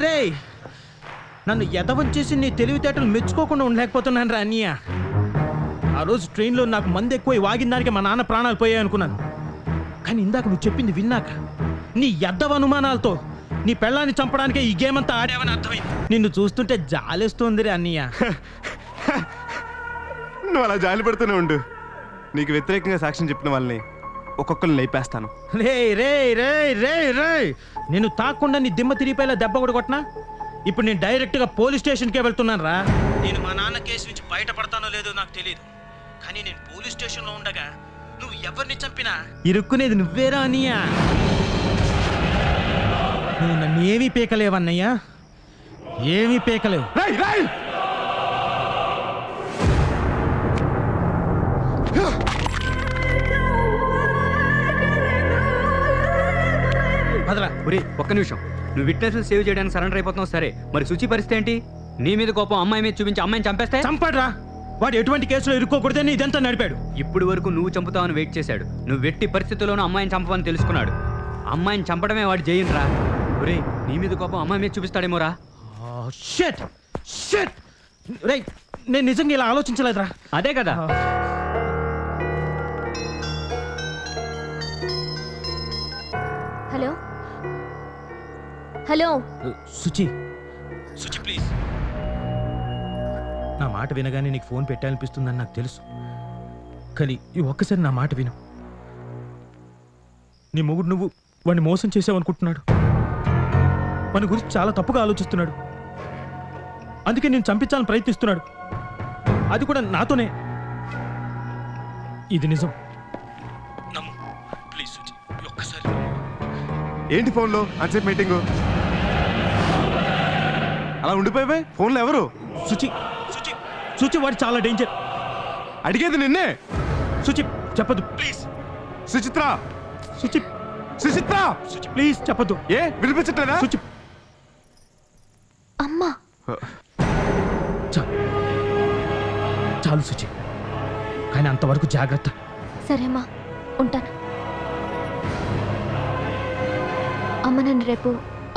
రే నన్ను ఎదవంచేసి నీ తెలివితేటలు మెచ్చుకోకుండా ఉండలేకపోతున్నాను రా అన్నయ్య. ఆ రోజు ట్రైన్లో నాకు మంది ఎక్కువ వాగిన దానికి మా నాన్న ప్రాణాలు పోయాయి అనుకున్నాను. కానీ ఇందాక నువ్వు చెప్పింది విన్నాక నీ ఎద్దవ అనుమానాలతో నీ పెళ్ళాన్ని చంపడానికే ఈ గేమ్ అంతా ఆడావని అర్థమైంది. నిన్ను చూస్తుంటే జాలేస్తుంది రే అన్నయ్య. నువ్వు అలా జాలి పడుతూనే ఉండు. నీకు వ్యతిరేకంగా సాక్ష్యం చెప్పిన వాళ్ళని ఒక్కొక్కరిని లేపేస్తాను. రే నేను తాకుండా నీ దిమ్మ తిరిగిపోయేలా దెబ్బ కూడా కొట్టినా. ఇప్పుడు నేను డైరెక్ట్గా పోలీస్ స్టేషన్కే వెళ్తున్నాను రా. నేను మా నాన్న కేసు నుంచి బయటపడతానో లేదో నాకు తెలియదు, కానీ నేను పోలీస్ స్టేషన్లో ఉండగా నువ్వు ఎవరిని చంపినా ఇరుక్కునేది నువ్వేరా అన్నయ్యా. నువ్వు నన్ను ఏమీ పీకలేవన్నయ్యా, ఏమీ పీకలేవు. ఒరే ఒక్క నిమిషం, నువ్వు విట్నెస్ సేవ్ చేయడానికి సరెండర్ అయిపోతున్నావు సరే, మరి శుచి పరిస్థితి ఏంటి? నీ మీద కోపం అమ్మాయి మీద చూపించి అమ్మాయిని చంపేస్తే? చంపాడ్రా, వాడు ఎటువంటి కేసులో ఇరుక్కోకూడదని ఇదంతా నడిపాడు. ఇప్పుడు వరకు నువ్వు చంపుతావని వెయిట్ చేశాడు. నువ్వు వెట్టి పరిస్థితుల్లోనూ అమ్మాయిని చంపవని తెలుసుకున్నాడు. అమ్మాయిని చంపడమే వాడు జయంరా. ఒరే నీ మీద కోపం అమ్మాయి మీద చూపిస్తాడేమోరా. నేను నిజంగా ఇలా ఆలోచించలేదురా. అదే కదా. Hello hello Suchi please. నా మాట వినగానే నీకు ఫోన్ పెట్టాలనిపిస్తుందని నాకు తెలుసు, కానీ ఈ ఒక్కసారి నా మాట విను. నీ మొగుడు నువ్వు వాడిని మోసం చేసావనుకుంటున్నాడు. మన గురించి చాలా తప్పుగా ఆలోచిస్తున్నాడు. అందుకే నేను చంపించాలని ప్రయత్నిస్తున్నాడు, అది కూడా నాతోనే. ఇది నిజం. ప్లీజ్ సుచి, ఒక్కసారి. ఏంటి ఫోన్లో అంతసేపు మీటింగు? అలా ఉండిపోయావే. ఫోన్లో ఎవరు? సుచి వాడు చాలా డేంజర్. అడిగేది నిన్నే. సుచి చెప్పదు ప్లీజ్. సుచిత్ర ప్లీజ్ చెప్పదు. ఏ వినిపించట్లేదా? సుచి అమ్మా చాలు సుచి, కానీ అంతవరకు జాగ్రత్త. సరేమ్మా, ఉంటాను. అమ్మ నన్ను రేపు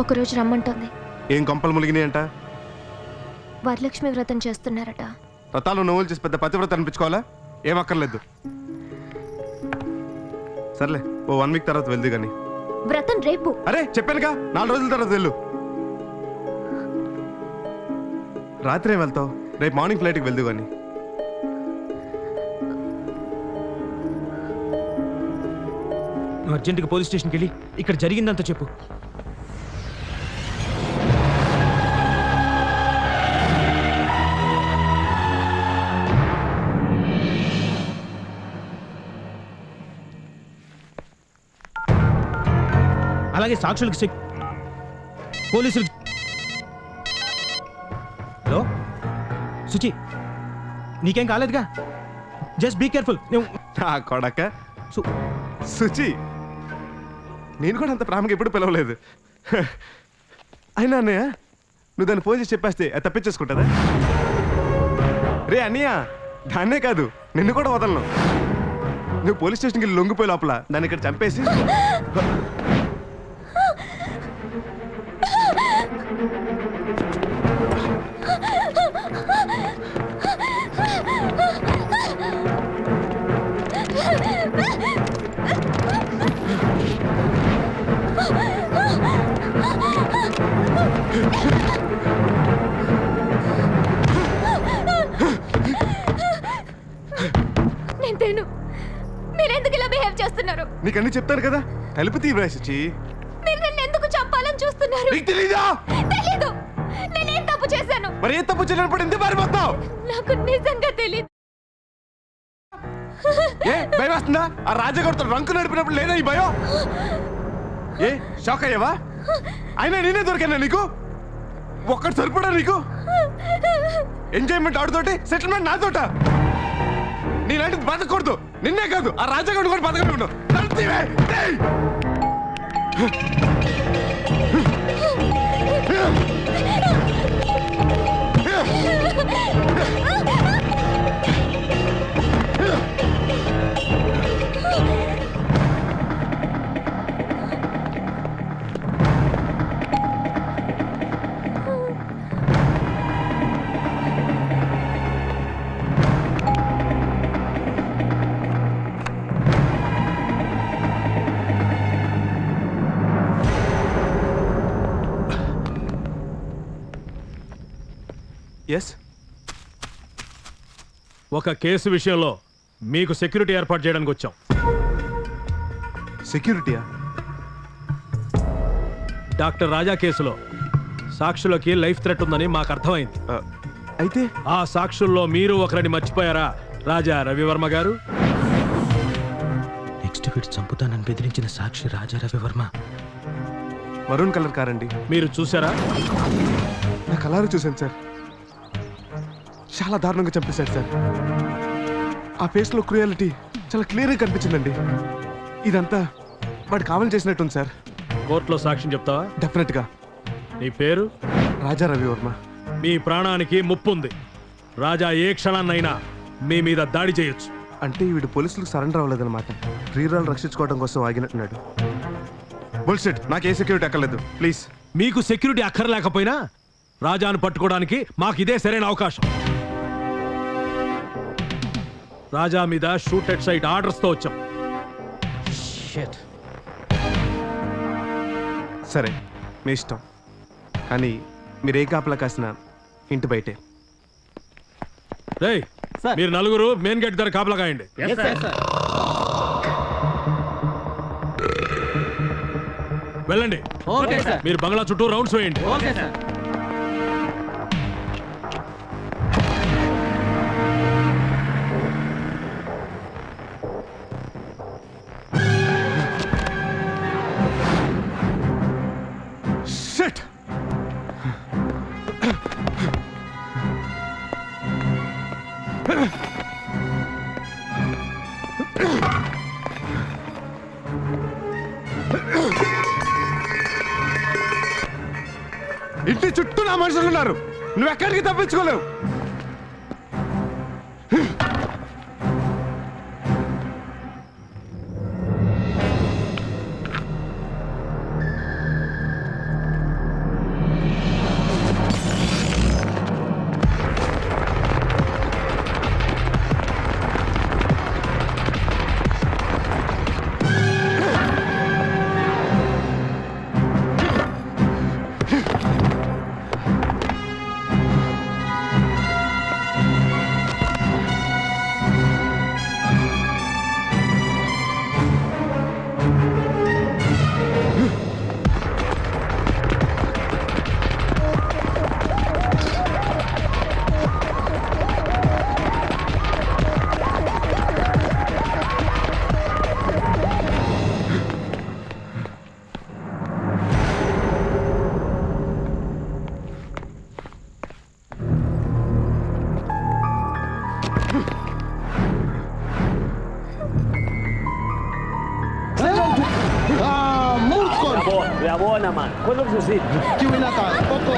ఒకరోజు రమ్మంటుంది. ఏం కొంపలు ములిగినాయంట? వరలక్ష్మి వ్రతం చేస్తున్నారట. వ్రతాలు నవ్వులు చేసి పెద్ద పతివ్రత అనిపించుకోవాలా? ఏం అక్కర్లేదు. సర్లే, ఓ 1 వీక్ తర్వాత వెళ్దు కానీ. వ్రతం రేపు. అరే చెప్పానుగా, 4 రోజుల తర్వాత వెళ్ళు. రాత్రి ఏం వెళ్తావు? రేపు మార్నింగ్ ఫ్లైట్కి వెళ్దు కానీ. నువ్వు అర్జెంటుగా పోలీస్ స్టేషన్కి వెళ్ళి ఇక్కడ జరిగిందంతా చెప్పు. అలాగే సాక్షులకు పోలీసులు. హలో సుచి, నీకేం కాలేదుగా? Just be careful. నా కొడక సుచి, నేను కూడా అంత ప్రేమగా ఎప్పుడు పిలవలేదు. అయినా అన్నయ్య, నువ్వు దాన్ని ఫోన్ చేసి చెప్పేస్తే అది తప్పించేసుకుంటుందా? రే అన్నయ్య, దాన్నే కాదు నిన్ను కూడా వదలను. నువ్వు పోలీస్ స్టేషన్కి వెళ్ళి లొంగిపోయి లోపల దాన్ని ఇక్కడ చంపేసి మీరెందుకు ఇలా బిహేవ్ చేస్తున్నారు? నీకన్నీ చెప్తాను కదా, తలుపు తీవ్రా సుచి. మీరు నన్ను ఎందుకు చంపాలని చూస్తున్నారు? నీకు తెలీదా? తెలీదు. నేనేం తప్పు చేశాను? మరి ఏ తప్పు చేయనప్పుడు ఎందుకు పారిపోతావు? నాకు నిజంగా తెలీదు. ఏ భయం వస్తుందా? ఆ రాజాగారితో రంకు నడిపినప్పుడు లేదా ఈ భయం? ఏ షాక్ అయ్యావా? అయినా నేనే దొరికానా నీకు? ఒక్కటి సరిపడా నీకు? ఎంజాయ్మెంట్ ఆడుతోటి, సెటిల్మెంట్ నాతోట. నీలాంటిది బతకూడదు. నిన్నే కాదు, ఆ రాజాగారిని కూడా బతకూడదు. ఎస్, ఒక కేసు విషయంలో మీకు సెక్యూరిటీ ఏర్పాటు చేయడానికి వచ్చాం. సెక్యూరిటీయా? డాక్టర్ రాజా కేసులో సాక్షులకి లైఫ్ థ్రెట్ ఉందని మాకు అర్థమైంది. అయితే ఆ సాక్షుల్లో మీరు ఒకరిని మర్చిపోయారా రాజా రవివర్మ గారు? నెక్స్ట్ వీడు చంపుతానని బెదిరించిన సాక్షి రాజా రవివర్మ. మరూన్ కలర్ కార్ అండి. మీరు చూసారా? నా కలర్ చూశాను సార్. చాలా దారుణంగా చంపేశాడు సార్. ఆ ఫేస్లో క్రూయాలిటీ చాలా క్లియర్గా కనిపించిందండి. ఇదంతా వాడు కావాలని చేసినట్టుంది సార్. కోర్టులో సాక్ష్యం చెప్తావా? డెఫినెట్గా. నీ పేరు? రాజా రవివర్మ. మీ ప్రాణానికి ముప్పు ఉంది. రాజా ఏ క్షణాన్నైనా మీ మీద దాడి చేయొచ్చు. అంటే వీడు పోలీసులకు సరెండర్ అవ్వలేదన్నమాట. ప్రియురాలు రక్షించుకోవడం కోసం ఆగినట్టున్నాడు. బుల్షిట్, నాకు ఏ సెక్యూరిటీ అక్కర్లేదు ప్లీజ్. మీకు సెక్యూరిటీ అక్కర్లేకపోయినా రాజాను పట్టుకోవడానికి మాకు ఇదే సరైన అవకాశం. రాజా మీద షూట్ ఎట్ సైట్ ఆర్డర్స్తో వచ్చాం. సరే, మీ ఇష్టం. కానీ మీరు ఏ కాపలా కాసిన ఇంటి బయటే. రేయ్, మీరు నలుగురు మెయిన్ గేట్ దగ్గర కాపలా కాయండి. వెళ్ళండి. మీరు బంగ్లా చుట్టూ రౌండ్స్ వేయండి. ఇంటి చుట్టూ నా మనుషులు ఉన్నారు. నువ్వు ఎక్కడికి తప్పించుకోలేవు. Bravo naman. Kulog susit. Kiwinata, Poco.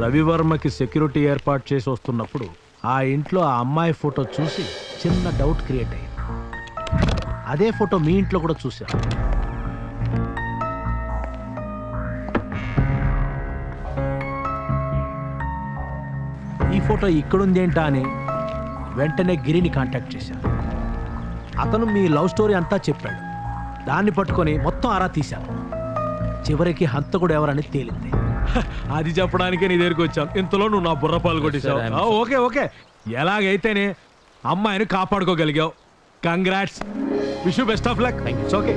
రవివర్మకి సెక్యూరిటీ ఏర్పాటు చేసి వస్తున్నప్పుడు ఆ ఇంట్లో ఆ అమ్మాయి ఫోటో చూసి చిన్న డౌట్ క్రియేట్ అయ్యింది. అదే ఫోటో మీ ఇంట్లో కూడా చూసా. ఈ ఫోటో ఇక్కడుందేంటా అని వెంటనే గిరిని కాంటాక్ట్ చేశాను. అతను మీ లవ్ స్టోరీ అంతా చెప్పాడు. దాన్ని పట్టుకొని మొత్తం ఆరా తీశాను. చివరికి హంతకుడు ఎవరని తేలింది. అది చెప్పడానికే నీ దగ్గరికి వచ్చాను. ఇంతలో నువ్వు నా బుర్ర పాలు కొట్టేశావు. ఓకే ఓకే, ఎలాగైతేనే అమ్మాయిని కాపాడుకోగలిగావు. Congrats, wish you best of luck. It's okay.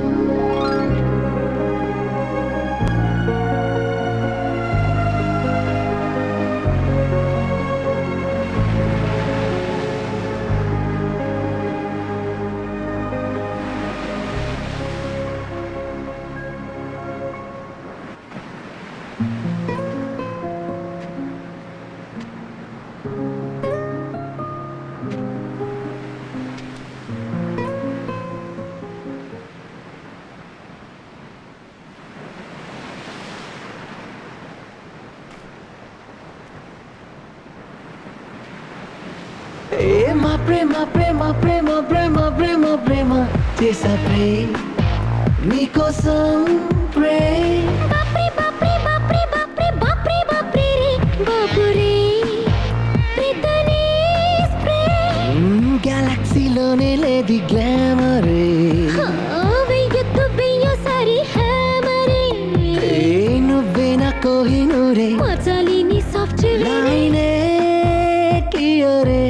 ప్రేమ ప్రేమ ప్రేమ ప్రేమ ప్రేమ ప్రేమ చేసా ప్రే నీకోసం ప్రే బాప్రే బాప్రే బాప్రే బాప్రే బాప్రే బాప్రే రే బాపురే ప్రీతనే స్ప్రే గెలాక్సీలోనే లేదు గ్లామరే వెయ్యొద్దు వెయ్యోసారి హ్యామరే నువ్వే నా కోహినూరే మార్చాలి నీ సాఫ్ట్వేర్ లైనే క్లియరే